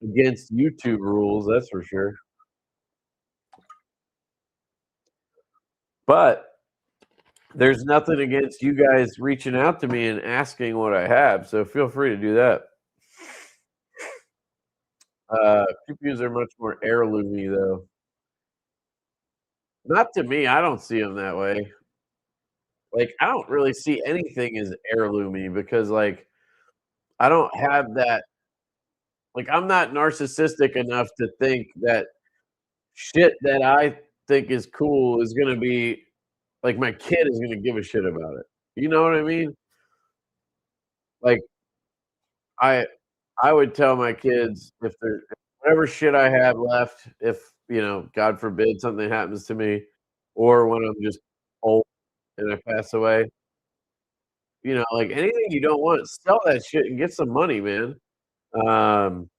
against YouTube rules, that's for sure. But there's nothing against you guys reaching out to me and asking what I have, so feel free to do that. QPUs are much more heirloomy, though. Not to me, I don't see them that way. Like, I don't really see anything as heirloomy because, like, I don't have that like, I'm not narcissistic enough to think that shit that I think is cool is gonna be like, my kid is gonna give a shit about it. You know what I mean? Like, I I would tell my kids if there's whatever shit I have left, if, you know, God forbid something happens to me, or when I'm just old and I pass away, you know, like, anything you don't want, sell that shit and get some money, man. Um,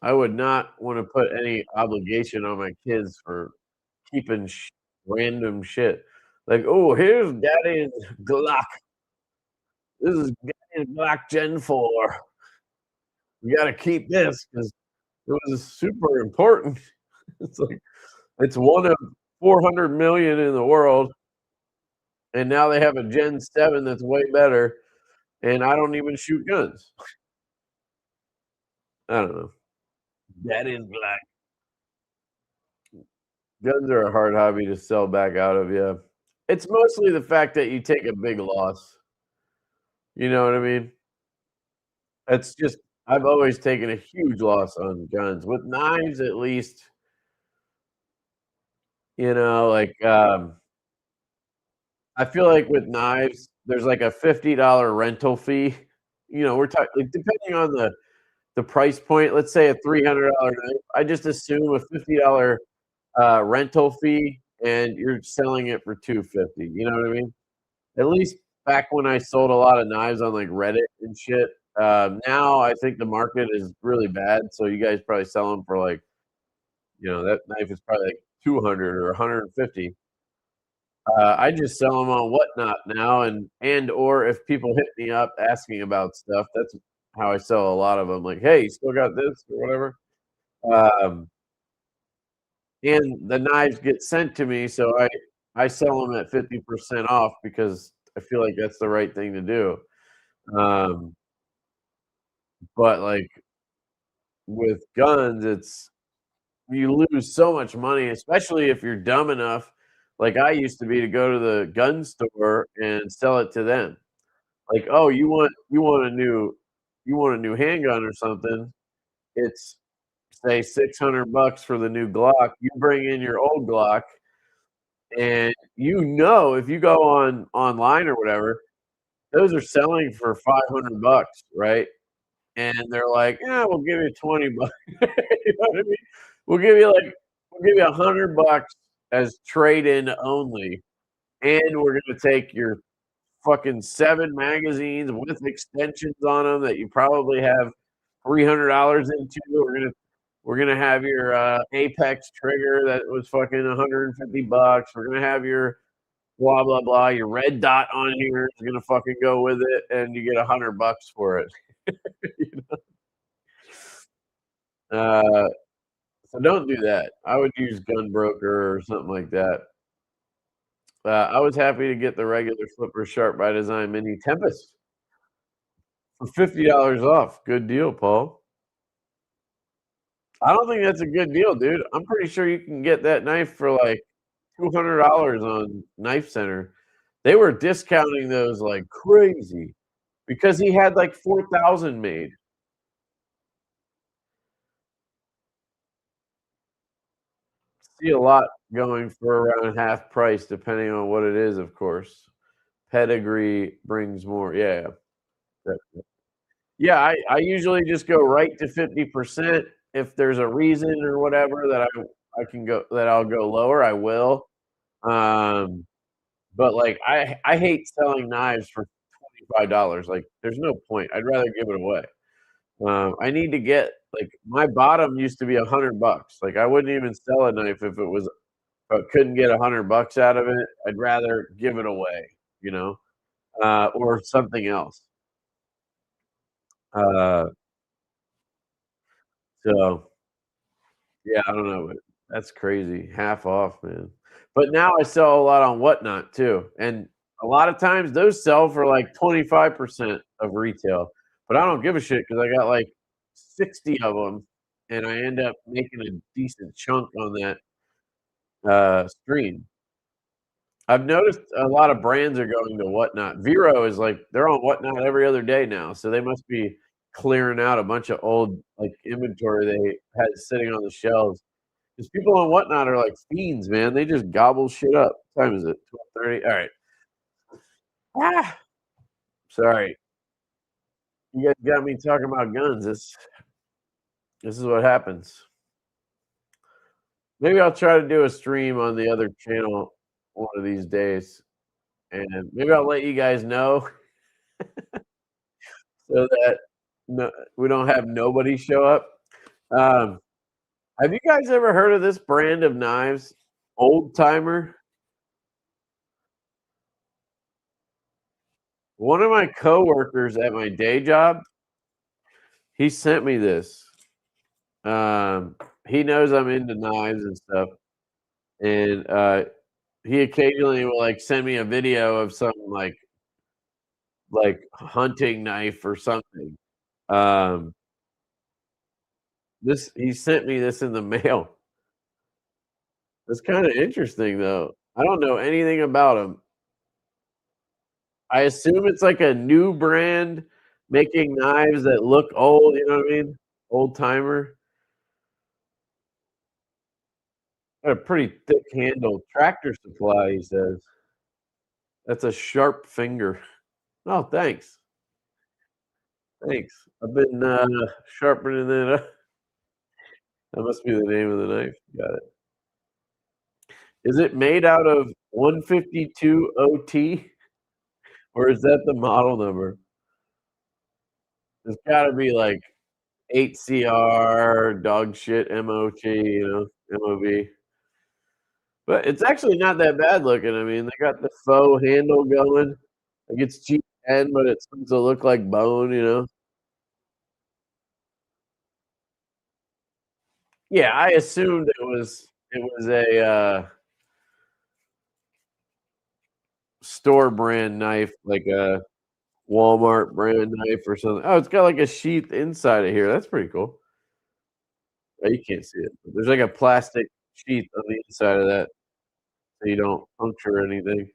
I would not wanna put any obligation on my kids for keeping random shit. Like, "Oh, here's daddy's Glock. This is daddy's Glock Gen 4. You gotta keep this because it was super important." It's like it's one of 400,000,000 in the world, and now they have a Gen 7 that's way better, and I don't even shoot guns. I don't know. Daddy's Glock. Guns are a hard hobby to sell back out of, yeah. It's mostly the fact that you take a big loss. You know what I mean? It's just I've always taken a huge loss on guns. With knives, at least, you know, like, I feel like with knives, there's like a $50 rental fee. You know, we're talking like, depending on the price point, let's say a $300 knife, I just assume a $50 rental fee, and you're selling it for 250. You know what I mean? At least back when I sold a lot of knives on like Reddit and shit. Now I think the market is really bad, so you guys probably sell them for like, you know, that knife is probably like 200 or 150. I just sell them on Whatnot now, and or if people hit me up asking about stuff, that's how I sell a lot of them. Like, hey, you still got this or whatever. Um, and the knives get sent to me, so I sell them at 50% off because I feel like that's the right thing to do. Um, but like with guns, it's you lose so much money, especially if you're dumb enough, like I used to be, to go to the gun store and sell it to them. Like, "Oh, you want a new handgun or something." It's, say, 600 bucks for the new Glock. You bring in your old Glock, and you know if you go online or whatever, those are selling for 500 bucks, right? And they're like, "Yeah, we'll give you 20 bucks." You know what I mean? We'll give you, like we'll give you 100 bucks as trade-in only, and we're gonna take your fucking 7 magazines with extensions on them that you probably have $300 into. We're gonna have your, Apex trigger that was fucking 150 bucks. We're gonna have your blah, blah, blah. Your red dot on here is gonna fucking go with it, and you get 100 bucks for it. You know? So don't do that. I would use Gunbroker or something like that. I was happy to get the regular Flipper Sharp by Design Mini Tempest for $50 off. Good deal, Paul. I don't think that's a good deal, dude. I'm pretty sure you can get that knife for like $200 on Knife Center. They were discounting those like crazy because he had like 4,000 made. See a lot going for around half price, depending on what it is, of course. pedigree brings more. Yeah. Yeah, I usually just go right to 50%. If there's a reason or whatever that I can go that I'll go lower, I will. Um, but, like, I hate selling knives for $25, like, there's no point, I'd rather give it away. I need to get like, my bottom used to be $100, like, I wouldn't even sell a knife if I couldn't get $100 out of it, I'd rather give it away, you know, or something else. Uh, so yeah, I don't know, but that's crazy. Half off, man. But now I sell a lot on Whatnot too, and a lot of times those sell for like 25% of retail, but I don't give a shit because I got like 60 of them, and I end up making a decent chunk on that, stream. I've noticed a lot of brands are going to Whatnot. Vero is like they're on Whatnot every other day now, so they must be clearing out a bunch of old, like, inventory they had sitting on the shelves. 'Cause people on Whatnot are like fiends, man. They just gobble shit up. What time is it? 12:30? Alright. Ah, sorry. You guys got me talking about guns. This is what happens. Maybe I'll try to do a stream on the other channel one of these days, and maybe I'll let you guys know so that we don't have nobody show up. Um, have you guys ever heard of this brand of knives? Old Timer? One of my coworkers at my day job, he sent me this. He knows I'm into knives and stuff, and, he occasionally will, like, send me a video of some, like, hunting knife or something. Um, this he sent me this in the mail. It's kinda interesting, though. I don't know anything about him. I assume it's like a new brand making knives that look old, you know what I mean? Old timer. Got a pretty thick handle. Tractor Supply, he says. That's a sharp finger. Oh, thanks. Thanks. I've been, sharpening it up. That must be the name of the knife. Got it. Is it made out of 152 OT, or is that the model number? It's gotta be like 8CR, dog shit, MOT, you know, MOV. But it's actually not that bad looking. I mean, they got the faux handle going. Like, it's G10, but it's supposed to look like bone, you know? Yeah, I assumed it was a, store brand knife, like a Walmart brand knife or something. Oh, it's got, like, a sheath inside of here. That's pretty cool. Oh, you can't see it, but there's, like, a plastic sheath on the inside of that so you don't puncture anything.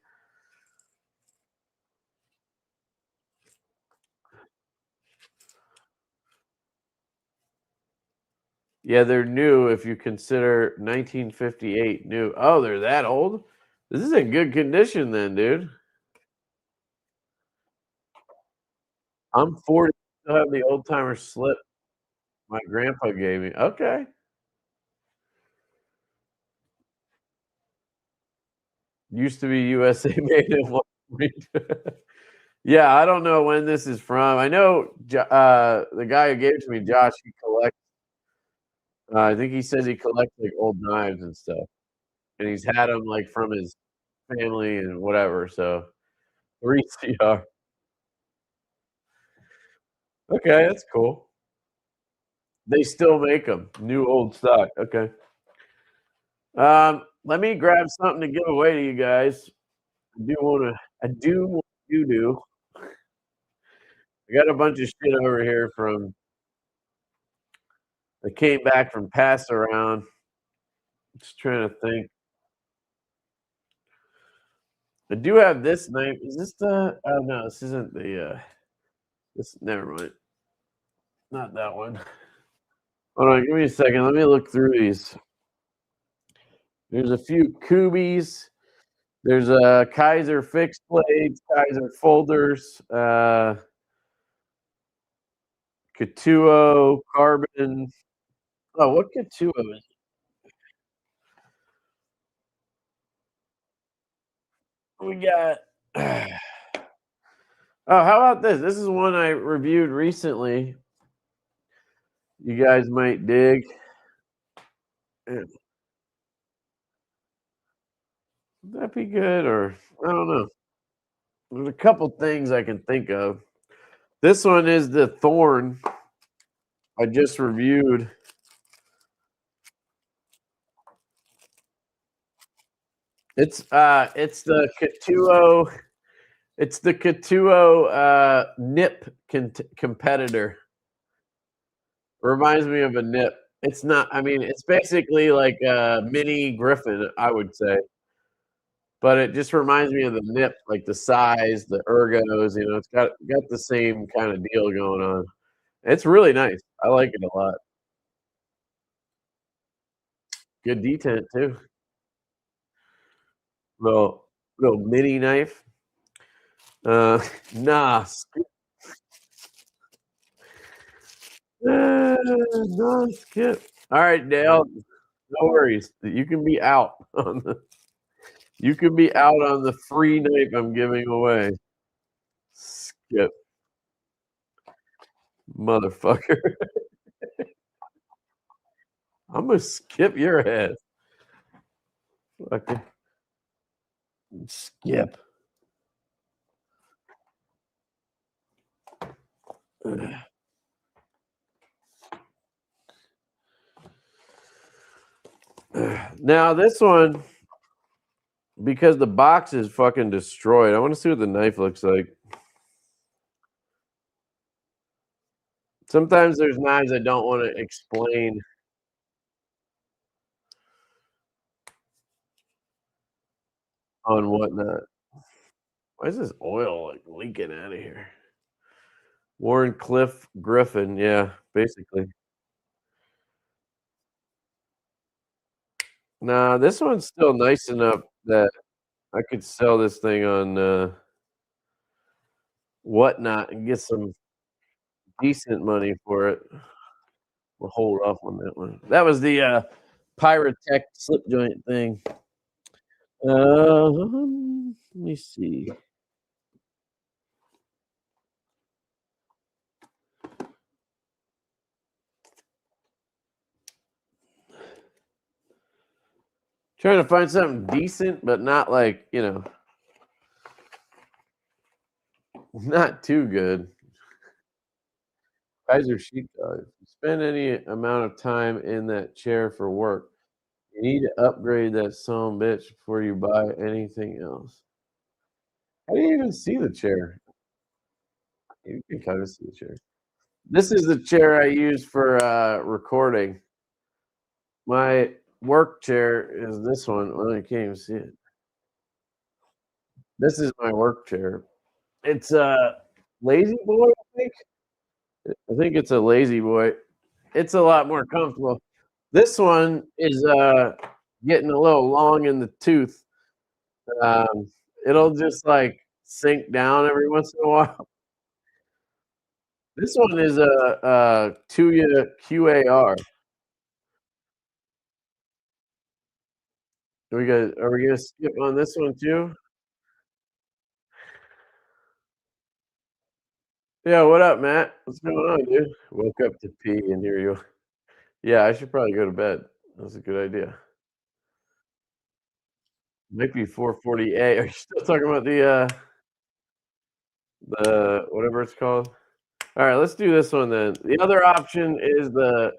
Yeah, they're new if you consider 1958 new. Oh, they're that old? This is in good condition then, dude. I'm 40, still have the old timer slip my grandpa gave me. Okay. Used to be USA made in one point. Yeah, I don't know when this is from. I know the guy who gave it to me, Josh, he collects, I think he says he collects, like, old knives and stuff, and he's had them, like, from his family and whatever, so 3CR. Okay, that's cool. They still make them, new old stock, okay. Let me grab something to give away to you guys. I do what you do. I got a bunch of shit over here from I came back from Pass Around. Just trying to think. I do have this knife. Is this the oh, no, this isn't the, this never mind. Not that one. Hold on, give me a second. Let me look through these. There's a few Kubies. There's a Kaiser fixed blades, Kaiser folders, Katuo, carbon. Oh, what Katuo is it? We got oh, how about this? This is one I reviewed recently. You guys might dig. Would that be good or I don't know. There's a couple things I can think of. This one is the Thorn I just reviewed. It's the Katuo. It's the Katuo nip competitor. Reminds me of a nip. It's not. I mean, it's basically like a mini Griffin, I would say. But it just reminds me of the nip, like the size, the ergos. You know, it's got the same kind of deal going on. It's really nice. I like it a lot. Good detent too. Little mini knife. Nah, no skip. All right, Dale. No worries. You can be out on the. You can be out on the free knife I'm giving away. Skip, motherfucker. I'm gonna skip your head. Fucking skip. Now this one, because the box is fucking destroyed. I want to see what the knife looks like. Sometimes there's knives I don't want to explain on whatnot. Why is this oil like leaking out of here? Warren Cliff Griffin, yeah, basically. Nah, this one's still nice enough that I could sell this thing on whatnot and get some decent money for it. We'll hold off on that one. That was the Pyrotech slip joint thing. Let me see. Trying to find something decent, but not like, not too good. Kaiser sheepdog. If you spend any amount of time in that chair for work, you need to upgrade that son bitch before you buy anything else. How do you even see the chair? You can kind of see the chair. This is the chair I use for recording. My work chair is this one. Well, you can't even see it. This is my work chair. It's a lazy boy, I think. I think it's a lazy boy. It's a lot more comfortable. This one is getting a little long in the tooth. Um, it'll just like sink down every once in a while. This one is a Tuya QAR. Are we gonna skip on this one too? Yeah, what up, Matt? What's going on, dude? Woke up to pee and here you are. Yeah, I should probably go to bed. That's a good idea. Might be 4:48. Are you still talking about the whatever it's called? All right, let's do this one then. The other option is the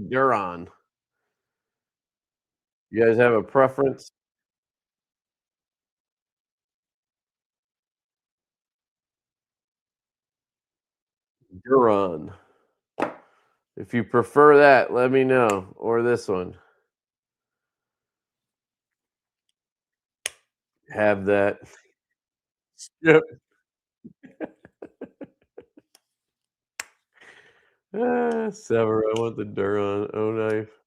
Duron. You guys have a preference? Duron. If you prefer that, let me know. Or this one. Have that. Yep. Sever. I want the Duron O knife.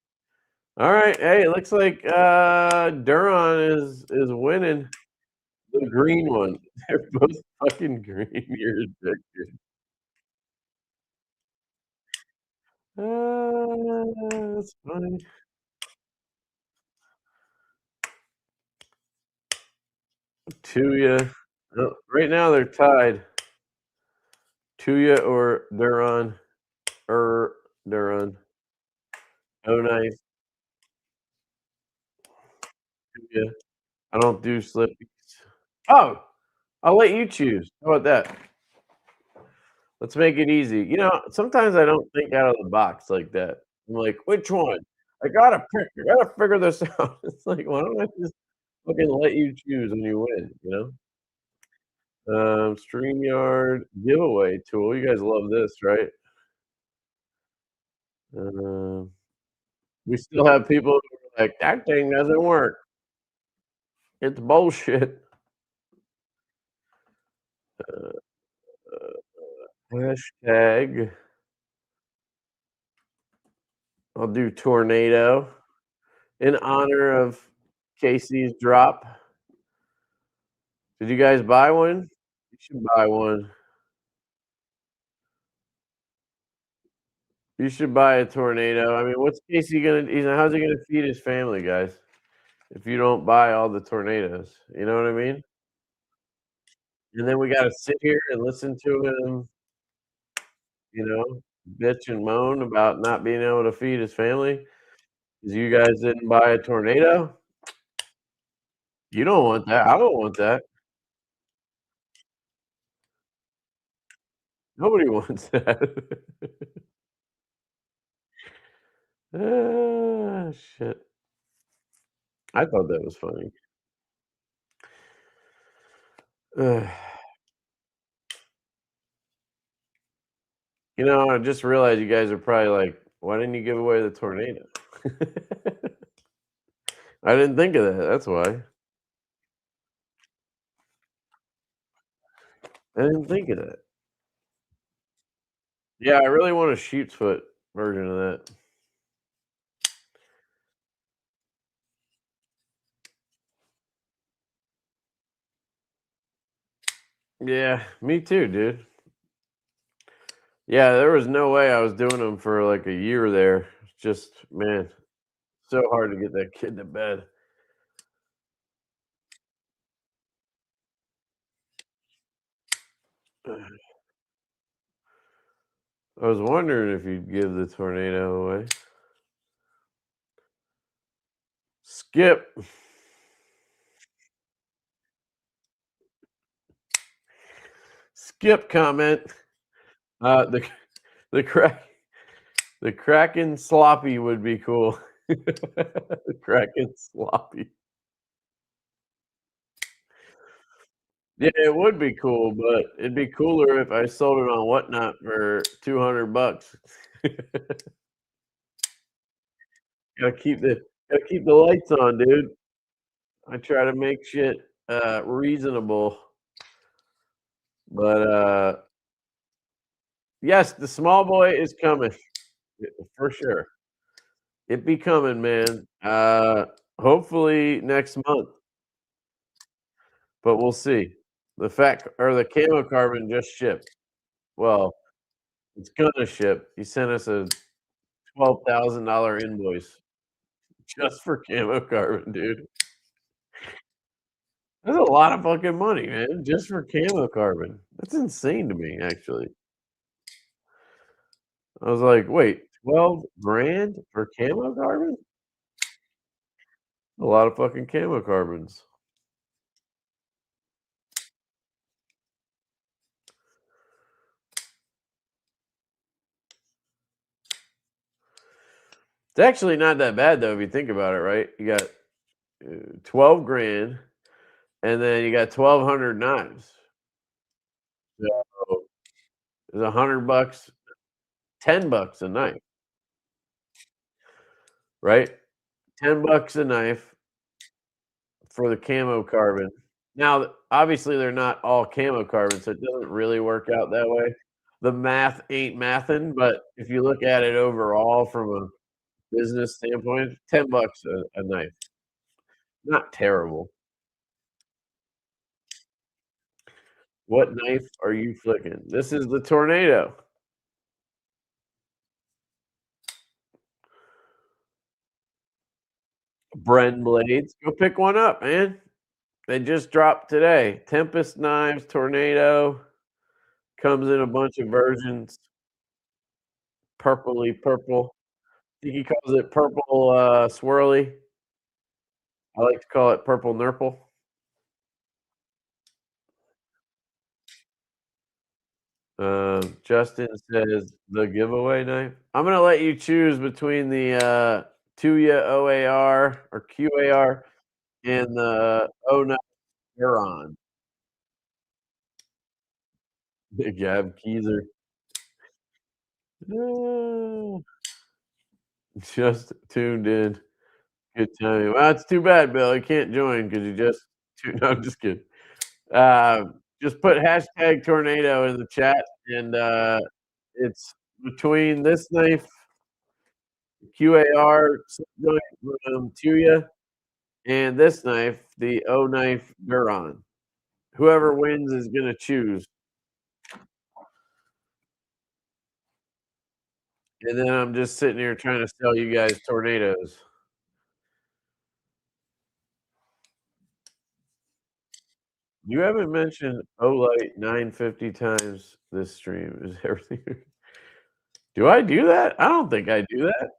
All right. Hey, it looks like Duron is winning the green one. They're both fucking green. You're addicted. That's funny. Tuya. Oh, right now they're tied. Tuya or Duron. Duron. Oh, nice. Tuya. I don't do slippies. Oh, I'll let you choose. How about that? Let's make it easy. Sometimes I don't think out of the box like that. I'm like, "Which one? I gotta pick. I gotta figure this out." It's like, why don't I just fucking let you choose when you win, you know? StreamYard giveaway tool. You guys love this, right? Um, we still have people who are like, "That thing doesn't work. It's bullshit." Uh, hashtag I'll do tornado in honor of Casey's drop. Did you guys buy one? You should buy one. You should buy a tornado. I mean, what's Casey gonna how's he gonna feed his family, guys, if you don't buy all the tornadoes? You know what I mean? And then we gotta sit here and listen to him, you know, bitch and moan about not being able to feed his family because you guys didn't buy a tornado? You don't want that. I don't want that. Nobody wants that. Ah, shit. I thought that was funny. Ugh. I just realized you guys are probably like, "Why didn't you give away the tornado?" I didn't think of that, that's why. I didn't think of that. Yeah, I really want a sheep's foot version of that. Yeah, me too, dude. Yeah, there was no way I was doing them for, like, a year there. It's just, man, so hard to get that kid to bed. I was wondering if you'd give the tornado away. Skip. Skip comment. The the crack the Kraken sloppy would be cool. The Kraken sloppy. Yeah, it would be cool, but it'd be cooler if I sold it on Whatnot for $200. Gotta keep the lights on, dude. I try to make shit, reasonable, but, yes, the small boy is coming, for sure. It be coming, man. Hopefully next month, but we'll see. The camo carbon just shipped. Well, it's gonna ship. He sent us a $12,000 invoice just for camo carbon, dude. That's a lot of fucking money, man, just for camo carbon. That's insane to me, actually. I was like, "Wait, 12 grand for camo carbon? A lot of fucking camo carbons." It's actually not that bad though if you think about it, right? You got, 12 grand, and then you got 1,200 knives. So, it's $100, $10 a knife, right? $10 a knife for the camo carbon. Now, obviously, they're not all camo carbon, so it doesn't really work out that way. The math ain't mathin', but if you look at it overall from a business standpoint, $10 a knife. Not terrible. What knife are you flicking? This is the Tornado. Bren blades. Go pick one up, man. They just dropped today. Tempest knives, Tornado. Comes in a bunch of versions. Purpley purple. I think he calls it purple swirly. I like to call it purple nurple. Justin says the giveaway knife. I'm gonna let you choose between the Tuya OAR or QAR and the O9 Huron. Gab Keezer. Just tuned in. Good timing. Well, it's too bad, Bill. You can't join because you just tuned. No, I'm just kidding. Just put hashtag tornado in the chat, and it's between this knife, QAR Tuya, and this knife, the O knife Huron. Whoever wins is gonna choose. And then I'm just sitting here trying to sell you guys tornadoes. You haven't mentioned Olight 950 times this stream. Is everything? Do I do that? I don't think I do that.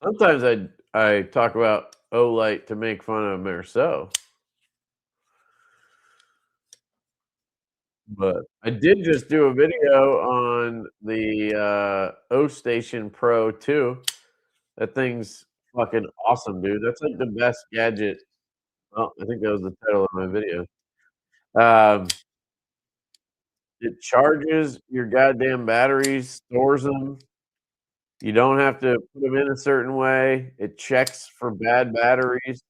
Sometimes I talk about Olight to make fun of Marceau. But I did just do a video on the O Station Pro 2. That thing's fucking awesome, dude. That's like the best gadget. Well, I think that was the title of my video. It charges your goddamn batteries, stores them. You don't have to put them in a certain way. It checks for bad batteries.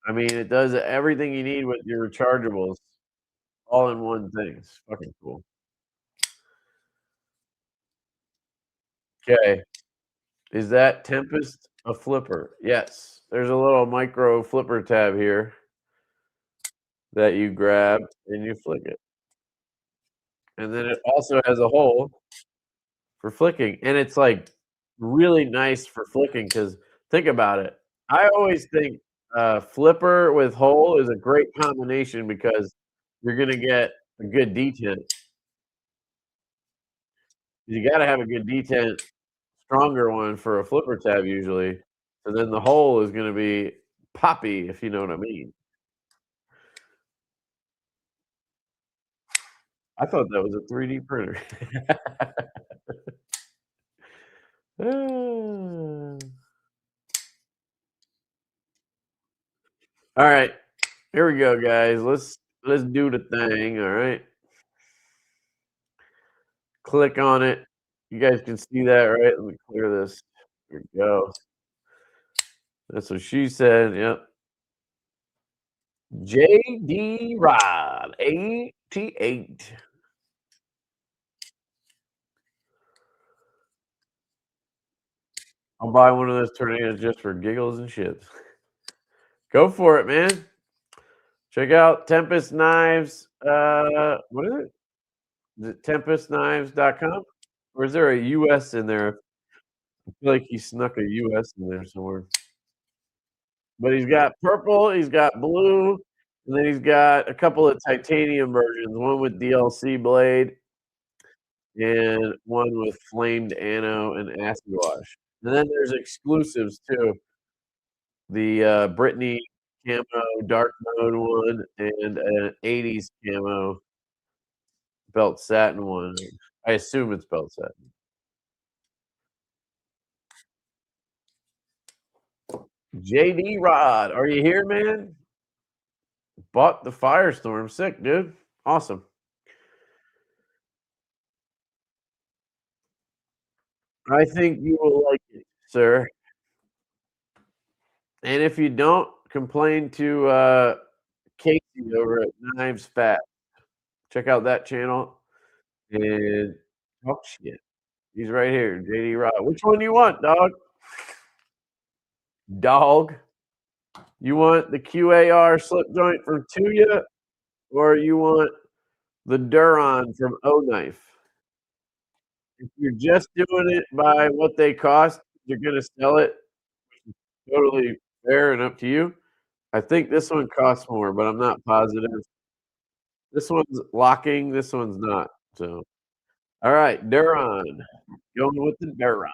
I mean, it does everything you need with your rechargeables all in one thing. It's fucking cool. Okay. Is that Tempest a flipper? Yes. There's a little micro flipper tab here that you grab and you flick it. And then it also has a hole for flicking. And it's like really nice for flicking because think about it. I always think flipper with hole is a great combination because you're going to get a good detent. You got to have a good detent, stronger one for a flipper tab usually. So then the hole is going to be poppy, if you know what I mean. I thought that was a 3D printer. All right, here we go, guys. Let's do the thing. All right, click on it. You guys can see that, right? Let me clear this. Here we go. That's what she said. Yep. JD Rod 88. I'll buy one of those tornadoes just for giggles and shits. Go for it, man. Check out Tempest Knives. What is it? Is it tempestknives.com? Or is there a US in there? I feel like he snuck a US in there somewhere. But he's got purple, he's got blue, and then he's got a couple of titanium versions, one with DLC blade and one with flamed ano and acid wash. And then there's exclusives too. The Brittany camo dark mode one and an 80s camo belt satin one. I assume it's belt satin. JD Rod, are you here, man? Bought the Firestorm. Sick, dude. Awesome. I think you will like it, sir. And if you don't, complain to Casey over at Knives Fat. Check out that channel and talk shit. He's right here, JD Rod. Which one do you want, dog? Dog. You want the QAR slip joint from Tuya, or you want the Duron from O Knife? If you're just doing it by what they cost, you're gonna sell it, totally fair and up to you. I think this one costs more, but I'm not positive. This one's locking, this one's not. So, all right, Duron. Going with the Duron.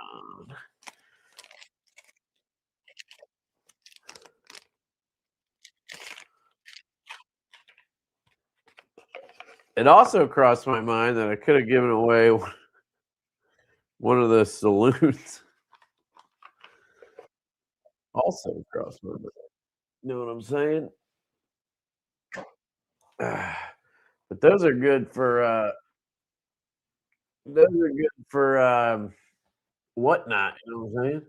It also crossed my mind that I could have given away one of the saloons. Also crossed my mind. You know what I'm saying? But those are good for whatnot, you know what I'm saying?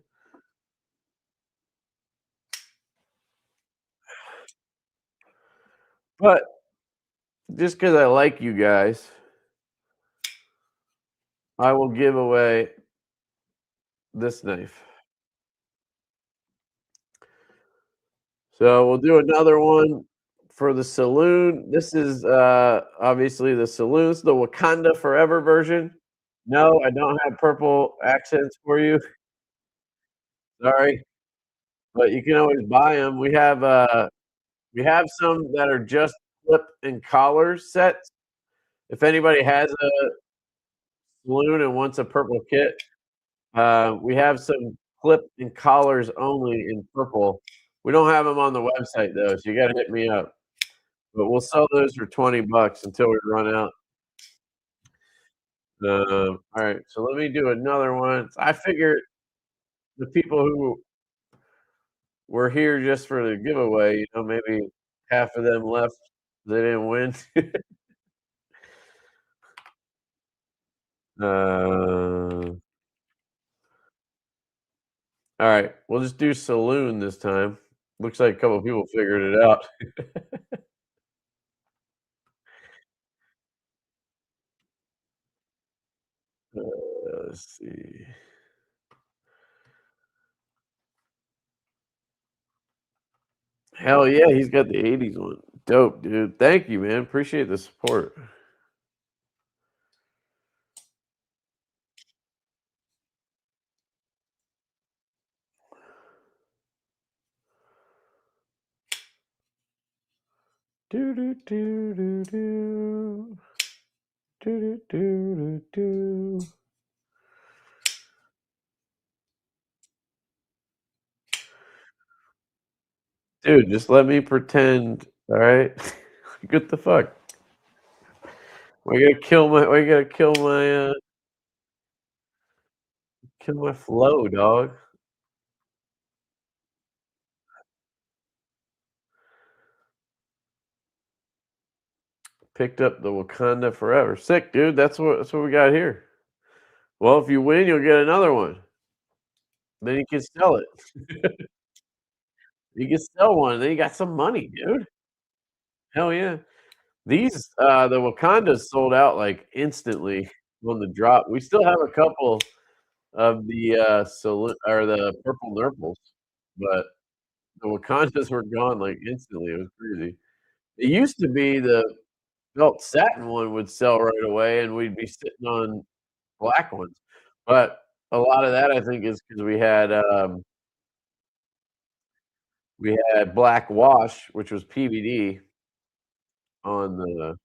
But just because I like you guys, I will give away this knife. So we'll do another one for the saloon. This is obviously the saloon's the Wakanda Forever version. No, I don't have purple accents for you. Sorry, but you can always buy them. We have some that are just clip and collar sets. If anybody has a saloon and wants a purple kit, we have some clip and collars only in purple. We don't have them on the website though, so you got to hit me up. But we'll sell those for $20 until we run out. All right, so let me do another one. I figured the people who were here just for the giveaway, maybe half of them left. They didn't win. All right, we'll just do saloon this time. Looks like a couple of people figured it out. Let's see. Hell yeah, he's got the '80s one. Dope, dude. Thank you, man. Appreciate the support. Do do do do do do do do do. Dude, just let me pretend. All right. What the fuck? Kill my flow, dog. Picked up the Wakanda Forever. Sick, dude. That's what we got here. Well, if you win, you'll get another one. Then you can sell it. You can sell one, then you got some money, dude. Hell yeah. The Wakandas sold out, like, instantly on the drop. We still have a couple of the, or the purple nurples, but the Wakandas were gone, like, instantly. It was crazy. It used to be the felt satin one would sell right away, and we'd be sitting on black ones, but a lot of that, I think, is because we had black wash, which was PVD on the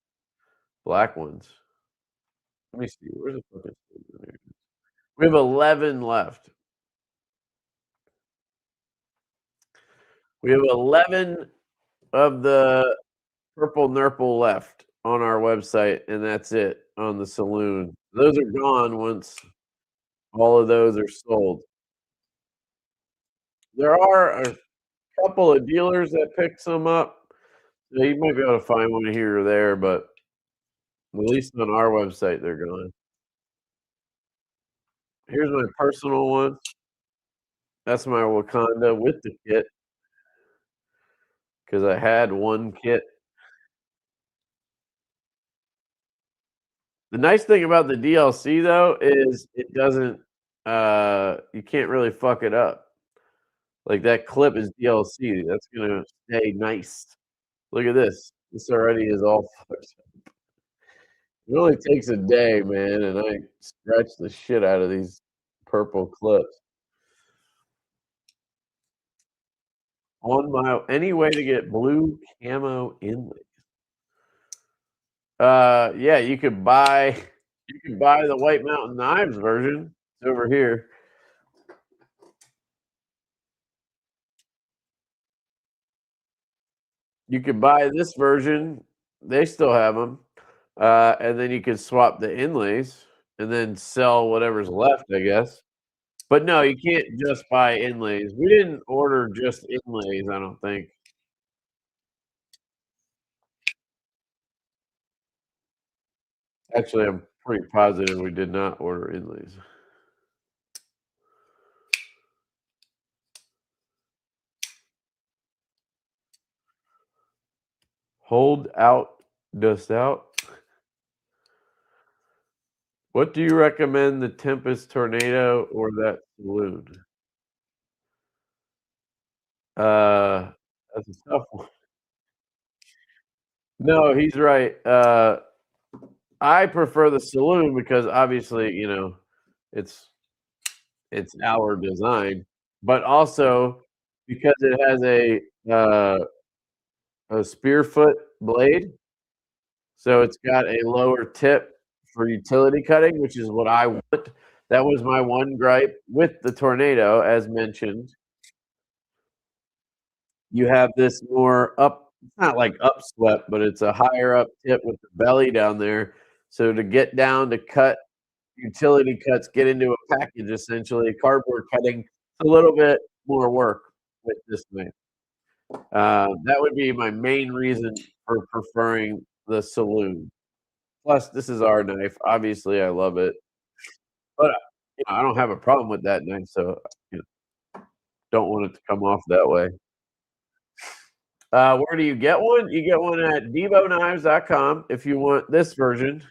black ones. Let me see, where's the fucking we have 11 left. We have 11 of the purple nurple left on our website, and that's it on the saloon. Those are gone once all of those are sold. There are a couple of dealers that pick some up, so you might be able to find one here or there, but at least on our website, they're gone. Here's my personal one. That's my Wakanda with the kit because I had one kit. The nice thing about the DLC though is it doesn't you can't really fuck it up. Like that clip is DLC. That's gonna stay nice. Look at this. This already is all fucked up. It only takes a day, man, and I scratch the shit out of these purple clips. On my any way to get blue camo inlay. Yeah, you could buy the White Mountain Knives version. It's over here. You could buy this version. They still have them. And then you could swap the inlays and then sell whatever's left, I guess. But no, you can't just buy inlays. We didn't order just inlays, I don't think. Actually, I'm pretty positive we did not order inlays. Hold out, dust out. What do you recommend, the Tempest Tornado or that Saloon? That's a tough one. No, he's right. I prefer the Saloon because obviously, it's it's our design, but also because it has a spear foot blade, so it's got a lower tip for utility cutting, which is what I want. That was my one gripe with the Tornado, as mentioned. You have this more up, it's not like upswept, but it's a higher up tip with the belly down there. So to get down to cut utility cuts, get into a package essentially, cardboard cutting, a little bit more work with this thing. That would be my main reason for preferring the Saloon. Plus, this is our knife. Obviously, I love it, but I don't have a problem with that knife, so you don't want it to come off that way. Where do you get one? You get one at DivoKnives.com if you want this version.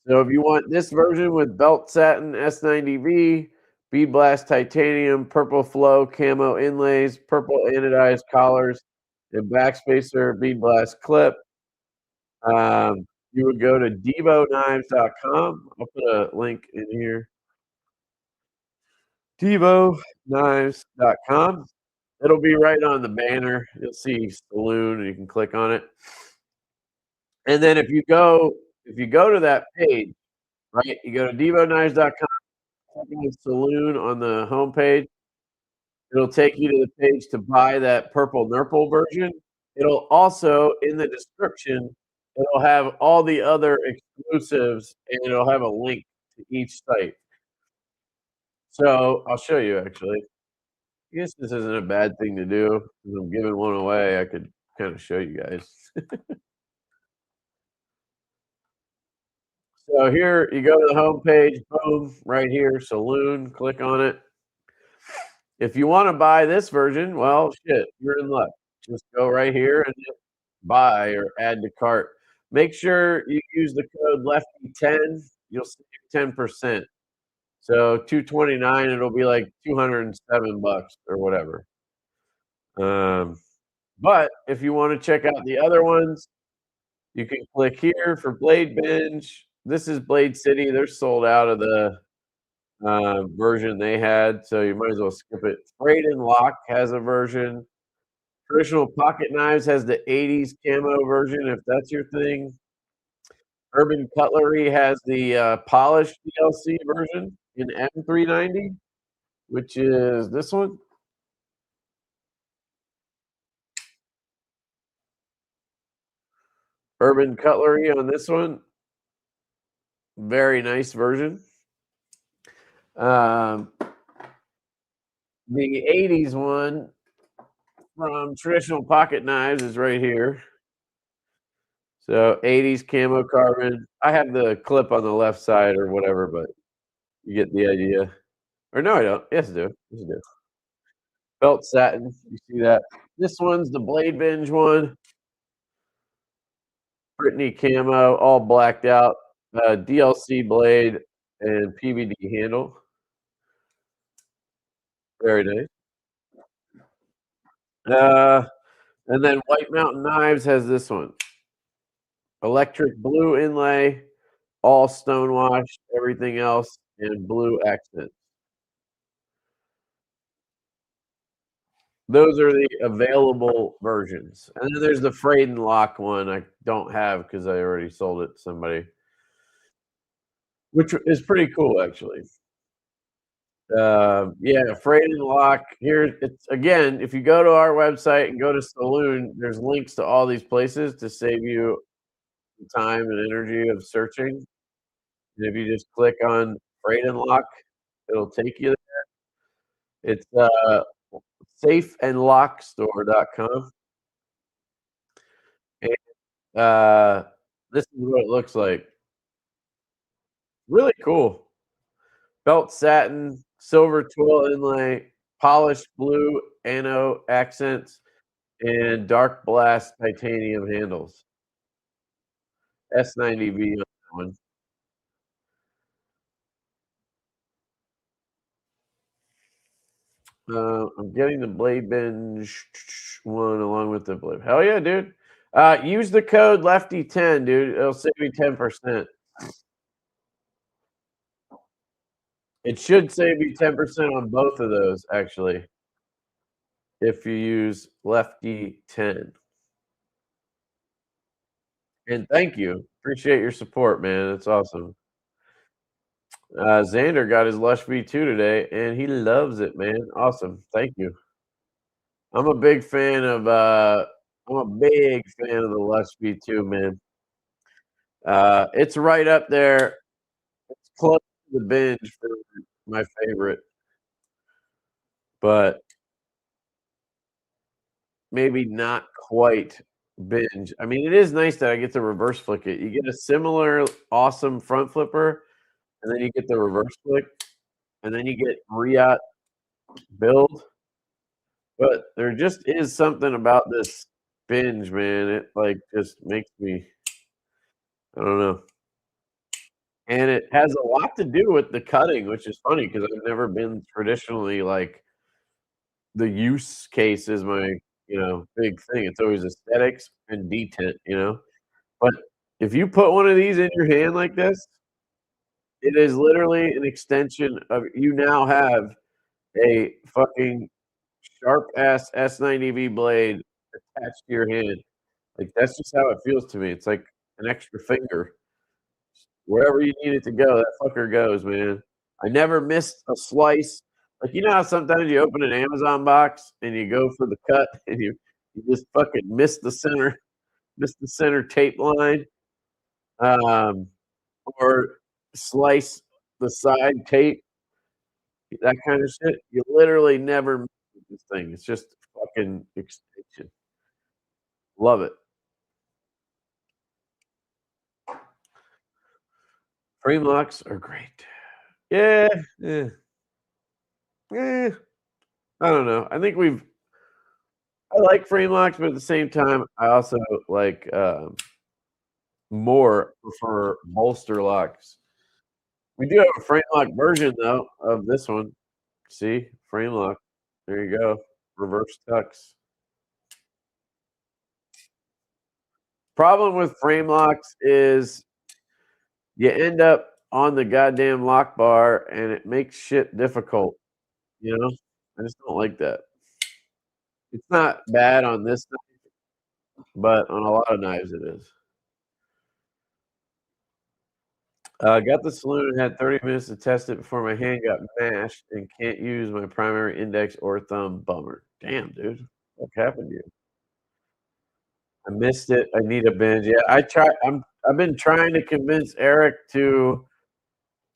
So if you want this version with belt satin S90V, bead blast titanium, purple flow camo inlays, purple anodized collars, and backspacer bead blast clip, you would go to DivoKnives.com. I'll put a link in here. DivoKnives.com. It'll be right on the banner. You'll see Saloon, and you can click on it. And then if you go to that page, right, you go to DivoKnives.com, click on Saloon on the homepage. It'll take you to the page to buy that purple Nurple version. It'll also, in the description, it'll have all the other exclusives, and it'll have a link to each site. So I'll show you actually. I guess this isn't a bad thing to do. 'Cause I'm giving one away. I could kind of show you guys. So here you go to the home page, boom, right here, Saloon, click on it. If you want to buy this version, well, shit, you're in luck. Just go right here and hit buy or add to cart. Make sure you use the code Lefty10. You'll save 10%. So 229, it'll be like 207 bucks or whatever. But if you want to check out the other ones, you can click here for Blade Binge. This is Blade City. They're sold out of the version they had, so you might as well skip it. Braid and Lock has a version. Traditional Pocket Knives has the 80s camo version, if that's your thing. Urban Cutlery has the polished DLC version in M390, which is this one. Urban Cutlery on this one. Very nice version. The 80s one from Traditional Pocket Knives is right here. So 80s camo carbon. I have the clip on the left side or whatever, but you get the idea. Or no, I don't. Yes, I do. Yes, I do. Felt satin. You see that? This one's the Blade Binge one. Brittany camo, all blacked out. DLC blade and PVD handle. Very nice. And then White Mountain Knives has this one. Electric blue inlay, all stonewashed, everything else in blue accent. Those are the available versions. And then there's the Frayed and Lock one I don't have because I already sold it to somebody, which is pretty cool, actually. Yeah, Frayed and Lock. Here, it's again, if you go to our website and go to Saloon, there's links to all these places to save you time and energy of searching. And if you just click on Frayed and Lock, it'll take you there. It's safeandlockstore.com. And this is what it looks like. Really cool. Belt satin, silver twill inlay, polished blue ano accents, and dark blast titanium handles. S90V on that one. I'm getting the Blade Binge one along with the Blade. Hell yeah, dude. Use the code Lefty10, dude. It'll save you 10%. It should save you 10% on both of those, actually, if you use Lefty10. And thank you. Appreciate your support, man. It's awesome. Xander got his Lush V2 today, and he loves it, man. Awesome. Thank you. I'm a big fan of the Lush V2, man. It's right up there. It's close to the Binge for my favorite, but maybe not quite Binge. I mean, it is nice that I get to reverse flick it. You get a similar awesome front flipper, and then you get the reverse flick, and then you get Riot build. But there just is something about this Binge, man. It like just makes me, I don't know. And it has a lot to do with the cutting, which is funny because I've never been traditionally like the use case is my, big thing. It's always aesthetics and detent, But if you put one of these in your hand like this, it is literally an extension of you now have a fucking sharp ass S90V blade attached to your hand. Like that's just how it feels to me. It's like an extra finger. Wherever you need it to go, that fucker goes, man. I never missed a slice. Like you know how sometimes you open an Amazon box and you go for the cut and you just fucking miss the center tape line, um, or slice the side tape, that kind of shit. You literally never miss this thing. It's just fucking extension. Love it. Frame locks are great. Yeah, yeah, yeah. I don't know. I like frame locks, but at the same time, I also like more prefer bolster locks. We do have a frame lock version though of this one. See, frame lock. There you go. Reverse tucks. Problem with frame locks is you end up on the goddamn lock bar and it makes shit difficult. I just don't like that. It's not bad on this knife, but on a lot of knives it is. Got the saloon and had 30 minutes to test it before my hand got mashed and can't use my primary index or thumb. Bummer. Damn, dude. What happened to you? I missed it. I need a binge. Yeah, I've been trying to convince Eric to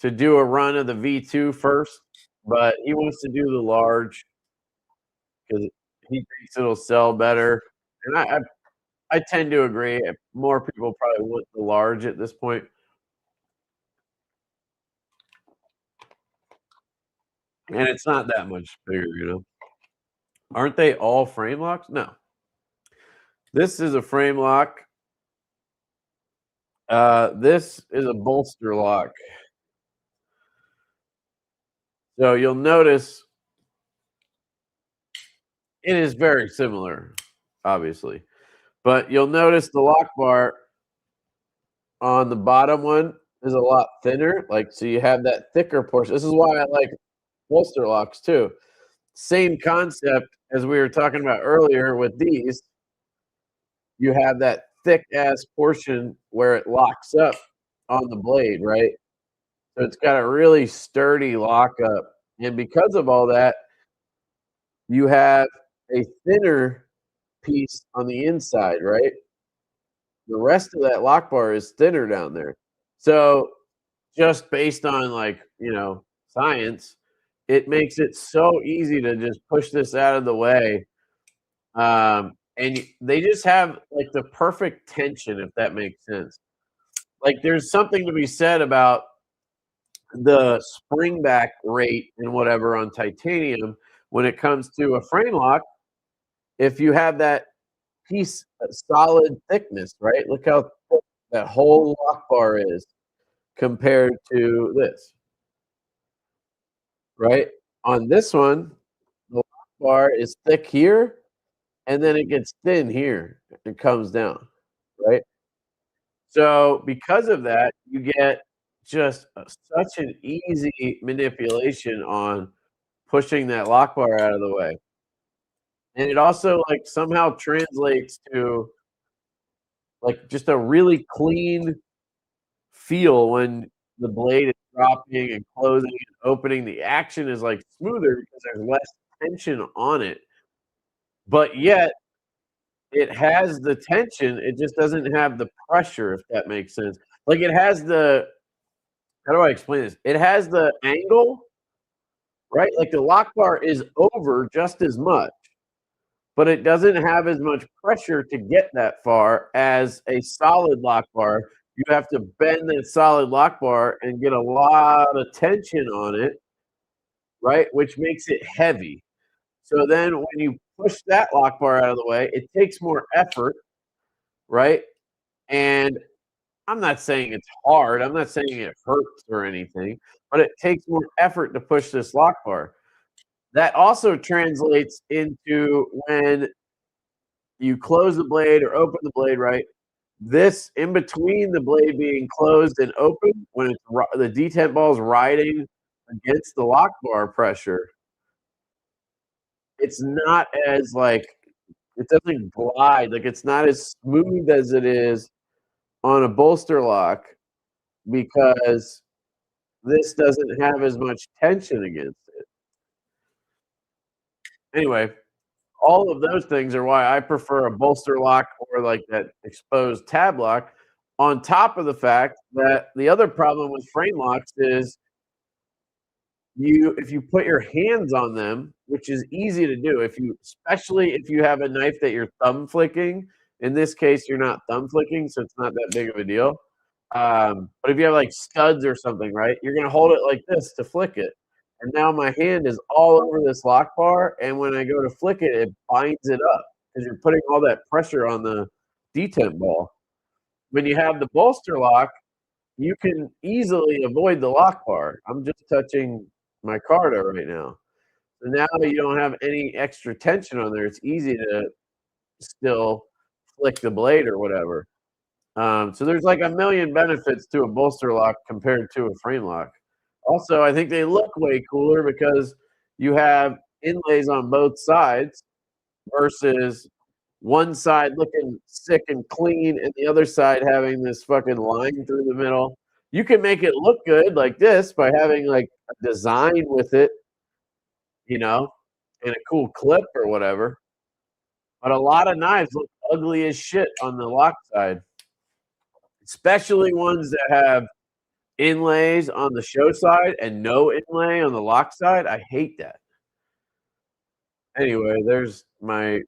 do a run of the V2 first, but he wants to do the large because he thinks it'll sell better. And I tend to agree. More people probably want the large at this point. And it's not that much bigger. Aren't they all frame locks? No. This is a frame lock. This is a bolster lock. So you'll notice it is very similar, obviously. But you'll notice the lock bar on the bottom one is a lot thinner. Like, so you have that thicker portion. This is why I like bolster locks too. Same concept as we were talking about earlier with these. You have that thick ass portion where it locks up on the blade, right? So it's got a really sturdy lockup. And because of all that, you have a thinner piece on the inside, right? The rest of that lock bar is thinner down there. So just based on like, science, it makes it so easy to just push this out of the way. And they just have like the perfect tension, if that makes sense. Like there's something to be said about the spring back rate and whatever on titanium when it comes to a frame lock. If you have that piece solid thickness, right? Look how thick that whole lock bar is compared to this, right? On this one, the lock bar is thick here, and then it gets thin here and comes down, right? So because of that, you get just such an easy manipulation on pushing that lock bar out of the way. And it also like somehow translates to like just a really clean feel when the blade is dropping and closing and opening. The action is like smoother because there's less tension on it. But yet it has the tension, it just doesn't have the pressure, if that makes sense. Like it has the how do I explain this? It has the angle, right? Like the lock bar is over just as much, but it doesn't have as much pressure to get that far as a solid lock bar. You have to bend that solid lock bar and get a lot of tension on it, right? Which makes it heavy. So then when you push that lock bar out of the way, it takes more effort, right? And I'm not saying it's hard. I'm not saying it hurts or anything, but it takes more effort to push this lock bar. That also translates into when you close the blade or open the blade, right? This in between the blade being closed and open, when it's the detent ball is riding against the lock bar pressure, it's not as like it doesn't glide, like it's not as smooth as it is on a bolster lock because this doesn't have as much tension against it. Anyway, all of those things are why I prefer a bolster lock or like that exposed tab lock, on top of the fact that the other problem with frame locks is if you put your hands on them, which is easy to do, especially if you have a knife that you're thumb flicking. In this case, you're not thumb flicking, so it's not that big of a deal. But if you have like studs or something, right, you're gonna hold it like this to flick it. And now my hand is all over this lock bar, and when I go to flick it, it binds it up because you're putting all that pressure on the detent ball. When you have the bolster lock, you can easily avoid the lock bar. I'm just touching my Caudabe right now. So now you don't have any extra tension on there. It's easy to still flick the blade or whatever. So there's like a million benefits to a bolster lock compared to a frame lock. Also, I think they look way cooler because you have inlays on both sides versus one side looking sick and clean and the other side having this fucking line through the middle. You can make it look good like this by having like a design with it, and a cool clip or whatever. But a lot of knives look ugly as shit on the lock side, especially ones that have inlays on the show side and no inlay on the lock side. I hate that. Anyway, there's my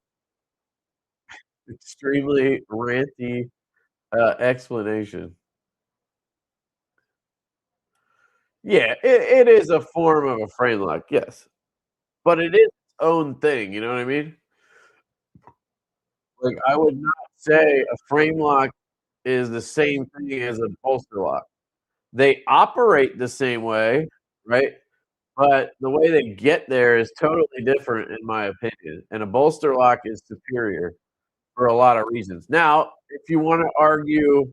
extremely ranty explanation. Yeah, it is a form of a frame lock, yes. But it is own thing. You know what I mean? Like I would not say a frame lock is the same thing as a bolster lock. They operate the same way, right? But the way they get there is totally different in my opinion, and a bolster lock is superior for a lot of reasons. Now, if you wanna argue,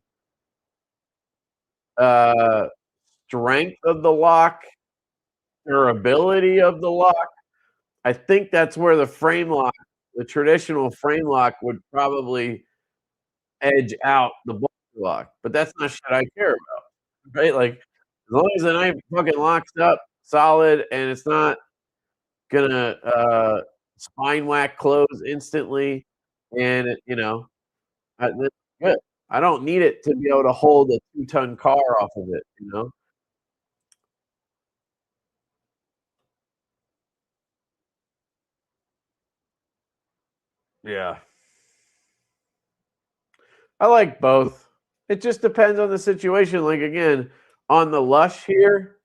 uh, strength of the lock, durability of the lock, I think that's where the traditional frame lock would probably edge out the bolster lock, but that's not shit I care about, right? Like, as long as the knife fucking locks up solid and it's not gonna, spine whack close instantly, and that's good. I don't need it to be able to hold a 2-ton car off of it, you know? Yeah. I like both. It just depends on the situation, like, again, on the Lush here,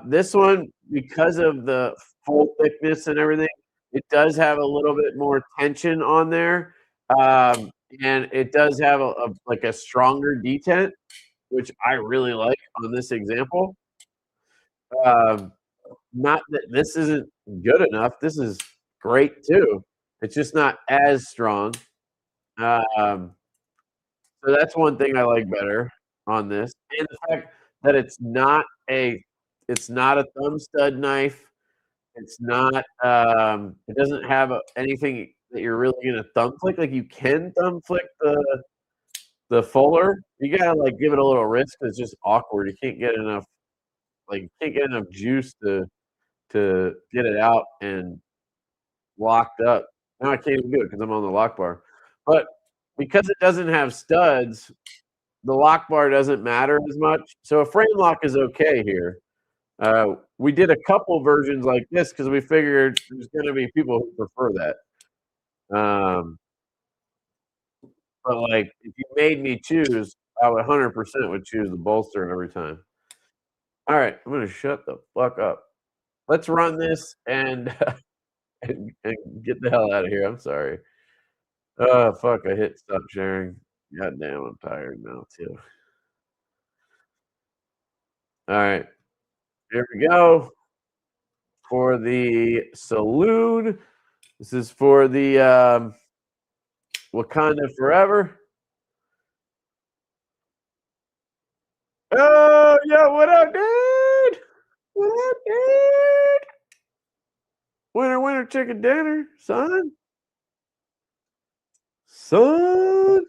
this one, because of the full thickness and everything, it does have a little bit more tension on there, um, and it does have like, a stronger detent, which I really like on this example. Um, not that this isn't good enough, this is great too. It's just not as strong. Um, so that's one thing I like better on this, and the fact that it's not a thumb stud knife. It's not, it doesn't have anything that you're really gonna thumb flick, like, you can thumb flick the fuller. You gotta, like, give it a little wrist 'cause it's just awkward. You can't get enough juice to get it out and locked up. Now I can't even do it 'cause I'm on the lock bar. But because it doesn't have studs, the lock bar doesn't matter as much, so a frame lock is okay here. We did a couple versions like this because we figured there's gonna be people who prefer that. Um, but, like, if you made me choose, I would 100% would choose the bolster every time. Alright, I'm gonna shut the fuck up. Let's run this and and get the hell out of here. I'm sorry. Oh, fuck, I hit stop sharing. God damn, I'm tired now too. Alright, here we go for the saloon. This is for the, Wakanda Forever. Oh, yo, what up, dude? What up, dude? Winner, winner, chicken dinner, son. Son.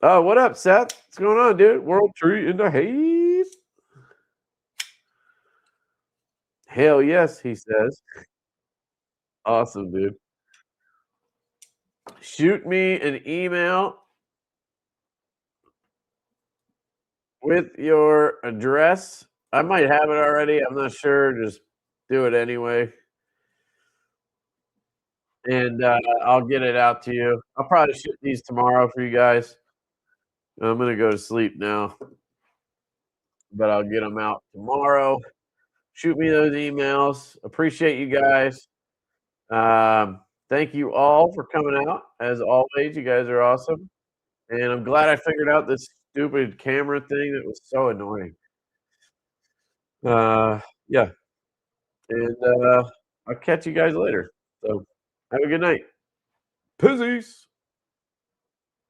Oh, what up, Seth? What's going on, dude? World Tree in the haze. Hell yes, he says. Awesome, dude. Shoot me an email with your address. I might have it already. I'm not sure. Just do it anyway. And I'll get it out to you. I'll probably ship these tomorrow for you guys. I'm gonna go to sleep now, but I'll get them out tomorrow. Shoot me those emails. Appreciate you guys. Thank you all for coming out. As always, you guys are awesome. And I'm glad I figured out this stupid camera thing that was so annoying. Yeah. And I'll catch you guys later. So have a good night. Peace.